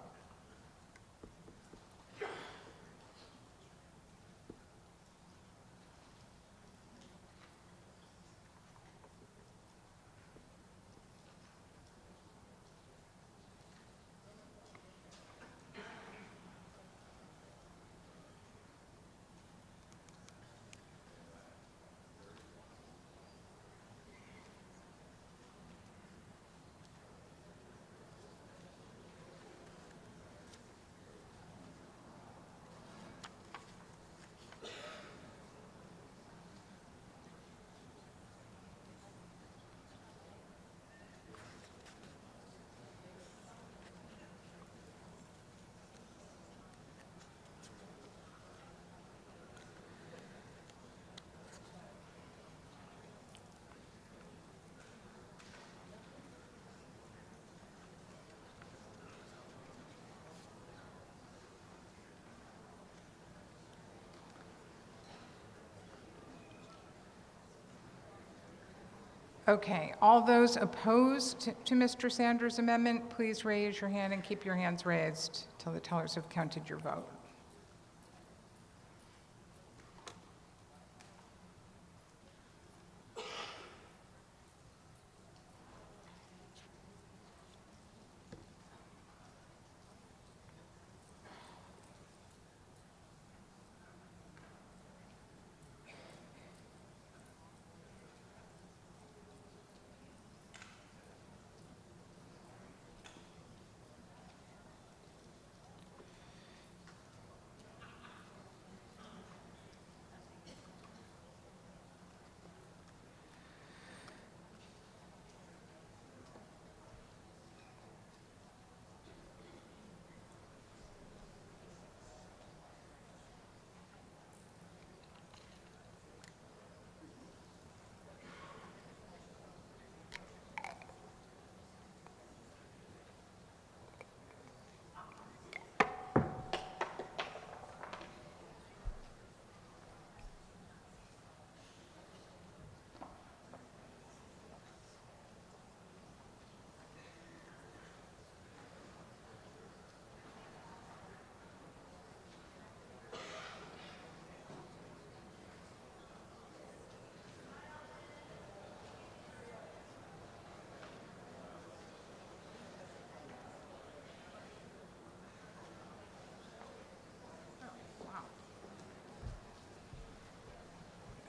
Okay, all those opposed to Mr. Sanders' amendment, please raise your hand and keep your hands raised till the tellers have counted your vote.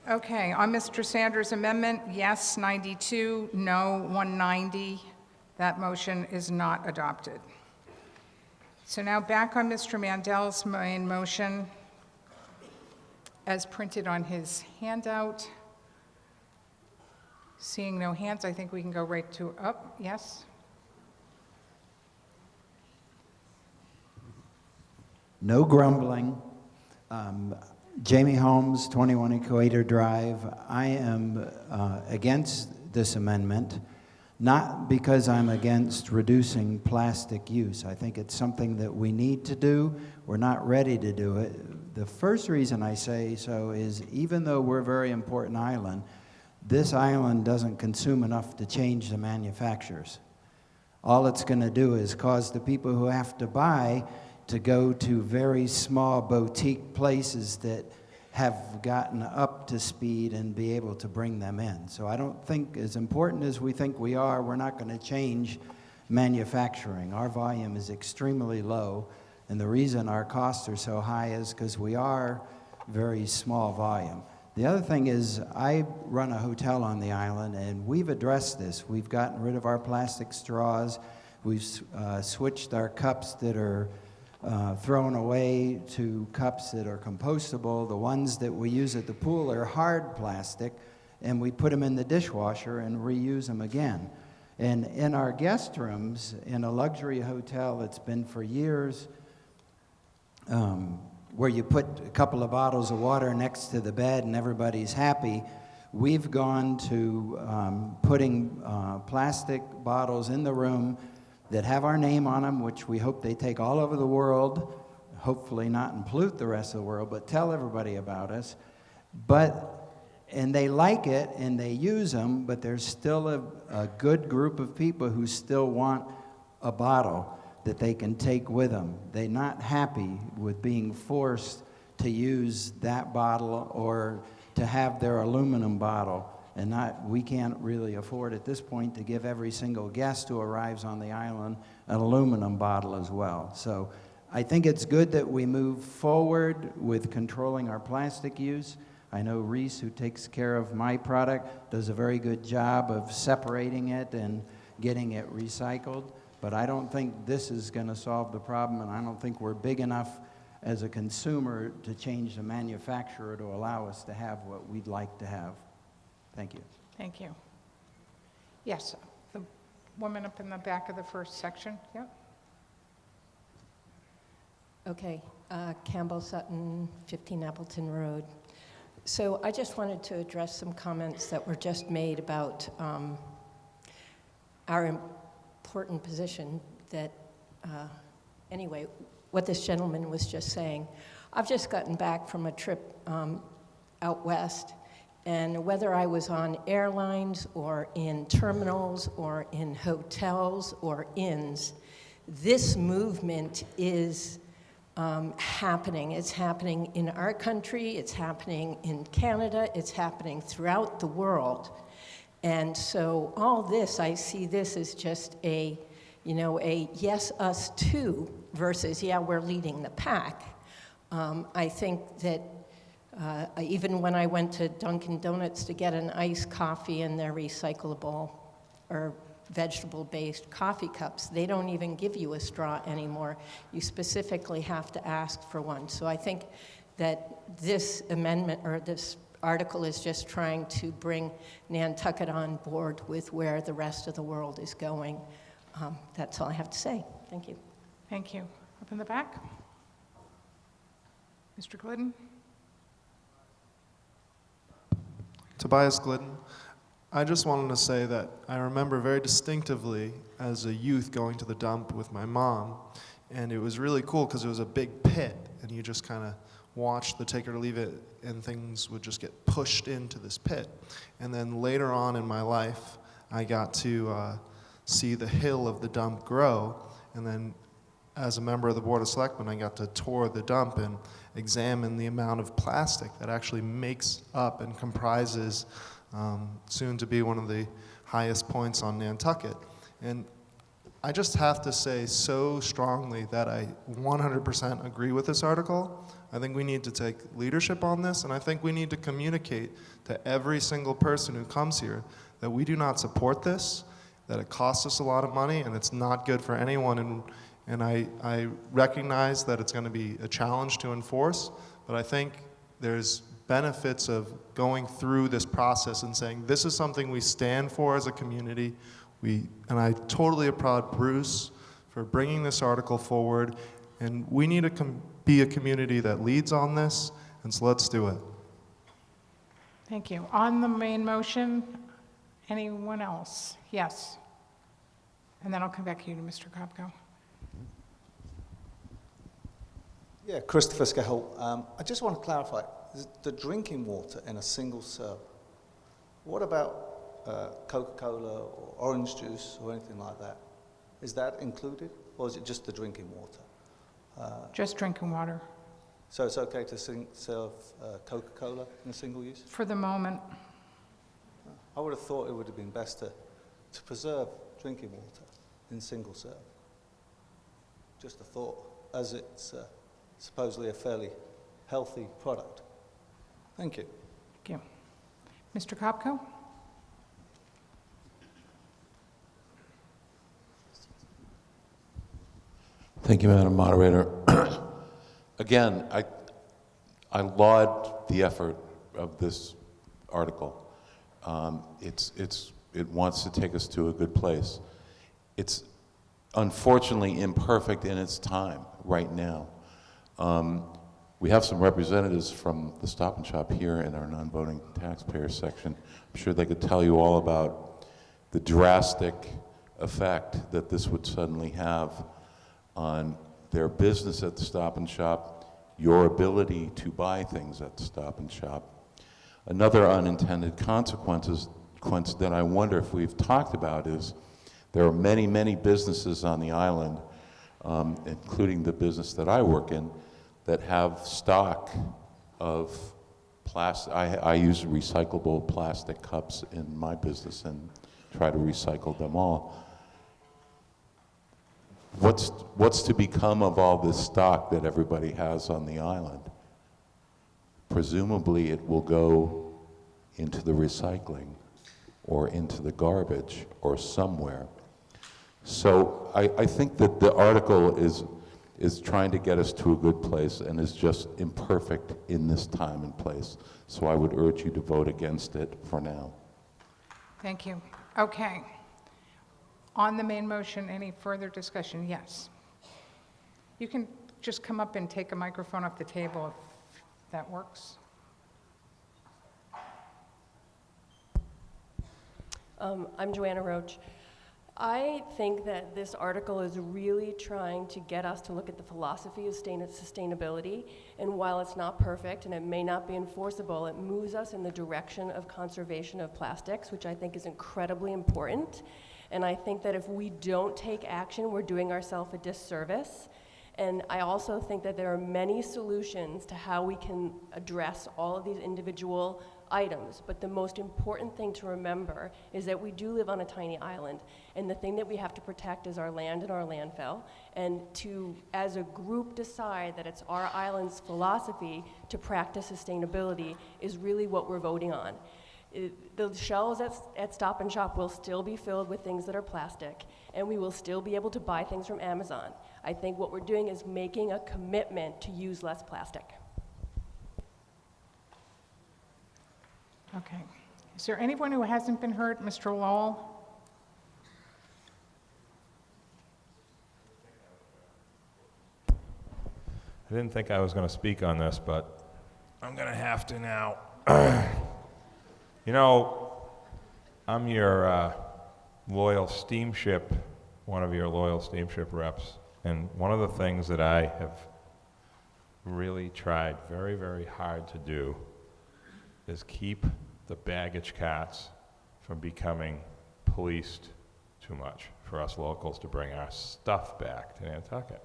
Okay, on Mr. Sanders' amendment, yes 92, no 190. That motion is not adopted. So now back on Mr. Mandel's main motion, as printed on his handout. Seeing no hands, I think we can go right to up. Yes? No grumbling. Jamie Holmes, 21 Equator Drive. I am against this amendment, not because I'm against reducing plastic use. I think it's something that we need to do. We're not ready to do it. The first reason I say so is even though we're a very important island, this island doesn't consume enough to change the manufacturers. All it's going to do is cause the people who have to buy to go to very small boutique places that have gotten up to speed and be able to bring them in. So I don't think, as important as we think we are, we're not going to change manufacturing. Our volume is extremely low, and the reason our costs are so high is because we are very small volume. The other thing is, I run a hotel on the island, and we've addressed this. We've gotten rid of our plastic straws. We've switched our cups that are thrown away to cups that are compostable. The ones that we use at the pool are hard plastic, and we put them in the dishwasher and reuse them again. And in our guest rooms, in a luxury hotel that's been for years, where you put a couple of bottles of water next to the bed and everybody's happy, we've gone to putting plastic bottles in the room that have our name on them, which we hope they take all over the world, hopefully not pollute the rest of the world, but tell everybody about us. And they like it and they use them, but there's still a good group of people who still want a bottle that they can take with them. They're not happy with being forced to use that bottle or to have their aluminum bottle. And we can't really afford at this point to give every single guest who arrives on the island an aluminum bottle as well. So I think it's good that we move forward with controlling our plastic use. I know Reese, who takes care of my product, does a very good job of separating it and getting it recycled. But I don't think this is going to solve the problem, and I don't think we're big enough as a consumer to change the manufacturer to allow us to have what we'd like to have. Thank you. Thank you. Yes, the woman up in the back of the first section. Yep. Okay, Campbell Sutton, 15 Appleton Road. So I just wanted to address some comments that were just made about our important position that, anyway, what this gentleman was just saying. I've just gotten back from a trip out west, and whether I was on airlines or in terminals or in hotels or inns, this movement is happening. It's happening in our country, it's happening in Canada, it's happening throughout the world. And so all this, I see this as just a yes, us too, versus, yeah, we're leading the pack. I think that even when I went to Dunkin' Donuts to get an iced coffee in their recyclable or vegetable-based coffee cups, they don't even give you a straw anymore. You specifically have to ask for one. So I think that this amendment or this article is just trying to bring Nantucket on board with where the rest of the world is going. That's all I have to say. Thank you. Thank you. Up in the back. Mr. Glidden. Tobias Glidden. I just wanted to say that I remember very distinctively as a youth going to the dump with my mom, and it was really cool because it was a big pit, and you just kind of watched the take it or leave it, and things would just get pushed into this pit. And then later on in my life, I got to see the hill of the dump grow, and then as a member of the Board of Selectmen, I got to tour the dump and examine the amount of plastic that actually makes up and comprises soon to be one of the highest points on Nantucket. And I just have to say so strongly that I 100% agree with this article. I think we need to take leadership on this, and I think we need to communicate to every single person who comes here that we do not support this, that it costs us a lot of money, and it's not good for anyone. And I recognize that it's going to be a challenge to enforce, but I think there's benefits of going through this process and saying, this is something we stand for as a community. And I totally applaud Bruce for bringing this article forward, and we need to be a community that leads on this, and so let's do it. Thank you. On the main motion, anyone else? Yes. And then I'll come back to you, Mr. Kopko. Yeah, Christopher Scahill. I just want to clarify, the drinking water in a single serve, what about Coca-Cola or orange juice or anything like that? Is that included, or is it just the drinking water? Just drinking water. So it's okay to serve Coca-Cola in a single use? For the moment. I would have thought it would have been best to preserve drinking water. in single serve? Just a thought, as it's supposedly a fairly healthy product. Thank you. Thank you. Mr. Kopko? Thank you, Madam Moderator. Again, I laud the effort of this article. It wants to take us to a good place. It's unfortunately imperfect in its time right now. We have some representatives from the Stop and Shop here in our non-voting taxpayers section. I'm sure they could tell you all about the drastic effect that this would suddenly have on their business at the Stop and Shop, your ability to buy things at the Stop and Shop. Another unintended consequence that I wonder if we've talked about is there are many, many businesses on the island, including the business that I work in, that have stock of plastic. I use recyclable plastic cups in my business and try to recycle them all. What's to become of all this stock that everybody has on the island? Presumably it will go into the recycling or into the garbage or somewhere. So I think that the article is trying to get us to a good place and is just imperfect in this time and place. So I would urge you to vote against it for now. Thank you. Okay. On the main motion, any further discussion? Yes. You can just come up and take a microphone off the table if that works. I'm Joanna Roach. I think that this article is really trying to get us to look at the philosophy of sustainability, and while it's not perfect and it may not be enforceable, it moves us in the direction of conservation of plastics, which I think is incredibly important. And I think that if we don't take action, we're doing ourselves a disservice. And I also think that there are many solutions to how we can address all of these individual items. But the most important thing to remember is that we do live on a tiny island. And the thing that we have to protect is our land and our landfill. And to, as a group, decide that it's our island's philosophy to practice sustainability is really what we're voting on. The shelves at Stop and Shop will still be filled with things that are plastic, and we will still be able to buy things from Amazon. I think what we're doing is making a commitment to use less plastic. Okay. Is there anyone who hasn't been heard? Mr. Lowell? I didn't think I was going to speak on this, but I'm going to have to now. You know, I'm your loyal steamship, one of your loyal steamship reps, and one of the things that I have really tried very, very hard to do is keep the baggage carts from becoming policed too much for us locals to bring our stuff back to Nantucket.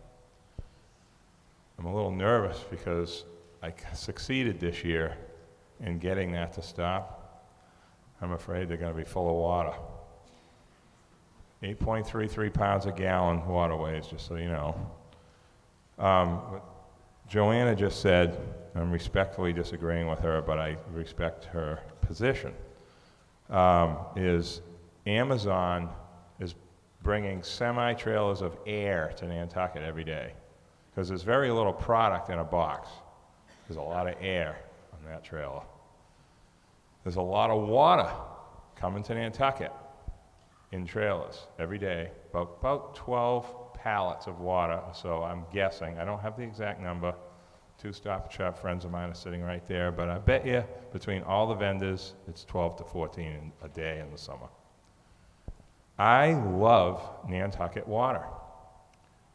I'm a little nervous because I succeeded this year in getting that to stop. I'm afraid they're going to be full of water. 8.33 pounds a gallon waterways, just so you know. What Joanna just said, I'm respectfully disagreeing with her, but I respect her position, is Amazon is bringing semi-trailers of air to Nantucket every day, because there's very little product in a box. There's a lot of air on that trailer. There's a lot of water coming to Nantucket in trailers every day, about 12 pallets of water, so I'm guessing. I don't have the exact number. 2 Stop and Shop friends of mine are sitting right there, but I bet you between all the vendors, it's 12 to 14 a day in the summer. I love Nantucket water.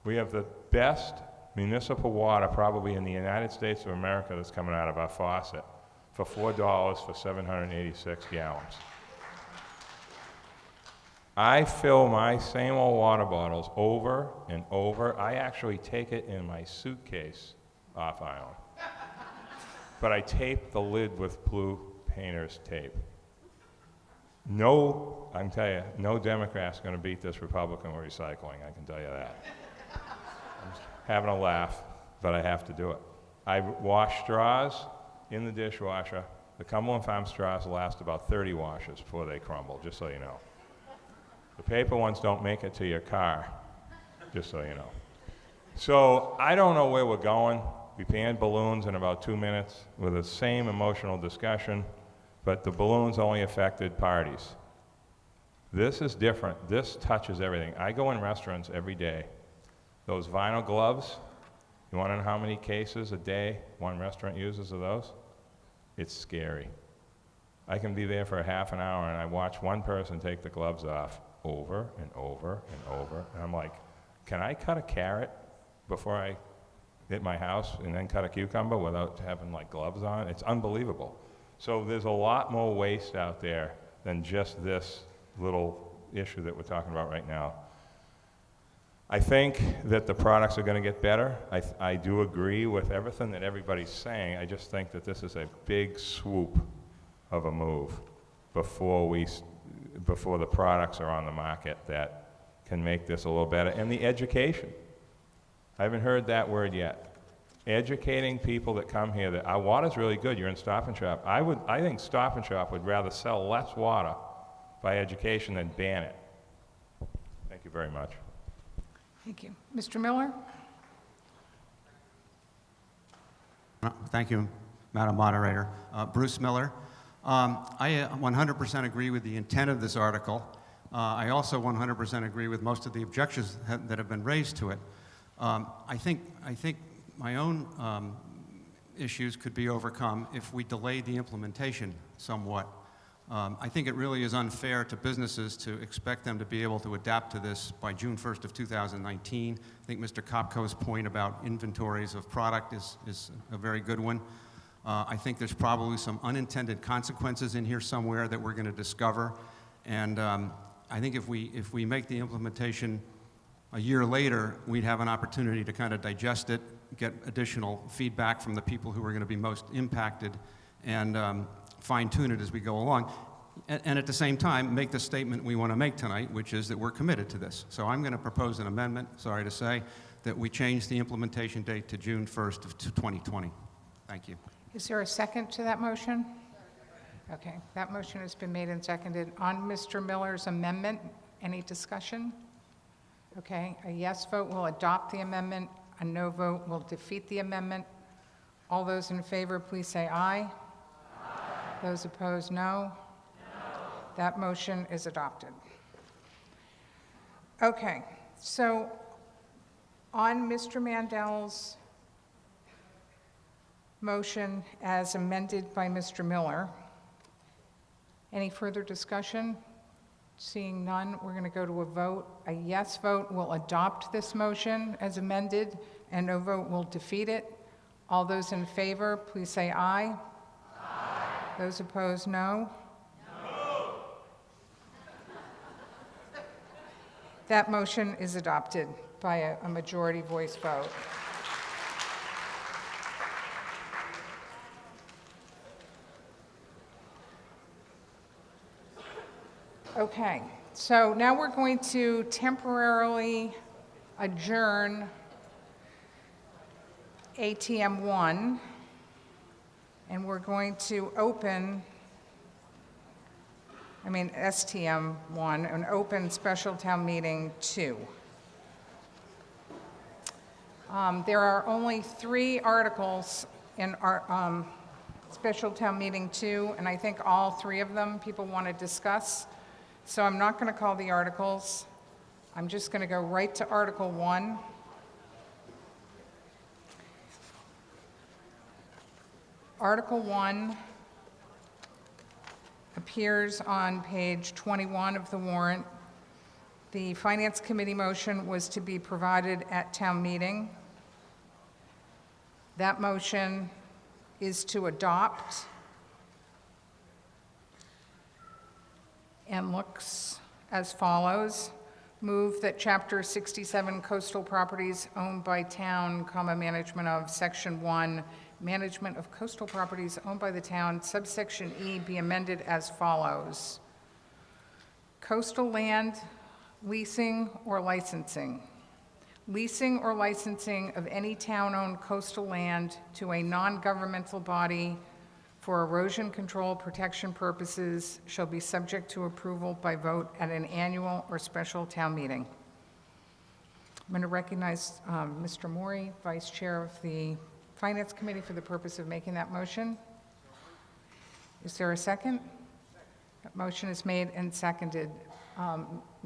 We have the best municipal water probably in the United States of America that's coming out of our faucet for $4 for 786 gallons. I fill my same old water bottles over and over. I actually take it in my suitcase off island. But I tape the lid with blue painter's tape. No, I can tell you, no Democrat's going to beat this Republican with recycling, I can tell you that. I'm just having a laugh, but I have to do it. I wash straws in the dishwasher. The Cumberland Farm straws last about 30 washes before they crumble, just so you know. The paper ones don't make it to your car, just so you know. So I don't know where we're going. We banned balloons in about 2 minutes with the same emotional discussion, but the balloons only affected parties. This is different. This touches everything. I go in restaurants every day. Those vinyl gloves, you want to know how many cases a day one restaurant uses of those? It's scary. I can be there for a half an hour and I watch one person take the gloves off over and over and over. And I'm like, can I cut a carrot before I hit my house and then cut a cucumber without having like gloves on? It's unbelievable. So there's a lot more waste out there than just this little issue that we're talking about right now. I think that the products are going to get better. I do agree with everything that everybody's saying. I just think that this is a big swoop of a move before the products are on the market that can make this a little better. And the education. I haven't heard that word yet. Educating people that come here that our water's really good. You're in Stop and Shop. I think Stop and Shop would rather sell less water by education than ban it. Thank you very much. Thank you. Mr. Miller? Thank you, Madam Moderator. Bruce Miller. I 100% agree with the intent of this article. I also 100% agree with most of the objections that have been raised to it. I think my own issues could be overcome if we delay the implementation somewhat. I think it really is unfair to businesses to expect them to be able to adapt to this by June 1st of 2019. I think Mr. Kopko's point about inventories of product is a very good one. I think there's probably some unintended consequences in here somewhere that we're going to discover. And I think if we make the implementation a year later, we'd have an opportunity to kind of digest it, get additional feedback from the people who are going to be most impacted, and fine-tune it as we go along. And at the same time, make the statement we want to make tonight, which is that we're committed to this. So I'm going to propose an amendment, sorry to say, that we change the implementation date to June 1st of 2020. Thank you. Is there a second to that motion? Okay, that motion has been made and seconded. On Mr. Miller's amendment, any discussion? Okay, a yes vote will adopt the amendment. A no vote will defeat the amendment. All those in favor, please say aye. Those opposed, no. That motion is adopted. Okay, so on Mr. Mandel's motion as amended by Mr. Miller, any further discussion? Seeing none, we're going to go to a vote. A yes vote will adopt this motion as amended, and no vote will defeat it. All those in favor, please say aye. Those opposed, no. No. That motion is adopted by a majority voice vote. Okay, so now we're going to temporarily adjourn ATM 1. And we're going to open, STM 1, and open Special Town Meeting 2. There are only 3 articles in our Special Town Meeting 2, and I think all 3 of them people want to discuss. So I'm not going to call the articles. I'm just going to go right to Article 1. Article 1 appears on page 21 of the warrant. The Finance Committee motion was to be provided at town meeting. That motion is to adopt and looks as follows. Move that Chapter 67 Coastal Properties Owned by Town, Management of Section 1, Management of Coastal Properties Owned by the Town, subsection E, be amended as follows. coastal land leasing or licensing. Leasing or licensing of any town-owned coastal land to a non-governmental body for erosion control protection purposes shall be subject to approval by vote at an annual or special town meeting. I'm going to recognize Mr. Maury, Vice Chair of the Finance Committee, for the purpose of making that motion. Is there a second? That motion is made and seconded.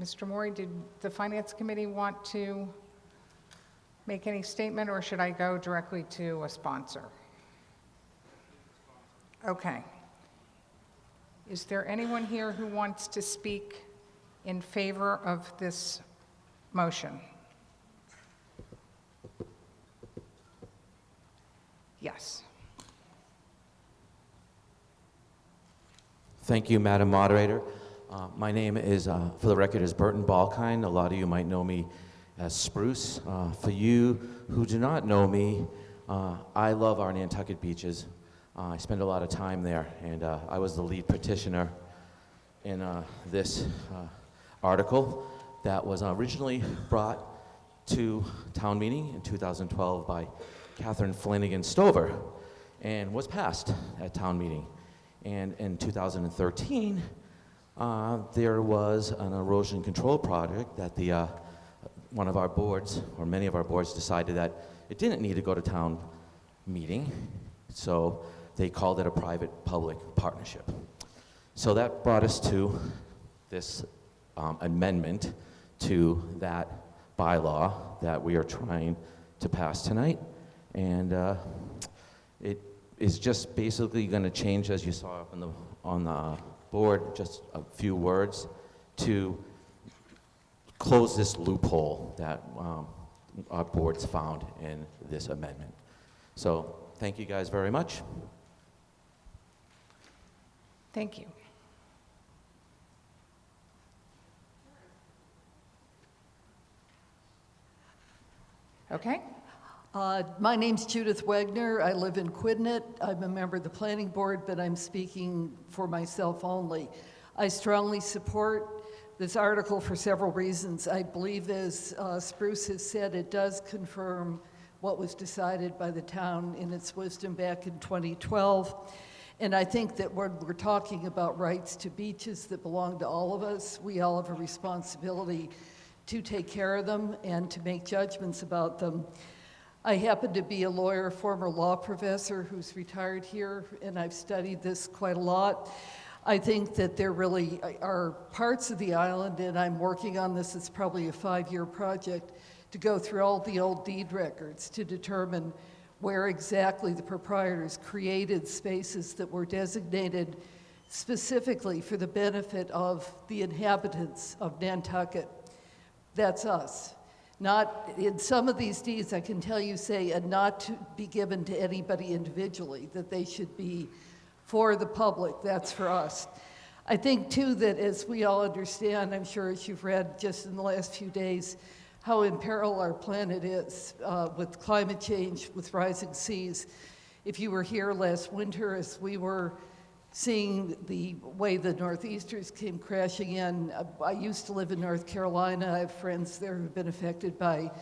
Mr. Maury, did the Finance Committee want to make any statement, or should I go directly to a sponsor? Okay. Is there anyone here who wants to speak in favor of this motion? Yes. Thank you, Madam Moderator. My name is, for the record, is Burton Balkine. A lot of you might know me as Spruce. For you who do not know me, I love our Nantucket beaches. I spend a lot of time there, and I was the lead petitioner in this article that was originally brought to town meeting in 2012 by Catherine Flanagan Stover and was passed at town meeting. And in 2013, there was an erosion control project that the one of our boards, or many of our boards, decided that it didn't need to go to town meeting, so they called it a private-public partnership. So that brought us to this amendment to that bylaw that we are trying to pass tonight. And it is just basically going to change, as you saw up on the board, just a few words to close this loophole that our boards found in this amendment. So thank you guys very much. Thank you. Okay. My name's Judith Wagner. I live in Quidnet. I'm a member of the planning board, but I'm speaking for myself only. I strongly support this article for several reasons. I believe, as Spruce has said, it does confirm what was decided by the town in its wisdom back in 2012. And I think that when we're talking about rights to beaches that belong to all of us, we all have a responsibility to take care of them and to make judgments about them. I happen to be a lawyer, former law professor who's retired here, and I've studied this quite a lot. I think that there really are parts of the island, and I'm working on this, it's probably a 5-year project, to go through all the old deed records to determine where exactly the proprietors created spaces that were designated specifically for the benefit of the inhabitants of Nantucket. That's us. Not in some of these deeds, I can tell you, say, and not to be given to anybody individually, that they should be for the public. That's for us. I think, too, that as we all understand, I'm sure as you've read just in the last few days, how in peril our planet is with climate change, with rising seas. If you were here last winter as we were seeing the way the northeasters came crashing in, I used to live in North Carolina. I have friends there who've been affected by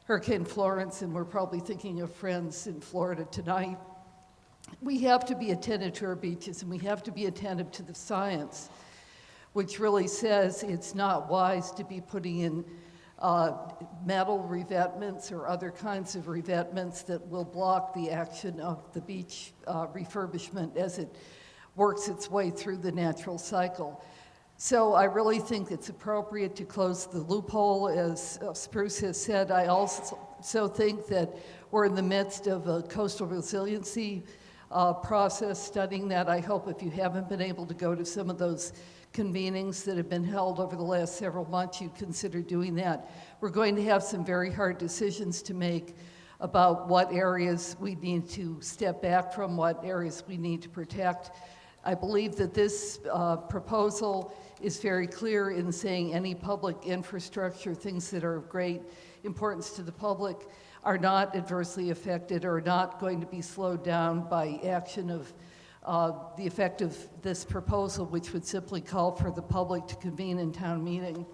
Hurricane Florence, and we're probably thinking of friends in Florida tonight. We have to be attentive to our beaches, and we have to be attentive to the science, which really says it's not wise to be putting in metal revetments or other kinds of revetments that will block the action of the beach refurbishment as it works its way through the natural cycle. So I really think it's appropriate to close the loophole, as Spruce has said. I also think that we're in the midst of a coastal resiliency process, studying that. I hope if you haven't been able to go to some of those convenings that have been held over the last several months, you'd consider doing that. We're going to have some very hard decisions to make about what areas we need to step back from, what areas we need to protect. I believe that this proposal is very clear in saying any public infrastructure, things that are of great importance to the public, are not adversely affected or not going to be slowed down by action of the effect of this proposal, which would simply call for the public to convene in town meeting.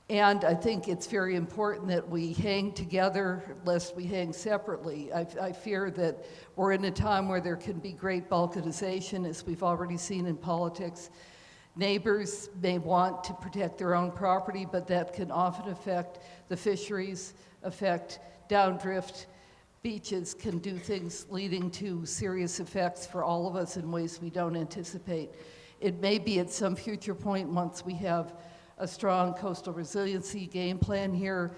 And I think it's very important that we hang together lest we hang separately. I fear that we're in a time where there can be great balkanization, as we've already seen in politics. Neighbors may want to protect their own property, but that can often affect the fisheries, affect downdrift. Beaches can do things leading to serious effects for all of us in ways we don't anticipate. It may be at some future point, once we have a strong coastal resiliency game plan here,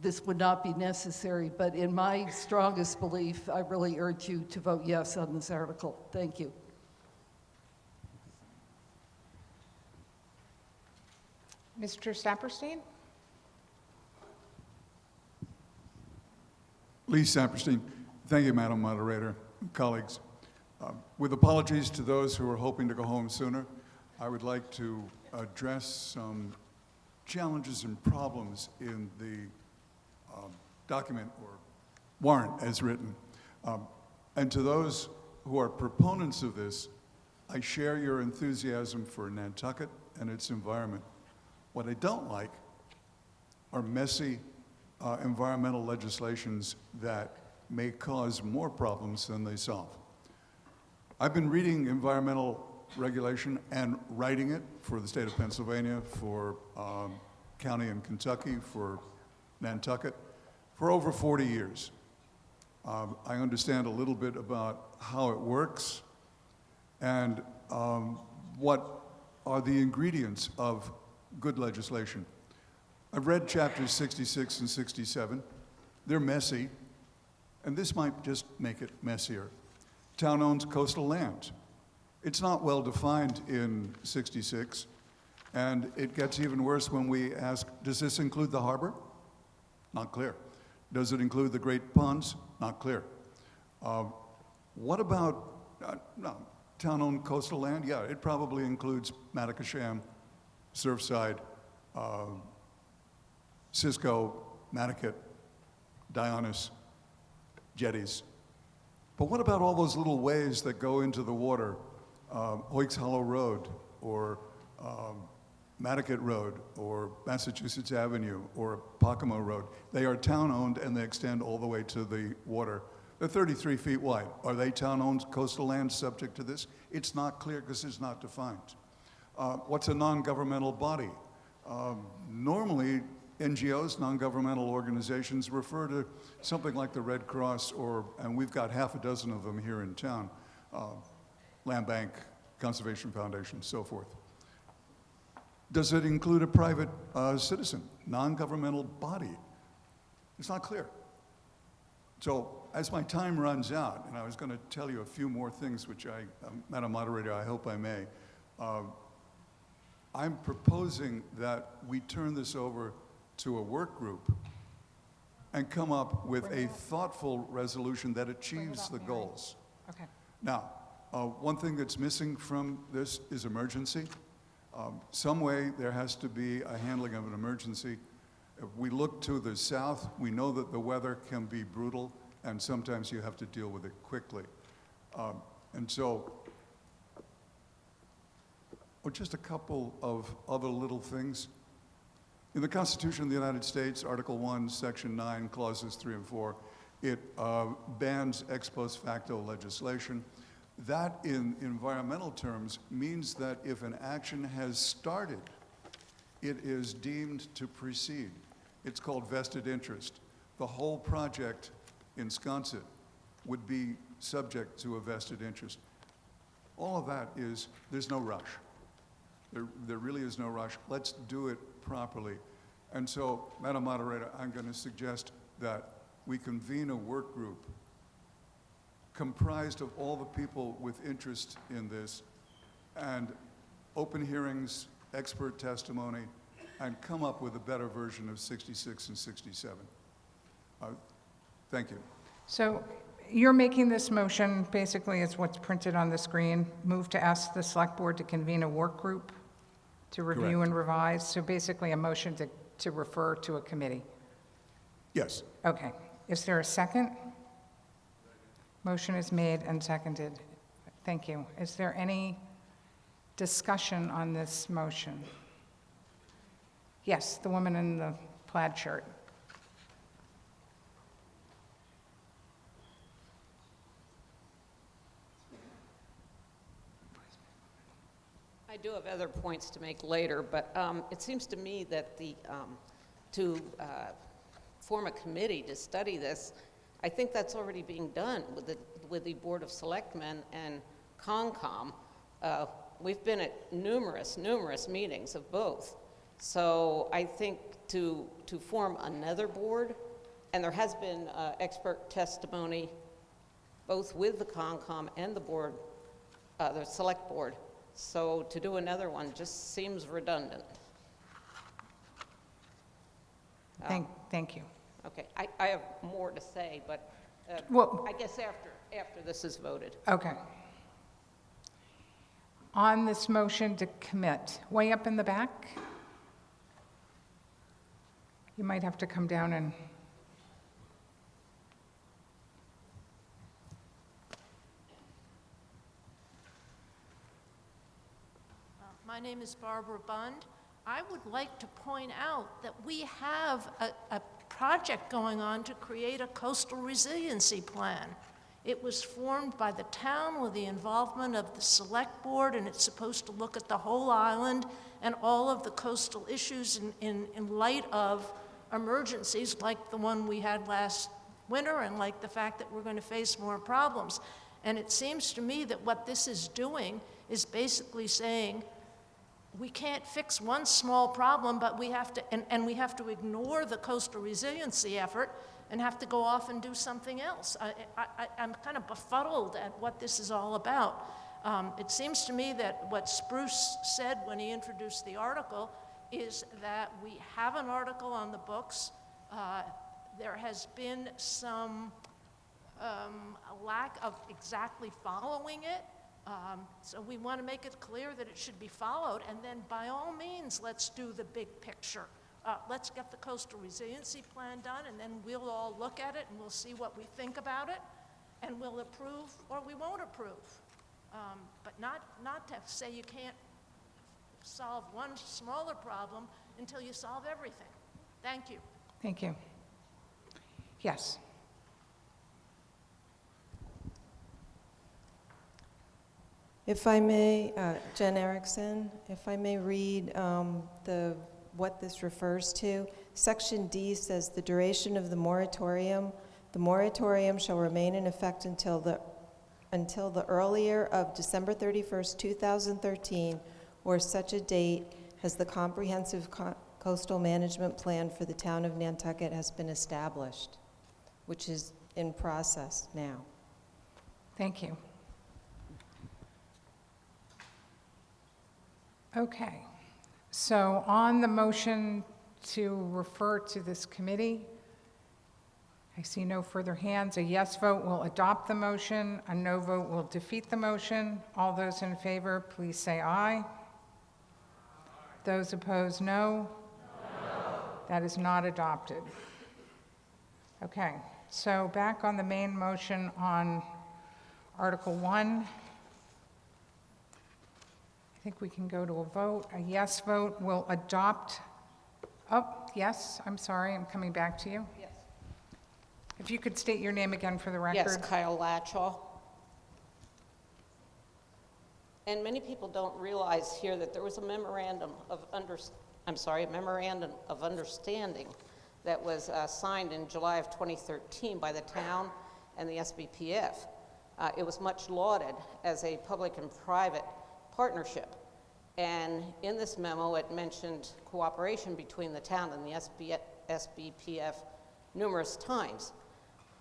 this would not be necessary. But in my strongest belief, I really urge you to vote yes on this article. Thank you. Mr. Saperstein? Lee Saperstein. Thank you, Madam Moderator, colleagues. With apologies to those who are hoping to go home sooner, I would like to address some challenges and problems in the document or warrant as written. And to those who are proponents of this, I share your enthusiasm for Nantucket and its environment. What I don't like are messy environmental legislations that may cause more problems than they solve. I've been reading environmental regulation and writing it for the state of Pennsylvania, for county in Kentucky, for Nantucket, for over 40 years. I understand a little bit about how it works and what are the ingredients of good legislation. I've read chapters 66 and 67. They're messy, and this might just make it messier. Town owns coastal land. It's not well defined in 66, and it gets even worse when we ask, does this include the harbor? Not clear. Does it include the great ponds? Not clear. What about town-owned coastal land? Yeah, it probably includes Matacasham, Surfside, Cisco, Nantucket, Dionys, jetties. But what about all those little ways that go into the water? Hoyks Hollow Road, or Nantucket Road, or Massachusetts Avenue, or Pocomo Road. They are town-owned and they extend all the way to the water. They're 33 feet wide. Are they town-owned coastal land subject to this? It's not clear because it's not defined. What's a non-governmental body? Normally, NGOs, non-governmental organizations, refer to something like the Red Cross, and we've got half a dozen of them here in town, Land Bank, Conservation Foundation, so forth. Does it include a private citizen, non-governmental body? It's not clear. So as my time runs out, and I was going to tell you a few more things, which Madam Moderator, I hope I may, I'm proposing that we turn this over to a work group and come up with a thoughtful resolution that achieves the goals. Okay. Now, one thing that's missing from this is emergency. Some way there has to be a handling of an emergency. If we look to the south, we know that the weather can be brutal, and sometimes you have to deal with it quickly. And so, just a couple of other little things. In the Constitution of the United States, Article 1, Section 9, Clauses 3 and 4, it bans ex post facto legislation. That, in environmental terms, means that if an action has started, it is deemed to proceed. It's called vested interest. The whole project in Sconset would be subject to a vested interest. All of that is, there's no rush. There really is no rush. Let's do it properly. And so, Madam Moderator, I'm going to suggest that we convene a work group comprised of all the people with interest in this, and open hearings, expert testimony, and come up with a better version of 66 and 67. Thank you. So you're making this motion, basically it's what's printed on the screen, move to ask the select board to convene a work group to review Correct. and revise, so basically a motion to refer to a committee. Yes. Okay. Is there a second? Motion is made and seconded. Thank you. Is there any discussion on this motion? Yes, the woman in the plaid shirt. I do have other points to make later, but it seems to me that to form a committee to study this, I think that's already being done with the Board of Selectmen and Concom. We've been at numerous meetings of both. So I think to form another board, and there has been expert testimony both with the Concom and the board, the Select Board. So to do another one just seems redundant. Thank you. Okay, I have more to say, but Well, I guess after this is voted. Okay. On this motion to commit, way up in the back? You might have to come down and... My name is Barbara Bund. I would like to point out that we have a project going on to create a coastal resiliency plan. It was formed by the town with the involvement of the Select Board, and it's supposed to look at the whole island and all of the coastal issues in light of emergencies like the one we had last winter and like the fact that we're going to face more problems. And it seems to me that what this is doing is basically saying, we can't fix one small problem, but we have to, and we have to ignore the coastal resiliency effort and have to go off and do something else. I'm kind of befuddled at what this is all about. It seems to me that what Spruce said when he introduced the article is that we have an article on the books. There has been some lack of exactly following it. So we want to make it clear that it should be followed, and then by all means, let's do the big picture. Let's get the coastal resiliency plan done, and then we'll all look at it and we'll see what we think about it, and we'll approve or we won't approve. But not to say you can't solve one smaller problem until you solve everything. Thank you. Thank you. Yes. If I may, Jen Erickson, if I may read what this refers to. Section D says the duration of the moratorium shall remain in effect until the earlier of December 31st, 2013, or such a date as the comprehensive coastal management plan for the town of Nantucket has been established, which is in process now. Thank you. Okay, so on the motion to refer to this committee, I see no further hands. A yes vote will adopt the motion. A no vote will defeat the motion. All those in favor, please say aye. Those opposed, no. That is not adopted. Okay, so back on the main motion on Article 1. I think we can go to a vote. A yes vote will adopt. Oh, yes, I'm sorry, I'm coming back to you. Yes. If you could state your name again for the record. Yes, Kyle Latchaw. And many people don't realize here that there was a memorandum of understanding that was signed in July of 2013 by the town and the SBPF. It was much lauded as a public and private partnership. And in this memo, it mentioned cooperation between the town and the SBPF numerous times.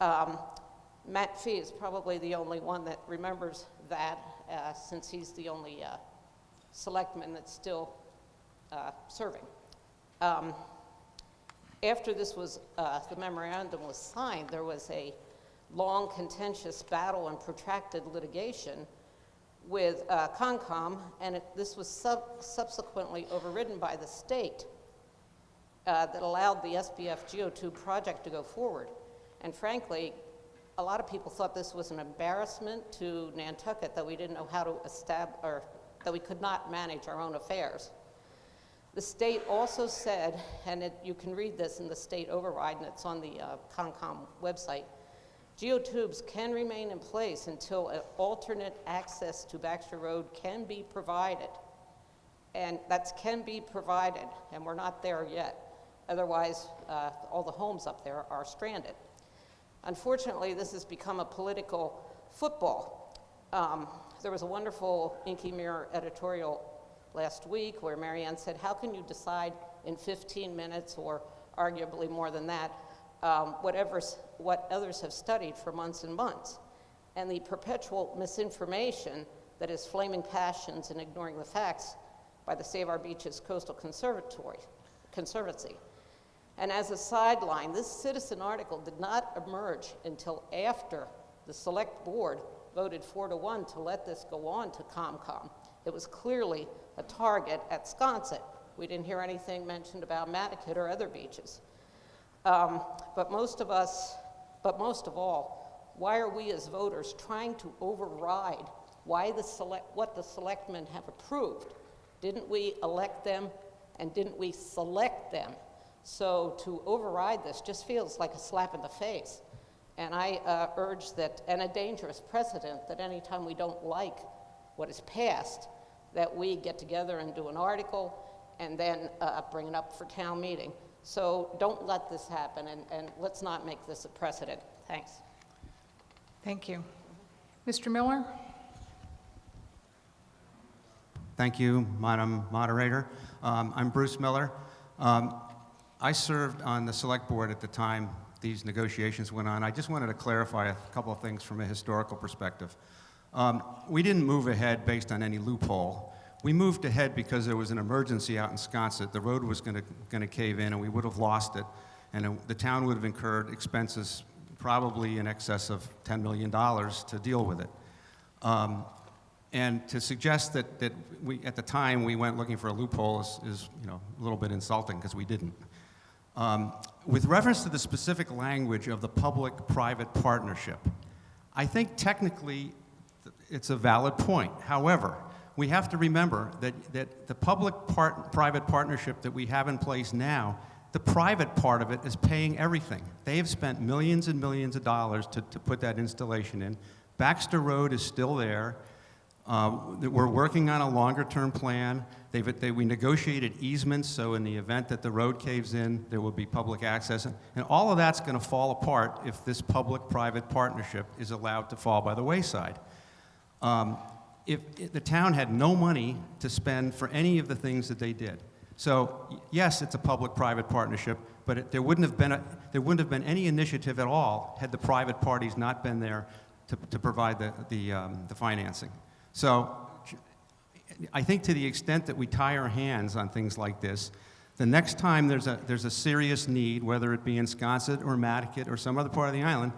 Matt Fee is probably the only one that remembers that, since he's the only selectman that's still serving. After this was, the memorandum was signed, there was a long, contentious battle and protracted litigation with Concom, and this was subsequently overridden by the state that allowed the SBF GO2 project to go forward. And frankly, a lot of people thought this was an embarrassment to Nantucket that we didn't know how to establish, or that we could not manage our own affairs. The state also said, and you can read this in the state override, and it's on the Concom website, geotubes can remain in place until an alternate access to Baxter Road can be provided. And that can be provided, and we're not there yet. Otherwise, all the homes up there are stranded. Unfortunately, this has become a political football. There was a wonderful Inky Mirror editorial last week where Marianne said, how can you decide in 15 minutes, or arguably more than that, what others have studied for months and months? And the perpetual misinformation that is flaming passions and ignoring the facts by the Save Our Beaches Coastal Conservancy. And as a sideline, this citizen article did not emerge until after the select board voted 4-1 to let this go on to COMCOM. It was clearly a target at Sconset. We didn't hear anything mentioned about Nantucket or other beaches. But most of all, why are we as voters trying to override what the selectmen have approved? Didn't we elect them, and didn't we select them? So to override this just feels like a slap in the face. And I urge that, and a dangerous precedent, that anytime we don't like what is passed, that we get together and do an article and then bring it up for town meeting. So don't let this happen, and let's not make this a precedent. Thanks. Thank you. Mr. Miller? Thank you, Madam Moderator. I'm Bruce Miller. I served on the select board at the time these negotiations went on. I just wanted to clarify a couple of things from a historical perspective. We didn't move ahead based on any loophole. We moved ahead because there was an emergency out in Sconset. The road was going to cave in, and we would have lost it, and the town would have incurred expenses probably in excess of $10 million to deal with it. And to suggest that we, at the time, we went looking for a loophole is a little bit insulting, because we didn't. With reference to the specific language of the public-private partnership, I think technically it's a valid point. However, we have to remember that the public-private partnership that we have in place now, the private part of it is paying everything. They have spent millions and millions of dollars to put that installation in. Baxter Road is still there. We're working on a longer-term plan. We negotiated easements, so in the event that the road caves in, there will be public access. And all of that's going to fall apart if this public-private partnership is allowed to fall by the wayside. If the town had no money to spend for any of the things that they did. So yes, it's a public-private partnership, but there wouldn't have been any initiative at all had the private parties not been there to provide the financing. So I think to the extent that we tie our hands on things like this, the next time there's a serious need, whether it be in Sconset or Nantucket or some other part of the island,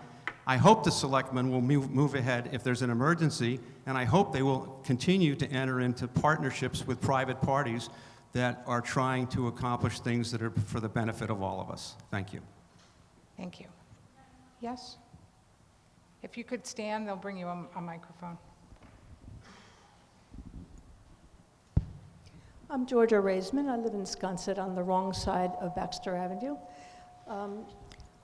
I hope the selectmen will move ahead if there's an emergency, and I hope they will continue to enter into partnerships with private parties that are trying to accomplish things that are for the benefit of all of us. Thank you. Thank you. Yes? If you could stand, they'll bring you a microphone. I'm Georgia Raisman. I live in Sconset on the wrong side of Baxter Avenue.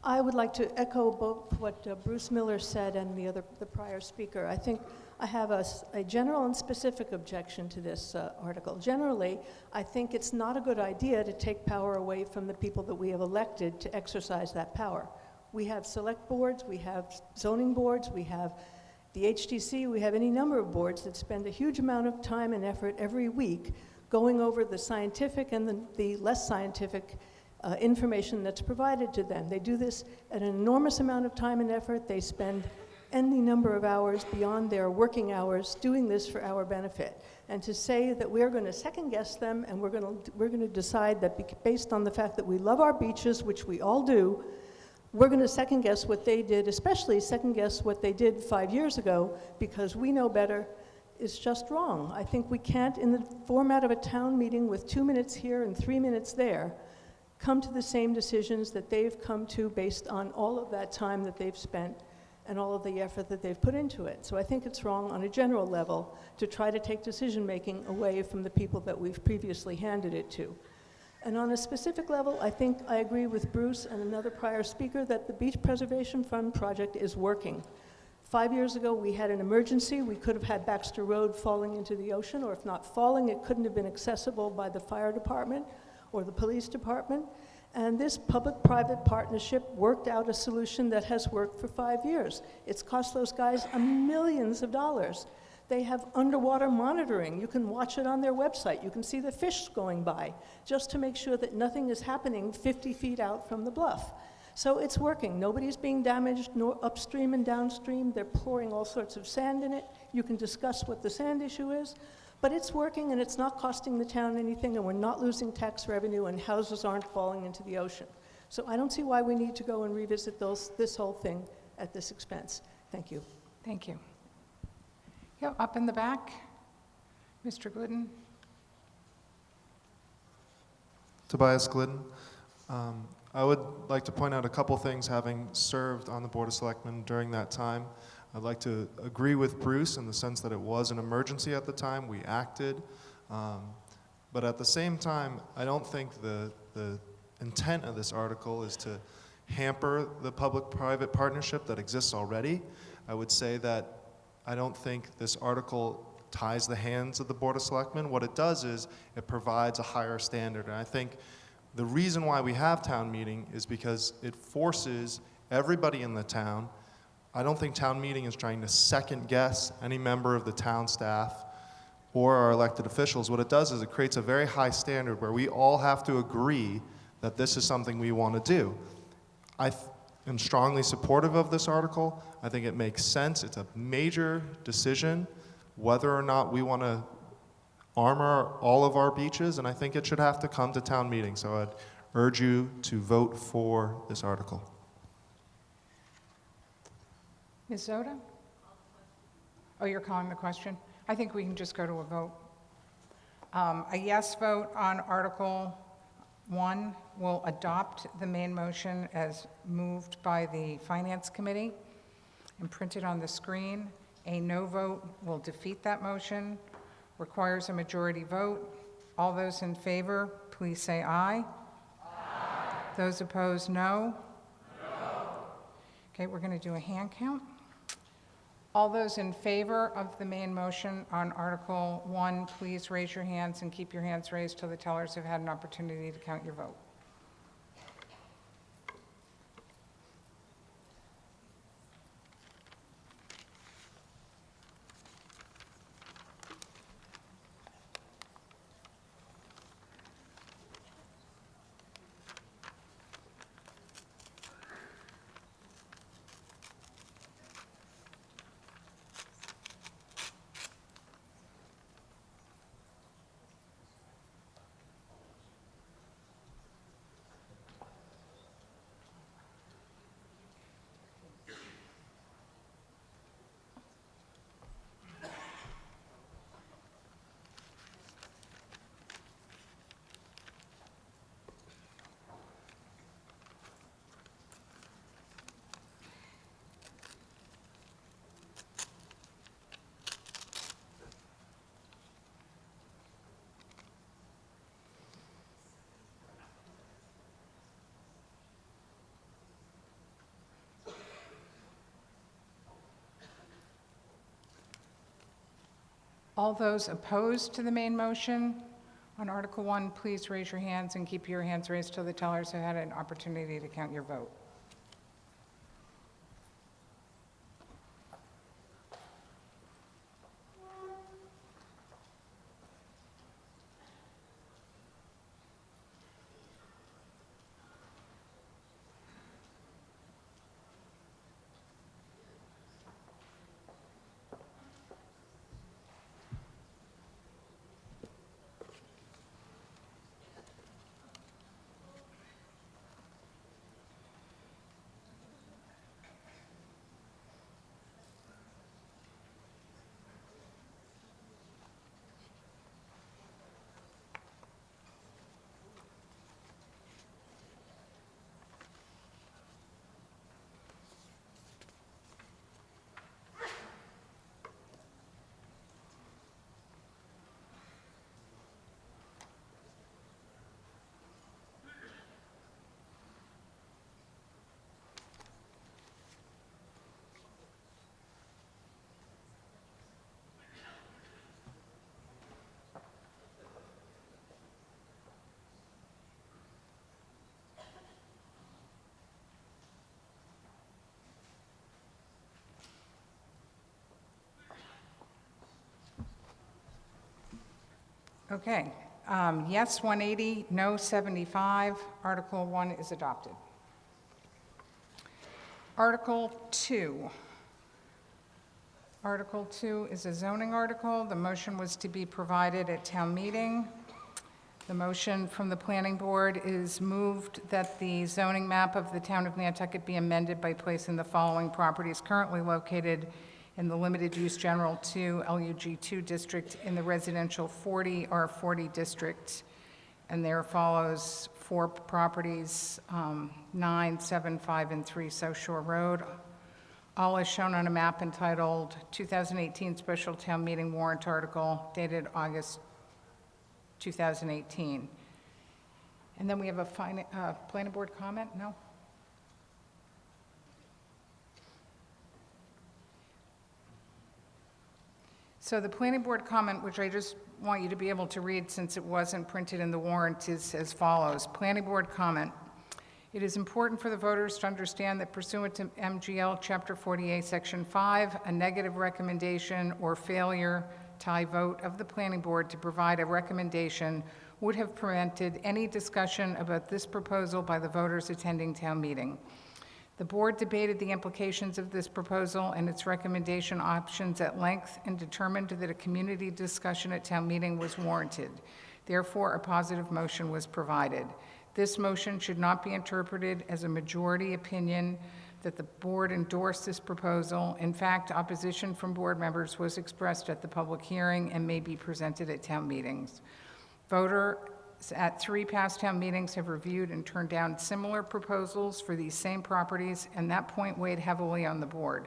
I would like to echo both what Bruce Miller said and the prior speaker. I think I have a general and specific objection to this article. Generally, I think it's not a good idea to take power away from the people that we have elected to exercise that power. We have select boards, we have zoning boards, we have the HTC, we have any number of boards that spend a huge amount of time and effort every week going over the scientific and the less scientific information that's provided to them. They do this at an enormous amount of time and effort. They spend any number of hours beyond their working hours doing this for our benefit. And to say that we're going to second guess them and we're going to decide that based on the fact that we love our beaches, which we all do, we're going to second guess what they did, especially second guess what they did 5 years ago because we know better, is just wrong. I think we can't, in the format of a town meeting with 2 minutes here and 3 minutes there, come to the same decisions that they've come to based on all of that time that they've spent and all of the effort that they've put into it. So I think it's wrong on a general level to try to take decision-making away from the people that we've previously handed it to. And on a specific level, I think I agree with Bruce and another prior speaker that the Beach Preservation Fund project is working. 5 years ago, we had an emergency. We could have had Baxter Road falling into the ocean, or if not falling, it couldn't have been accessible by the fire department or the police department. And this public-private partnership worked out a solution that has worked for 5 years. It's cost those guys millions of dollars. They have underwater monitoring. You can watch it on their website. You can see the fish going by, just to make sure that nothing is happening 50 feet out from the bluff. So it's working. Nobody's being damaged, nor upstream and downstream. They're pouring all sorts of sand in it. You can discuss what the sand issue is. But it's working, and it's not costing the town anything, and we're not losing tax revenue, and houses aren't falling into the ocean. So I don't see why we need to go and revisit this whole thing at this expense. Thank you. Thank you. Yeah, up in the back, Mr. Glidden. Tobias Glidden. I would like to point out a couple things, having served on the Board of Selectmen during that time. I'd like to agree with Bruce in the sense that it was an emergency at the time. We acted. But at the same time, I don't think the intent of this article is to hamper the public-private partnership that exists already. I would say that I don't think this article ties the hands of the Board of Selectmen. What it does is it provides a higher standard. And I think the reason why we have town meeting is because it forces everybody in the town. I don't think town meeting is trying to second guess any member of the town staff or our elected officials. What it does is it creates a very high standard where we all have to agree that this is something we want to do. I am strongly supportive of this article. I think it makes sense. It's a major decision whether or not we want to armor all of our beaches, and I think it should have to come to town meeting. So I'd urge you to vote for this article. Ms. Zoda? Oh, you're calling the question? I think we can just go to a vote. A yes vote on Article 1 will adopt the main motion as moved by the Finance Committee and printed on the screen. A no vote will defeat that motion, requires a majority vote. All those in favor, please say aye. Aye. Those opposed, no. No. Okay, we're going to do a hand count. All those in favor of the main motion on Article 1, please raise your hands and keep your hands raised till the tellers have had an opportunity to count your vote. All those opposed to the main motion on Article 1, please raise your hands and keep your hands raised till the tellers have had an opportunity to count your vote. Okay, yes 180, no 75. Article 1 is adopted. Article 2. Article 2 is a zoning article. The motion was to be provided at town meeting. The motion from the planning board is moved that the zoning map of the town of Nantucket be amended by placing the following properties currently located in the limited use general 2 LUG 2 district in the residential 40 R40 district. And there follows 4 properties, 9, 7, 5, and 3 South Shore Road. All is shown on a map entitled 2018 Special Town Meeting Warrant Article dated August 2018. And then we have a planning board comment, no? So the planning board comment, which I just want you to be able to read since it wasn't printed in the warrant, is as follows. Planning board comment. It is important for the voters to understand that pursuant to MGL Chapter 48, Section 5, a negative recommendation or failure tie vote of the planning board to provide a recommendation would have prevented any discussion about this proposal by the voters attending town meeting. The board debated the implications of this proposal and its recommendation options at length and determined that a community discussion at town meeting was warranted. Therefore, a positive motion was provided. This motion should not be interpreted as a majority opinion that the board endorsed this proposal. In fact, opposition from board members was expressed at the public hearing and may be presented at town meetings. Voters at 3 past town meetings have reviewed and turned down similar proposals for these same properties, and that point weighed heavily on the board.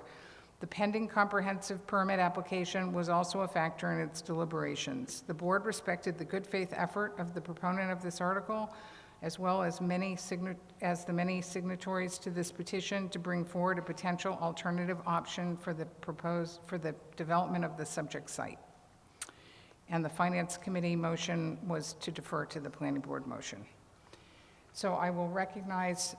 The pending comprehensive permit application was also a factor in its deliberations. The board respected the good faith effort of the proponent of this article, as well as the many signatories to this petition to bring forward a potential alternative option for the development of the subject site. And the Finance Committee motion was to defer to the Planning Board motion. So I will recognize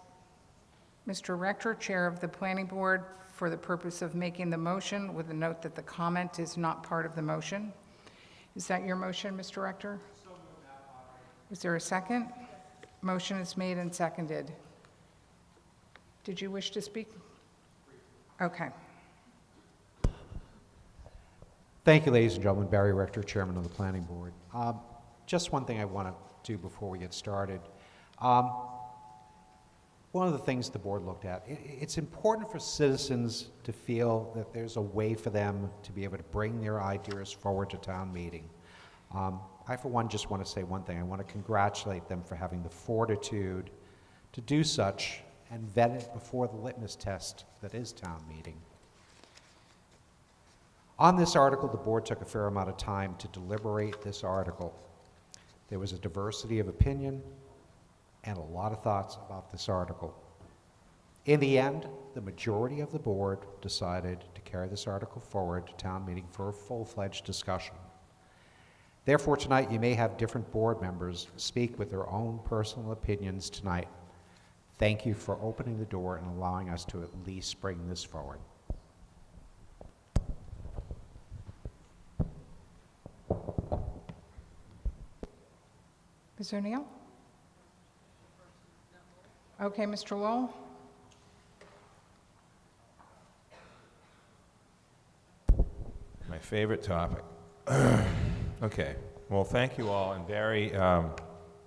Mr. Rector, Chair of the Planning Board, for the purpose of making the motion, with a note that the comment is not part of the motion. Is that your motion, Mr. Rector? Is there a second? Motion is made and seconded. Did you wish to speak? Okay. Thank you, ladies and gentlemen. Barry Rector, Chairman of the Planning Board. Just one thing I want to do before we get started. One of the things the board looked at, it's important for citizens to feel that there's a way for them to be able to bring their ideas forward to town meeting. I, for one, just want to say one thing. I want to congratulate them for having the fortitude to do such and vet it before the litmus test that is town meeting. On this article, the board took a fair amount of time to deliberate this article. There was a diversity of opinion and a lot of thoughts about this article. In the end, the majority of the board decided to carry this article forward to town meeting for a full-fledged discussion. Therefore, tonight you may have different board members speak with their own personal opinions tonight. Thank you for opening the door and allowing us to at least bring this forward. Ms. O'Neill? Okay, Mr. Lowell? My favorite topic. Okay, well, thank you all, and Barry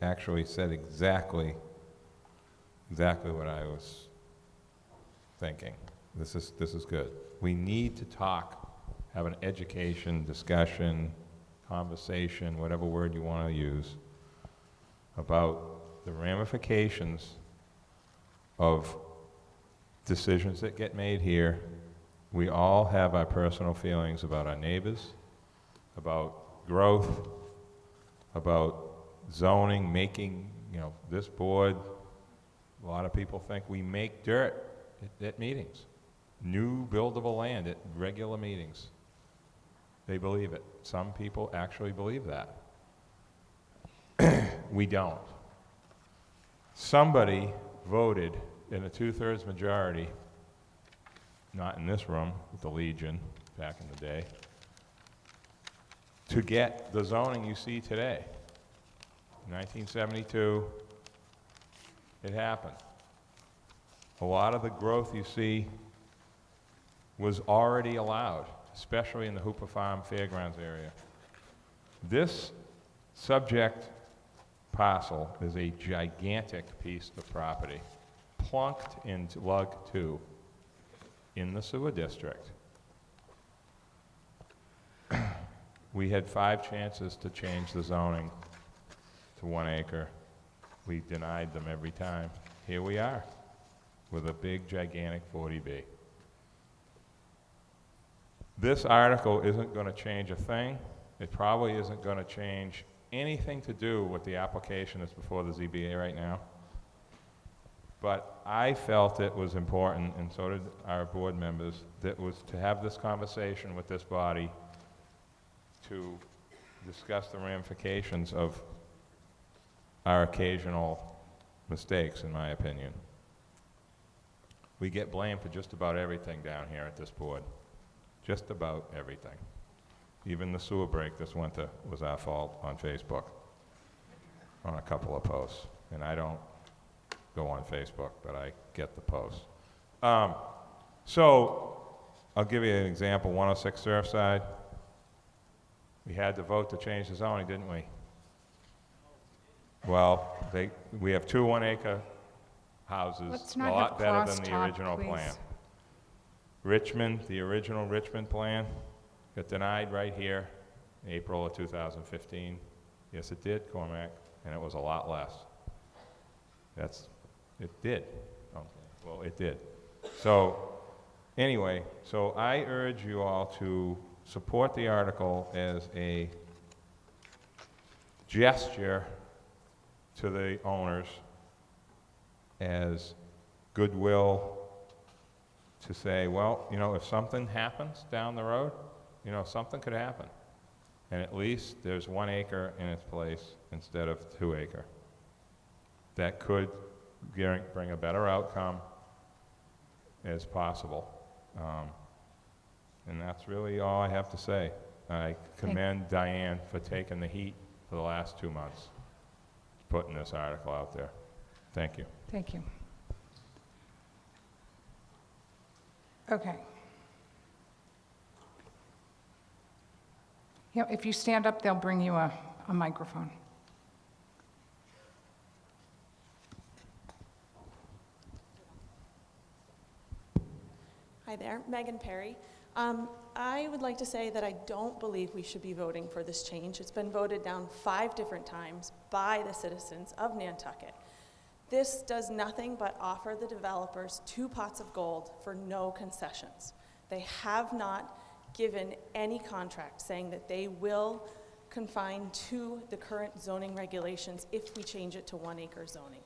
actually said exactly what I was thinking. This is good. We need to talk, have an education, discussion, conversation, whatever word you want to use, about the ramifications of decisions that get made here. We all have our personal feelings about our neighbors, about growth, about zoning, making, this board, a lot of people think we make dirt at meetings. New buildable land at regular meetings. They believe it. Some people actually believe that. We don't. Somebody voted in a 2/3 majority, not in this room, with the Legion back in the day, to get the zoning you see today. In 1972, it happened. A lot of the growth you see was already allowed, especially in the Hooper Farm Fairgrounds area. This subject parcel is a gigantic piece of property, plunked into Lug 2 in the sewer district. We had 5 chances to change the zoning to 1 acre. We denied them every time. Here we are with a big, gigantic 40B. This article isn't going to change a thing. It probably isn't going to change anything to do with the application that's before the ZBA right now. But I felt it was important, and so did our board members, that was to have this conversation with this body to discuss the ramifications of our occasional mistakes, in my opinion. We get blamed for just about everything down here at this board. Just about everything. Even the sewer break this winter was our fault on Facebook, on a couple of posts. And I don't go on Facebook, but I get the posts. So I'll give you an example, 106 Surfside. We had to vote to change the zoning, didn't we? Well, we have 2 1-acre houses, Let's a not lot have better than the crosstalk, original please. plan. Richmond, the original Richmond plan, got denied right here, April of 2015. Yes, it did, Cormac, and it was a lot less. It did. Okay. Well, it did. So, anyway, so I urge you all to support the article as a gesture to the owners, as goodwill to say, well, you know, if something happens down the road, you know, something could happen. And at least there's 1 acre in its place instead of 2 acre. That could bring a better outcome as possible. And that's really all I have to say. I commend Diane for taking the heat for the last 2 months, putting this article out there. Thank you. Thank you. Okay. Yeah, if you stand up, they'll bring you a microphone. Hi there, Megan Perry. I would like to say that I don't believe we should be voting for this change. It's been voted down 5 different times by the citizens of Nantucket. This does nothing but offer the developers 2 pots of gold for no concessions. They have not given any contract saying that they will confine to the current zoning regulations if we change it to 1 acre zoning.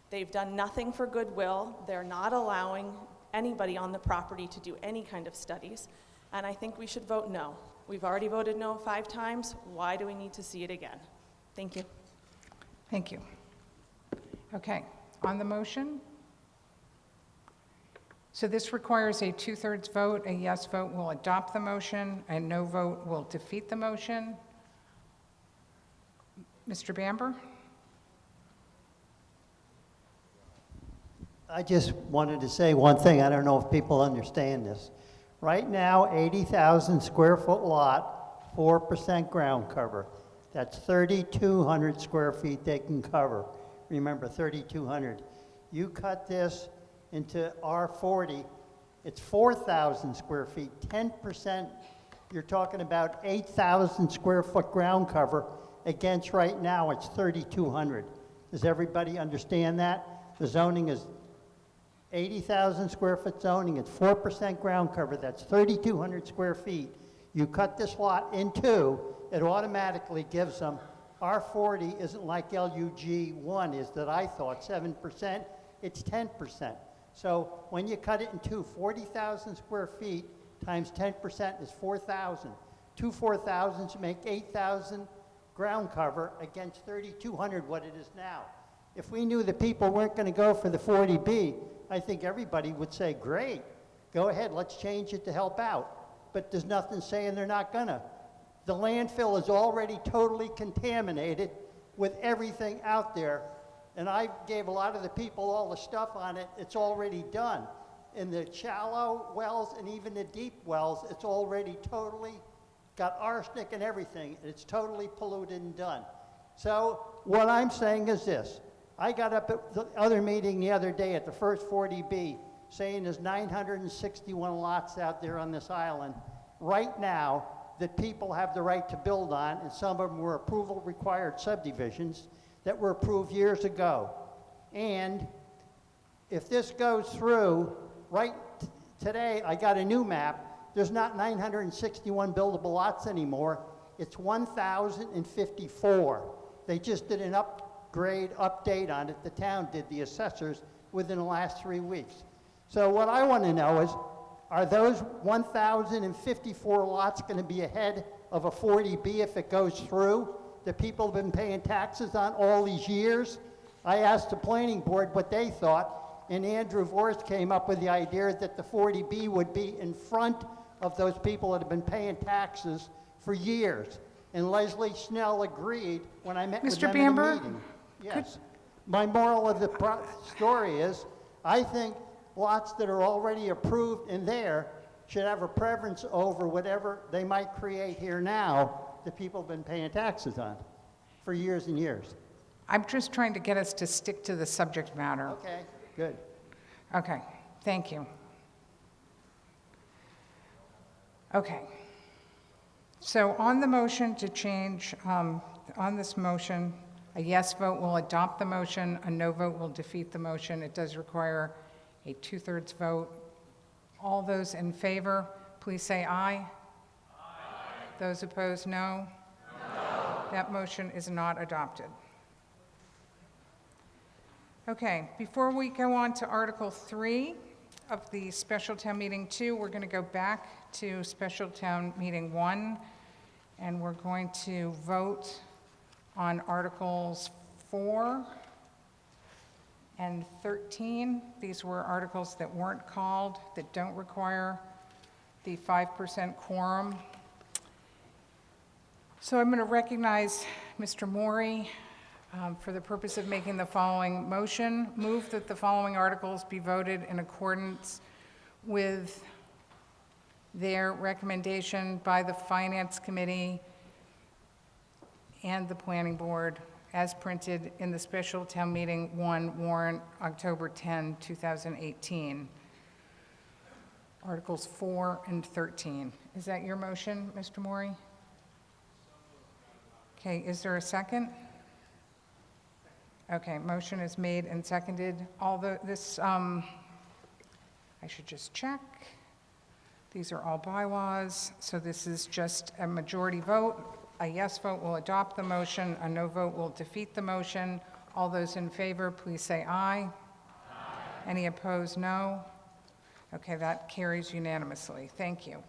They've done nothing for goodwill. They're not allowing anybody on the property to do any kind of studies, and I think we should vote no. We've already voted no 5 times. Why do we need to see it again? Thank you. Thank you. Okay, on the motion? So this requires a 2/3 vote. A yes vote will adopt the motion. A no vote will defeat the motion. Mr. Bamber? I just wanted to say one thing. I don't know if people understand this. Right now, 80,000 square foot lot, 4% ground cover. That's 3,200 square feet they can cover. Remember, 3,200. You cut this into R40, it's 4,000 square feet, 10%. You're talking about 8,000 square foot ground cover against right now it's 3,200. Does everybody understand that? The zoning is 80,000 square foot zoning, it's 4% ground cover, that's 3,200 square feet. You cut this lot in 2, it automatically gives them, R40 isn't like LUG1 is that I thought, 7%, it's 10%. So when you cut it in 2, 40,000 square feet times 10% is 4,000. 2 4,000s make 8,000 ground cover against 3,200 what it is now. If we knew that people weren't going to go for the 40B, I think everybody would say, great, go ahead, let's change it to help out. But there's nothing saying they're not gonna. The landfill is already totally contaminated with everything out there. And I gave a lot of the people all the stuff on it. It's already done. In the shallow wells and even the deep wells, it's already totally got arsenic and everything. It's totally polluted and done. So what I'm saying is this. I got up at the other meeting the other day at the first 40B saying there's 961 lots out there on this island right now that people have the right to build on, and some of them were approval required subdivisions that were approved years ago. And if this goes through, today I got a new map, there's not 961 buildable lots anymore, it's 1,054. They just did an update on it, the town did, the assessors, within the last 3 weeks. So what I want to know is, are those 1,054 lots going to be ahead of a 40B if it goes through that people have been paying taxes on all these years? I asked the planning board what they thought, and Andrew Vorst came up with the idea that the 40B would be in front of those people that have been paying taxes for years. And Leslie Snell agreed when I met with them in a meeting. Yes. My moral of the story is, I think lots that are already approved in there should have a preference over whatever they might create here now that people have been paying taxes on for years and years. I'm just trying to get us to stick to the subject matter. Okay, good. Okay, thank you. Okay. So on the motion to change, on this motion, a yes vote will adopt the motion, a no vote will defeat the motion. It does require a 2/3 vote. All those in favor, please say aye. Aye. Those opposed, no. No. That motion is not adopted. Okay, before we go on to Article 3 of the Special Town Meeting 2, we're going to go back to Special Town Meeting 1, and we're going to vote on Articles 4 and 13. These were articles that weren't called, that don't require the 5% quorum. So I'm going to recognize Mr. Maury for the purpose of making the following motion. Move that the following articles be voted in accordance with their recommendation by the Finance Committee and the Planning Board as printed in the Special Town Meeting 1 warrant, October 10, 2018. Articles 4 and 13. Is that your motion, Mr. Maury? Okay, is there a second? Okay, motion is made and seconded. I should just check. These are all bylaws, so this is just a majority vote. A yes vote will adopt the motion, a no vote will defeat the motion. All those in favor, please say aye. Aye. Any opposed, no. Okay, that carries unanimously. Thank you.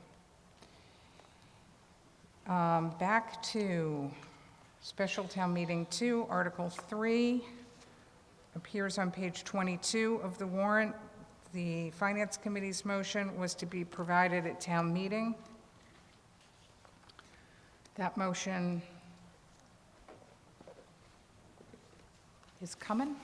Back to Special Town Meeting 2, Article 3, appears on page 22 of the warrant. The Finance Committee's motion was to be provided at town meeting. That motion is coming.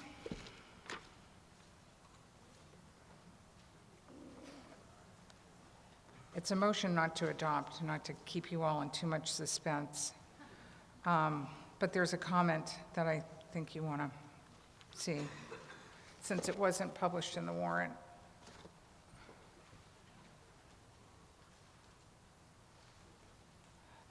It's a motion not to adopt, not to keep you all in too much suspense. But there's a comment that I think you want to see, since it wasn't published in the warrant.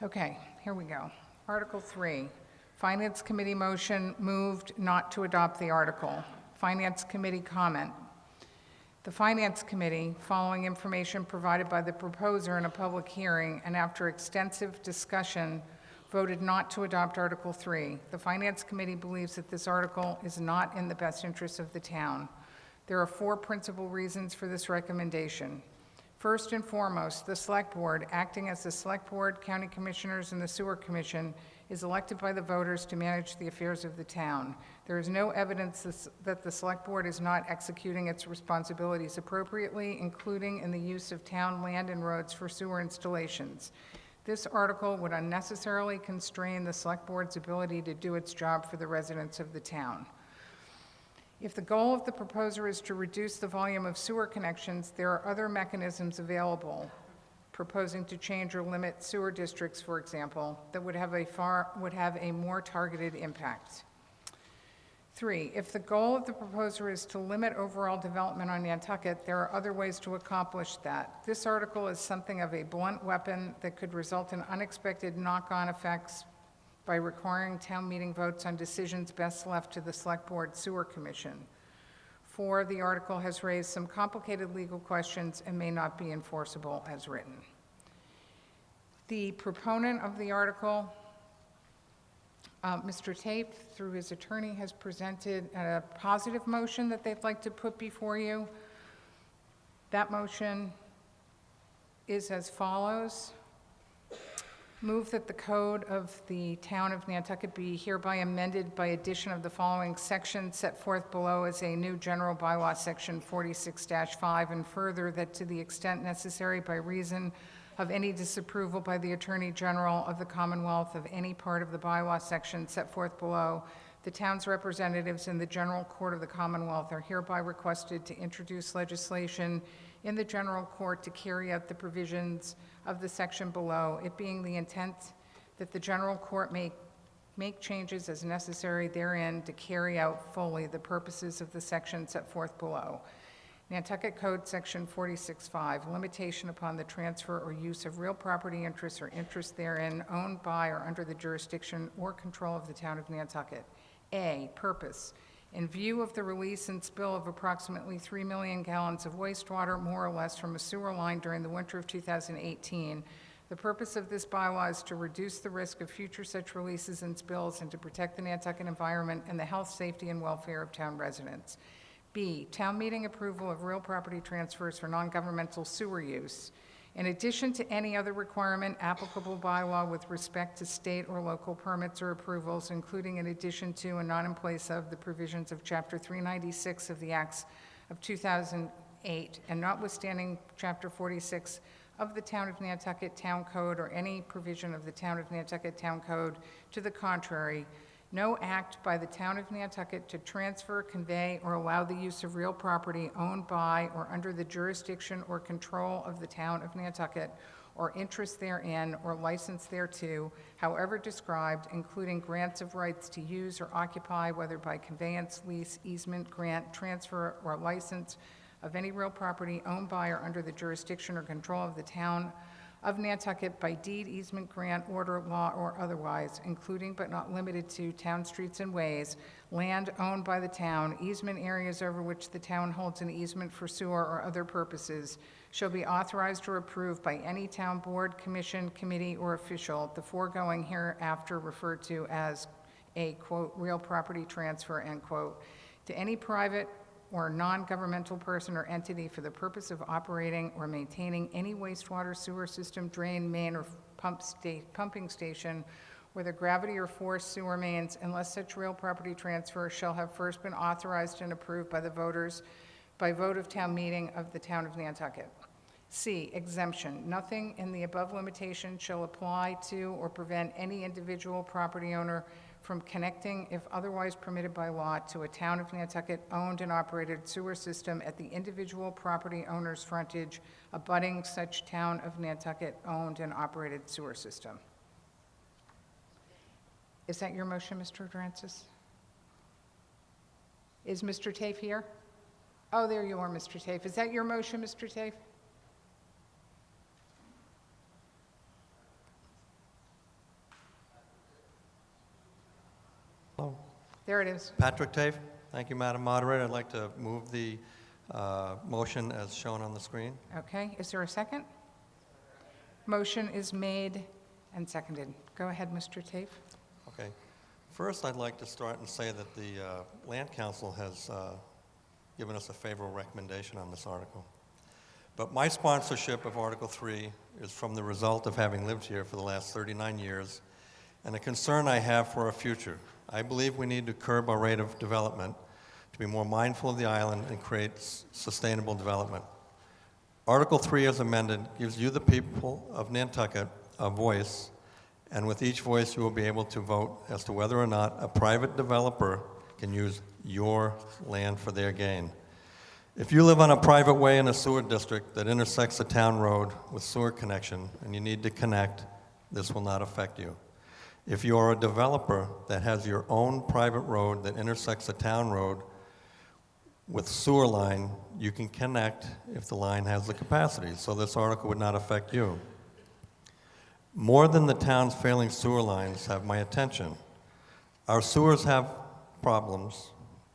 Okay, here we go. Article 3, Finance Committee motion moved not to adopt the article. Finance Committee comment. The Finance Committee, following information provided by the proposer in a public hearing and after extensive discussion, voted not to adopt Article 3. The Finance Committee believes that this article is not in the best interest of the town. There are 4 principal reasons for this recommendation. First and foremost, the Select Board, acting as the Select Board, County Commissioners, and the Sewer Commission, is elected by the voters to manage the affairs of the town. There is no evidence that the Select Board is not executing its responsibilities appropriately, including in the use of town land and roads for sewer installations. This article would unnecessarily constrain the Select Board's ability to do its job for the residents of the town. If the goal of the proposer is to reduce the volume of sewer connections, there are other mechanisms available, proposing to change or limit sewer districts, for example, that would have a more targeted impact. 3, if the goal of the proposer is to limit overall development on Nantucket, there are other ways to accomplish that. This article is something of a blunt weapon that could result in unexpected knock-on effects by requiring town meeting votes on decisions best left to the Select Board Sewer Commission. 4, the article has raised some complicated legal questions and may not be enforceable as written. The proponent of the article, Mr. Tape, through his attorney, has presented a positive motion that they'd like to put before you. That motion is as follows. Move that the code of the town of Nantucket be hereby amended by addition of the following section set forth below as a new general bylaw, section 46-5, and further that to the extent necessary by reason of any disapproval by the Attorney General of the Commonwealth of any part of the bylaw section set forth below, the town's representatives in the General Court of the Commonwealth are hereby requested to introduce legislation in the General Court to carry out the provisions of the section below, it being the intent that the General Court may make changes as necessary therein to carry out fully the purposes of the section set forth below. Nantucket Code, Section 46-5, limitation upon the transfer or use of real property interests or interests therein owned by or under the jurisdiction or control of the town of Nantucket. A, purpose. In view of the release and spill of approximately 3 million gallons of wastewater, more or less, from a sewer line during the winter of 2018, the purpose of this bylaw is to reduce the risk of future such releases and spills and to protect the Nantucket environment and the health, safety, and welfare of town residents. B, town meeting approval of real property transfers for non-governmental sewer use. In addition to any other requirement applicable by law with respect to state or local permits or approvals, including in addition to and not in place of the provisions of Chapter 396 of the Acts of 2008, and notwithstanding Chapter 46 of the Town of Nantucket Town Code or any provision of the Town of Nantucket Town Code to the contrary, no act by the Town of Nantucket to transfer, convey, or allow the use of real property owned by or under the jurisdiction or control of the Town of Nantucket or interest therein or license thereto, however described, including grants of rights to use or occupy, whether by conveyance, lease, easement, grant, transfer, or license of any real property owned by or under the jurisdiction or control of the Town of Nantucket by deed, easement, grant, order, law, or otherwise, including but not limited to town streets and ways, land owned by the town, easement areas over which the town holds an easement for sewer or other purposes, shall be authorized or approved by any town board, commission, committee, or official, the foregoing hereafter referred to as a, quote, real property transfer, end quote, to any private or non-governmental person or entity for the purpose of operating or maintaining any wastewater, sewer system, drain, main, or pumping station, whether gravity or force sewer mains, unless such real property transfer shall have first been authorized and approved by the voters by vote of town meeting of the Town of Nantucket. C, exemption. Nothing in the above limitation shall apply to or prevent any individual property owner from connecting, if otherwise permitted by law, to a Town of Nantucket owned and operated sewer system at the individual property owner's frontage abutting such Town of Nantucket owned and operated sewer system. Is that your motion, Mr. Drancis? Is Mr. Tafe here? Oh, there you are, Mr. Tafe. Is that your motion, Mr. Tafe? Hello. There it is. Patrick Tafe. Thank you, Madam Moderator. I'd like to move the motion as shown on the screen. Okay. Is there a second? Motion is made and seconded. Go ahead, Mr. Tafe. Okay. First, I'd like to start and say that the Land Council has given us a favorable recommendation on this article. But my sponsorship of Article 3 is from the result of having lived here for the last 39 years and a concern I have for our future. I believe we need to curb our rate of development to be more mindful of the island and create sustainable development. Article 3 as amended gives you, the people of Nantucket, a voice, and with each voice you will be able to vote as to whether or not a private developer can use your land for their gain. If you live on a private way in a sewer district that intersects a town road with sewer connection and you need to connect, this will not affect you. If you are a developer that has your own private road that intersects a town road with sewer line, you can connect if the line has the capacity, so this article would not affect you. More than the town's failing sewer lines have my attention. Our sewers have problems.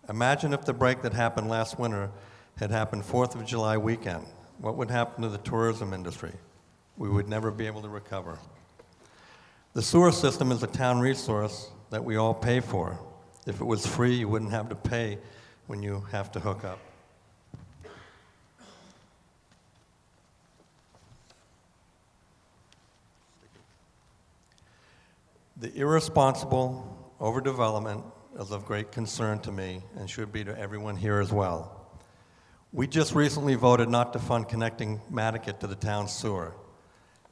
Imagine if the break that happened last winter had happened 4th of July weekend. What would happen to the tourism industry? We would never be able to recover. The sewer system is a town resource that we all pay for. If it was free, you wouldn't have to pay when you have to hook up. The irresponsible overdevelopment is of great concern to me and should be to everyone here as well. We just recently voted not to fund connecting Nantucket to the town sewer.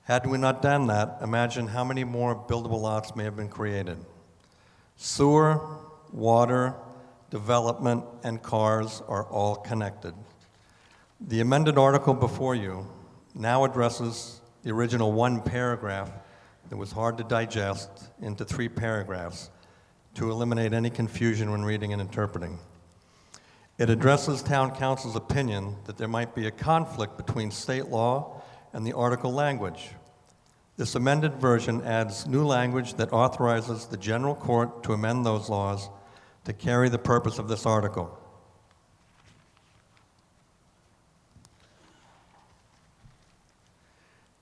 Had we not done that, imagine how many more buildable lots may have been created. Sewer, water, development, and cars are all connected. The amended article before you now addresses the original one paragraph that was hard to digest into 3 paragraphs to eliminate any confusion when reading and interpreting. It addresses town council's opinion that there might be a conflict between state law and the article language. This amended version adds new language that authorizes the general court to amend those laws to carry the purpose of this article.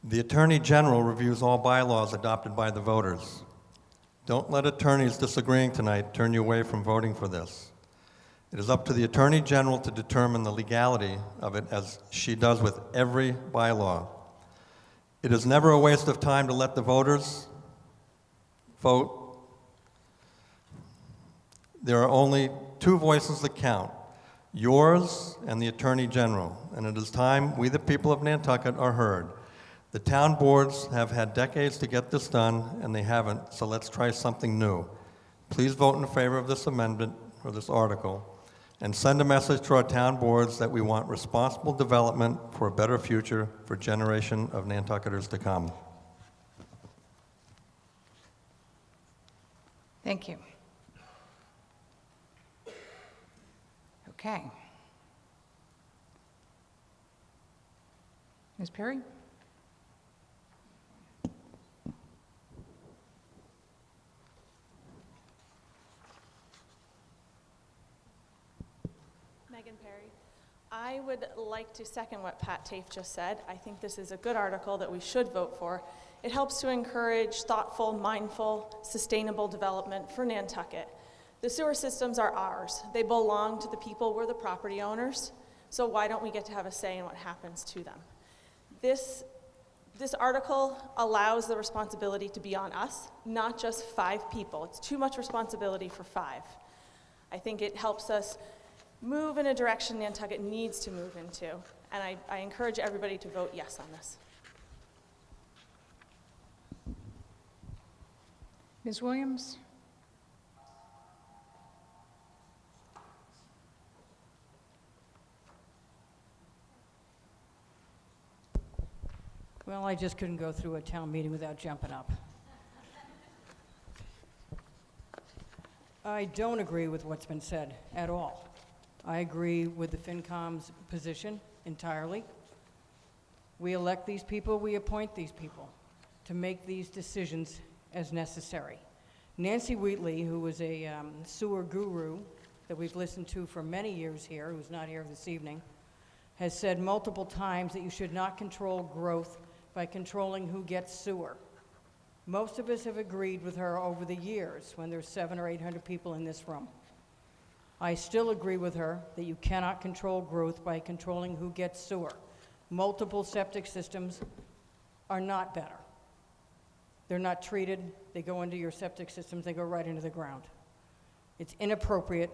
The Attorney General reviews all bylaws adopted by the voters. Don't let attorneys disagreeing tonight turn you away from voting for this. It is up to the Attorney General to determine the legality of it, as she does with every bylaw. It is never a waste of time to let the voters vote. There are only 2 voices that count, yours and the Attorney General, and it is time we, the people of Nantucket, are heard. The town boards have had decades to get this done, and they haven't, so let's try something new. Please vote in favor of this amendment, or this article, and send a message to our town boards that we want responsible development for a better future for a generation of Nantucketers to come. Thank you. Okay. Ms. Perry? Megan Perry. I would like to second what Pat Tafe just said. I think this is a good article that we should vote for. It helps to encourage thoughtful, mindful, sustainable development for Nantucket. The sewer systems are ours. They belong to the people. We're the property owners. So why don't we get to have a say in what happens to them? This article allows the responsibility to be on us, not just 5 people. It's too much responsibility for 5. I think it helps us move in a direction Nantucket needs to move into. And I encourage everybody to vote yes on this. Ms. Williams? Well, I just couldn't go through a town meeting without jumping up. I don't agree with what's been said at all. I agree with the FinCom's position entirely. We elect these people, we appoint these people to make these decisions as necessary. Nancy Wheatley, who was a sewer guru that we've listened to for many years here, who's not here this evening, has said multiple times that you should not control growth by controlling who gets sewer. Most of us have agreed with her over the years when there's 700 or 800 people in this room. I still agree with her that you cannot control growth by controlling who gets sewer. Multiple septic systems are not better. They're not treated, they go into your septic systems, they go right into the ground. It's inappropriate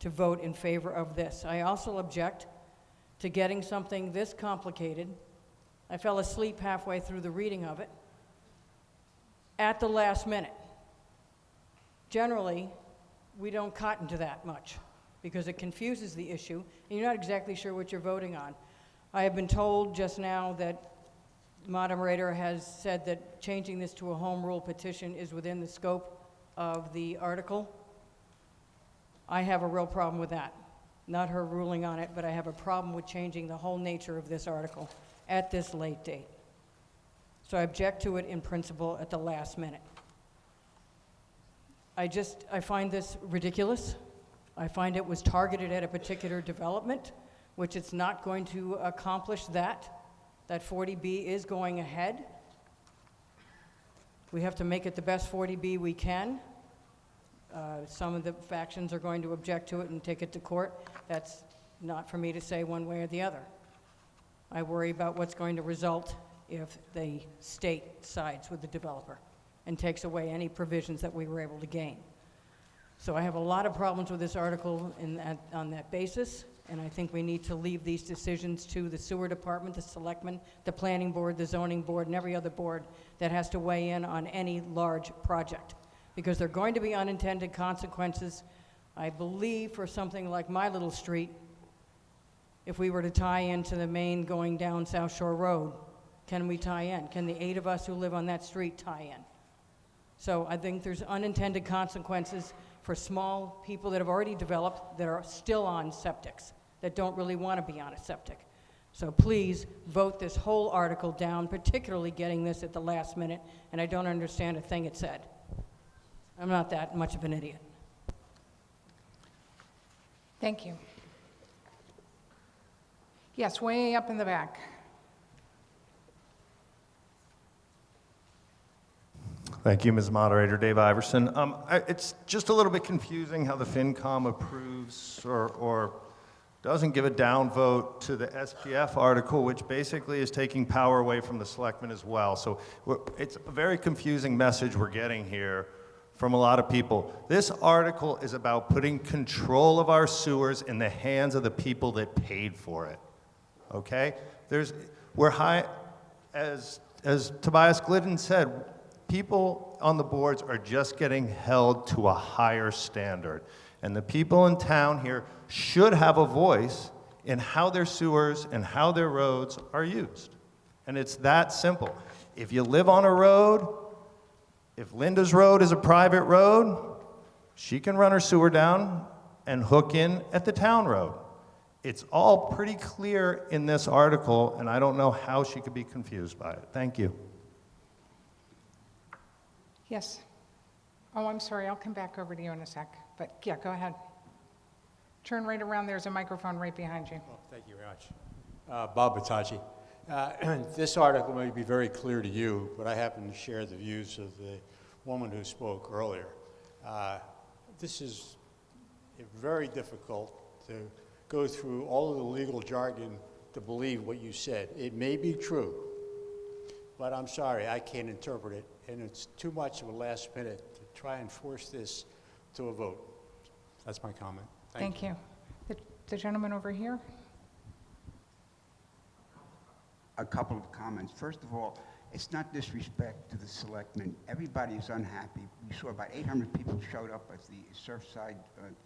to vote in favor of this. I also object to getting something this complicated. I fell asleep halfway through the reading of it. at the last minute. Generally, we don't cotton to that much because it confuses the issue, and you're not exactly sure what you're voting on. I have been told just now that the moderator has said that changing this to a home rule petition is within the scope of the article. I have a real problem with that. Not her ruling on it, but I have a problem with changing the whole nature of this article at this late date. So I object to it in principle at the last minute. I find this ridiculous. I find it was targeted at a particular development, which it's not going to accomplish that. That 40B is going ahead. We have to make it the best 40B we can. Some of the factions are going to object to it and take it to court. That's not for me to say one way or the other. I worry about what's going to result if the state sides with the developer and takes away any provisions that we were able to gain. So I have a lot of problems with this article on that basis, and I think we need to leave these decisions to the sewer department, the selectmen, the planning board, the zoning board, and every other board that has to weigh in on any large project. Because there are going to be unintended consequences, I believe, for something like my little street. If we were to tie into the main going down South Shore Road, can we tie in? Can the 8 of us who live on that street tie in? So I think there's unintended consequences for small people that have already developed that are still on septics, that don't really want to be on a septic. So please vote this whole article down, particularly getting this at the last minute, and I don't understand a thing it said. I'm not that much of an idiot. Thank you. Yes, way up in the back. Thank you, Ms. Moderator. Dave Iverson. It's just a little bit confusing how the FinCom approves or doesn't give a downvote to the SPF article, which basically is taking power away from the selectmen as well. So it's a very confusing message we're getting here from a lot of people. This article is about putting control of our sewers in the hands of the people that paid for it. Okay? We're high, as Tobias Glidden said, people on the boards are just getting held to a higher standard. And the people in town here should have a voice in how their sewers and how their roads are used. And it's that simple. If you live on a road, if Linda's road is a private road, she can run her sewer down and hook in at the town road. It's all pretty clear in this article, and I don't know how she could be confused by it. Thank you. Yes. Oh, I'm sorry. I'll come back over to you in a sec. But yeah, go ahead. Turn right around. There's a microphone right behind you. Oh, thank you very much. Bob Batachi. This article may be very clear to you, but I happen to share the views of the woman who spoke earlier. This is very difficult to go through all of the legal jargon to believe what you said. It may be true, but I'm sorry, I can't interpret it, and it's too much of a last minute to try and force this to a vote. That's my comment. Thank you. The gentleman over here. A couple of comments. First of all, it's not disrespect to the selectmen. Everybody is unhappy. We saw about 800 people showed up at the Surfside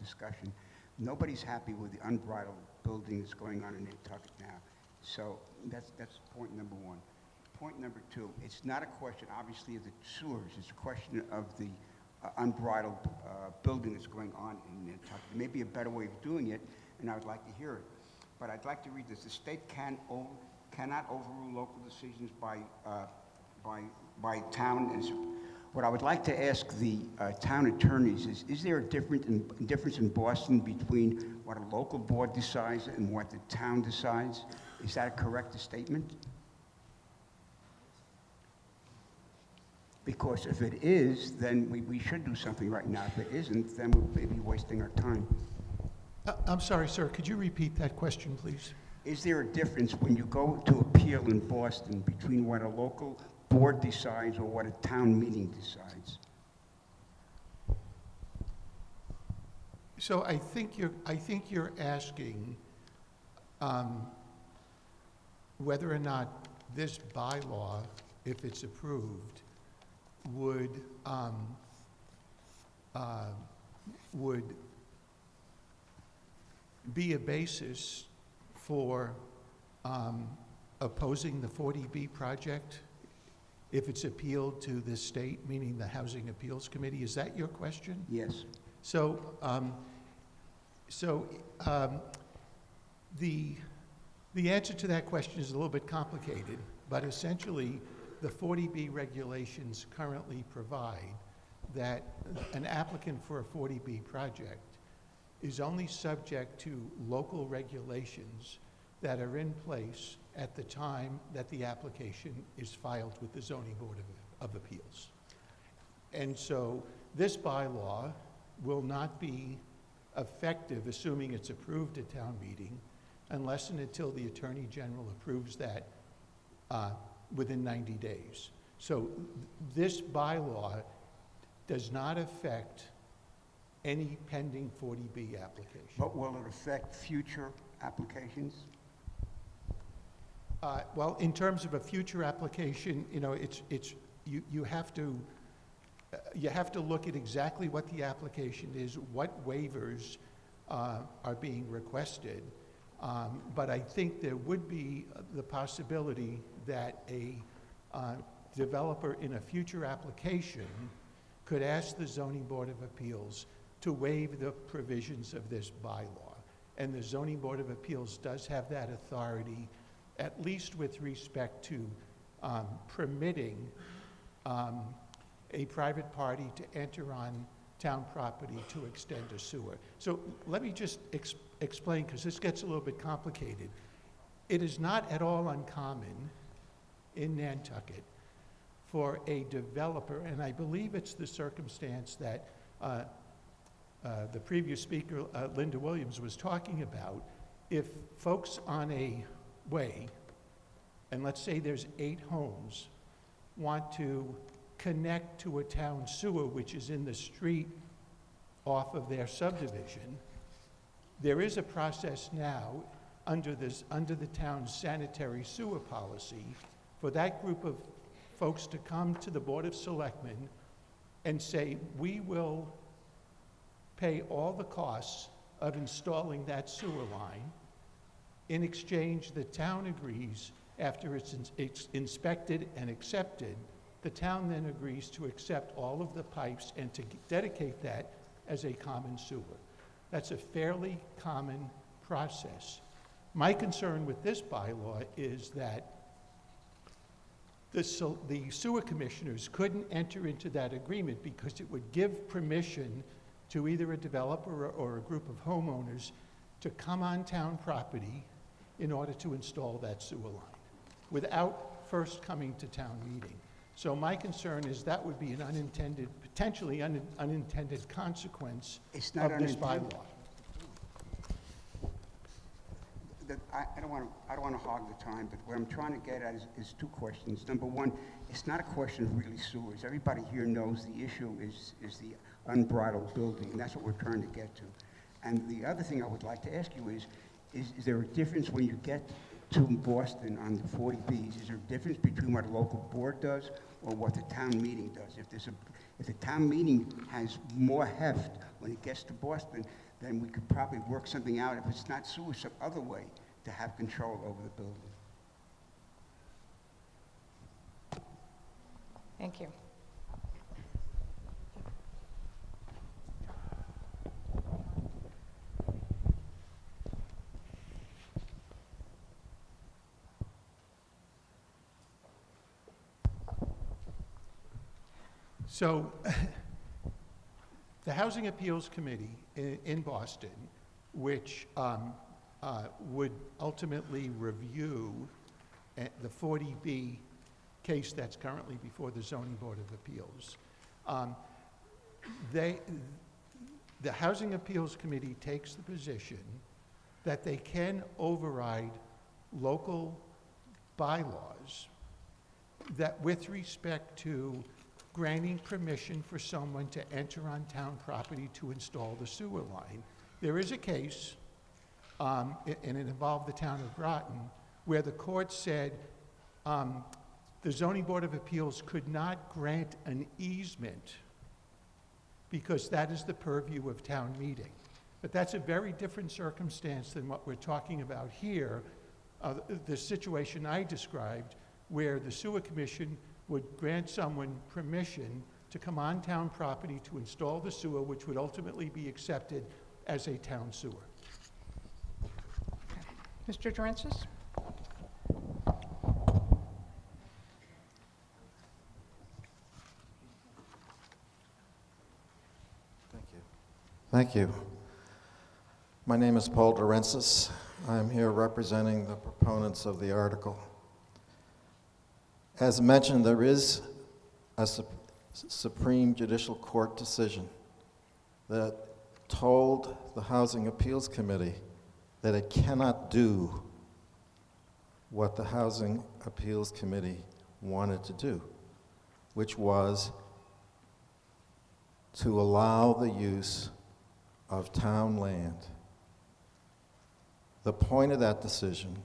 discussion. Nobody's happy with the unbridled building that's going on in Nantucket now. So that's point number one. Point number two, it's not a question, obviously, of the sewers. It's a question of the unbridled building that's going on in Nantucket. There may be a better way of doing it, and I would like to hear it. But I'd like to read this. The state cannot overrule local decisions by town. And what I would like to ask the town attorneys is there a difference in Boston between what a local board decides and what the town decides? Is that a correct statement? Because if it is, then we should do something right now. If it isn't, then we'll be wasting our time. I'm sorry, sir. Could you repeat that question, please? Is there a difference when you go to appeal in Boston between what a local board decides or what a town meeting decides? So I think you're asking whether or not this bylaw, if it's approved, would, would be a basis for opposing the 40B project if it's appealed to the state, meaning the Housing Appeals Committee? Is that your question? Yes. So, the answer to that question is a little bit complicated, but essentially, the 40B regulations currently provide that an applicant for a 40B project is only subject to local regulations that are in place at the time that the application is filed with the Zoning Board of Appeals. And so this bylaw will not be effective, assuming it's approved at town meeting, unless and until the Attorney General approves that within 90 days. So this bylaw does not affect any pending 40B application. But will it affect future applications? Well, in terms of a future application, you know, you have to look at exactly what the application is, what waivers are being requested. But I think there would be the possibility that a developer in a future application could ask the Zoning Board of Appeals to waive the provisions of this bylaw. And the Zoning Board of Appeals does have that authority, at least with respect to permitting a private party to enter on town property to extend a sewer. So let me just explain, because this gets a little bit complicated. It is not at all uncommon in Nantucket for a developer, and I believe it's the circumstance that the previous speaker, Linda Williams, was talking about. If folks on a way, and let's say there's 8 homes, want to connect to a town sewer which is in the street off of their subdivision, there is a process now under the town's sanitary sewer policy for that group of folks to come to the Board of Selectmen and say, we will pay all the costs of installing that sewer line. In exchange, the town agrees, after it's inspected and accepted, the town then agrees to accept all of the pipes and to dedicate that as a common sewer. That's a fairly common process. My concern with this bylaw is that the sewer commissioners couldn't enter into that agreement because it would give permission to either a developer or a group of homeowners to come on town property in order to install that sewer line without first coming to town meeting. So my concern is that would be an unintended, potentially unintended consequence of this bylaw. I don't want to hog the time, but what I'm trying to get at is 2 questions. Number one, it's not a question of really sewers. Everybody here knows the issue is the unbridled building, and that's what we're trying to get to. And the other thing I would like to ask you is there a difference when you get to Boston on the 40Bs? Is there a difference between what a local board does or what the town meeting does? If the town meeting has more heft when it gets to Boston, then we could probably work something out, if it's not sewer, some other way to have control over the building. Thank you. So the Housing Appeals Committee in Boston, which would ultimately review the 40B case that's currently before the Zoning Board of Appeals, the Housing Appeals Committee takes the position that they can override local bylaws that, with respect to granting permission for someone to enter on town property to install the sewer line. There is a case, and it involved the town of Groton, where the court said the the Zoning Board of Appeals could not grant an easement because that is the purview of town meeting. But that's a very different circumstance than what we're talking about here, the situation I described, where the sewer commission would grant someone permission to come on town property to install the sewer, which would ultimately be accepted as a town sewer. Mr. Durensis? Thank you. My name is Paul Durensis. I'm here representing the proponents of the article. As mentioned, there is a Supreme Judicial Court decision that told the Housing Appeals Committee that it cannot do what the Housing Appeals Committee wanted to do, which was to allow the use of town land. The point of that decision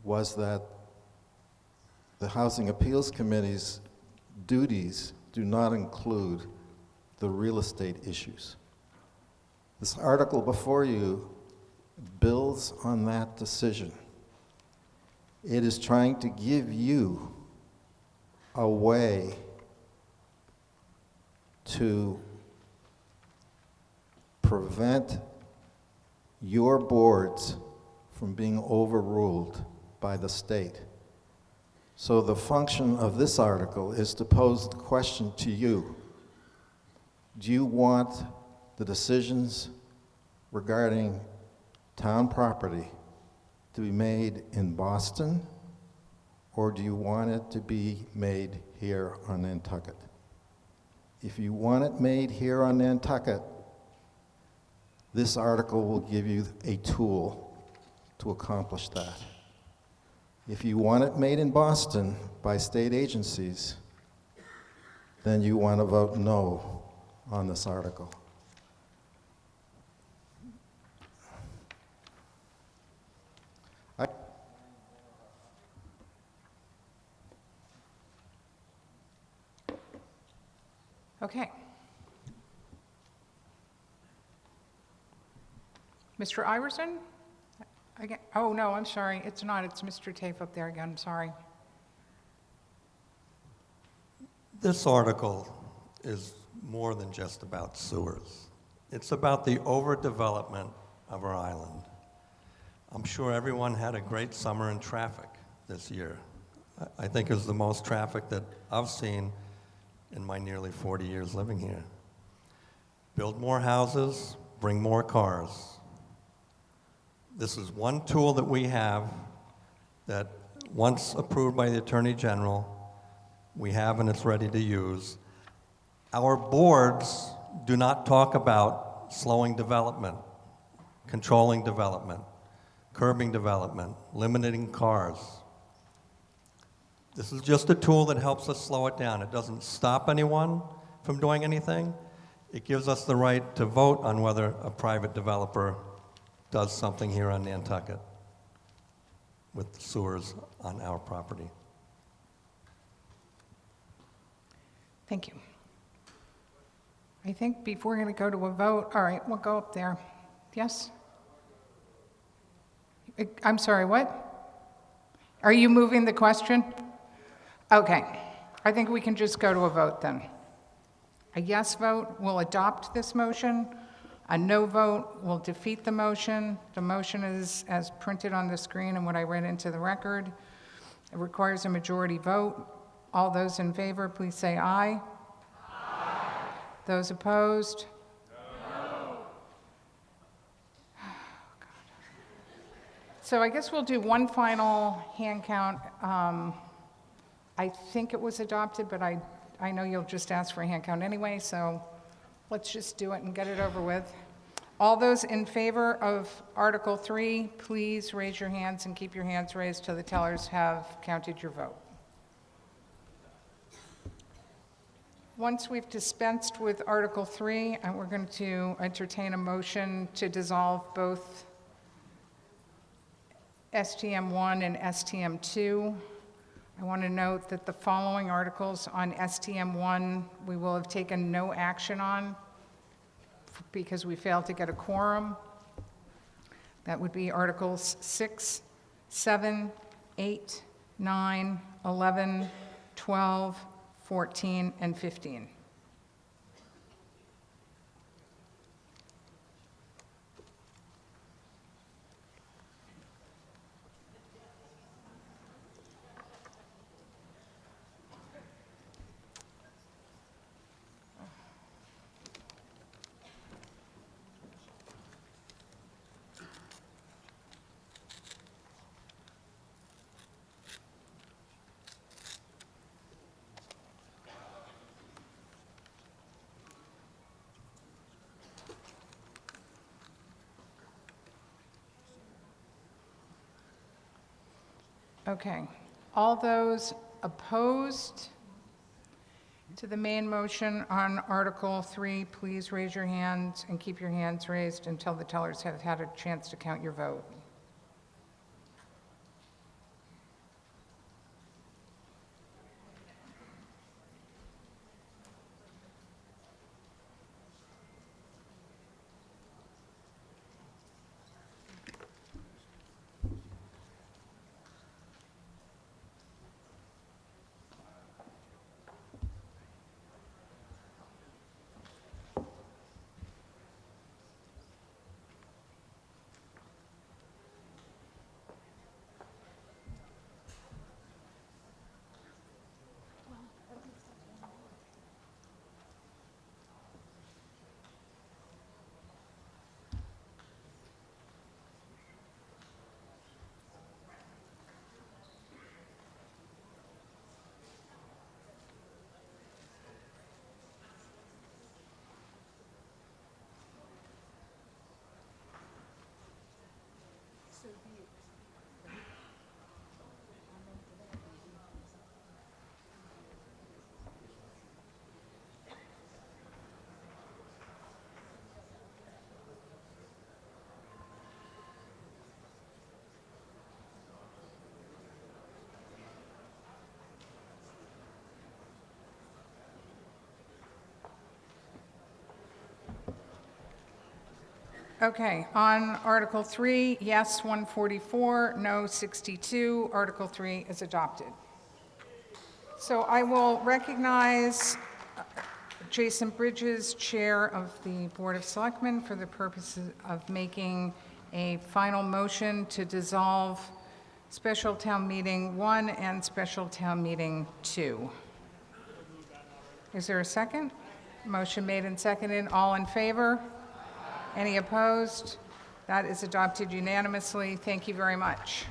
was that the Housing Appeals Committee's duties do not include the real estate issues. This article before you builds on that decision. It is trying to give you a way to prevent your boards from being overruled by the state. So the function of this article is to pose the question to you. Do you want the decisions regarding town property to be made in Boston, or do you want it to be made here on Nantucket? If you want it made here on Nantucket, this article will give you a tool to accomplish that. If you want it made in Boston by state agencies, then you want to vote no on this article. Okay. Mr. Iverson? Again, oh, no, I'm sorry. It's not. It's Mr. Tafe up there again. I'm sorry. This article is more than just about sewers. It's about the overdevelopment of our island. I'm sure everyone had a great summer in traffic this year. I think it was the most traffic that I've seen in my nearly 40 years living here. Build more houses, bring more cars. This is one tool that we have that, once approved by the Attorney General, we have and it's ready to use. Our boards do not talk about slowing development, controlling development, curbing development, limiting cars. This is just a tool that helps us slow it down. It doesn't stop anyone from doing anything. It gives us the right to vote on whether a private developer does something here on Nantucket with sewers on our property. Thank you. I think before we're going to go to a vote, all right, we'll go up there. Yes? I'm sorry, what? Are you moving the question? Okay. I think we can just go to a vote then. A yes vote will adopt this motion. A no vote will defeat the motion. The motion is as printed on the screen and what I read into the record. It requires a majority vote. All those in favor, please say aye. Aye. Those opposed? No. So I guess we'll do one final hand count. I think it was adopted, but I know you'll just ask for a hand count anyway, so let's just do it and get it over with. All those in favor of Article 3, please raise your hands and keep your hands raised till the tellers have counted your vote. Once we've dispensed with Article 3, we're going to entertain a motion to dissolve both STM 1 and STM 2. I want to note that the following articles on STM1, we will have taken no action on because we failed to get a quorum. That would be Articles 6, 7, 8, 9, 11, 12, 14, and 15. Okay. All those opposed to the main motion on Article 3, please raise your hands and keep your hands raised until the tellers have had a chance to count your vote. Okay, on Article 3, yes, 144, no, 62. Article 3 is adopted. So I will recognize Jason Bridges, Chair of the Board of Selectmen, for the purposes of making a final motion to dissolve Special Town Meeting 1 and Special Town Meeting 2. Is there a second? Motion made and seconded. All in favor? Any opposed? That is adopted unanimously. Thank you very much.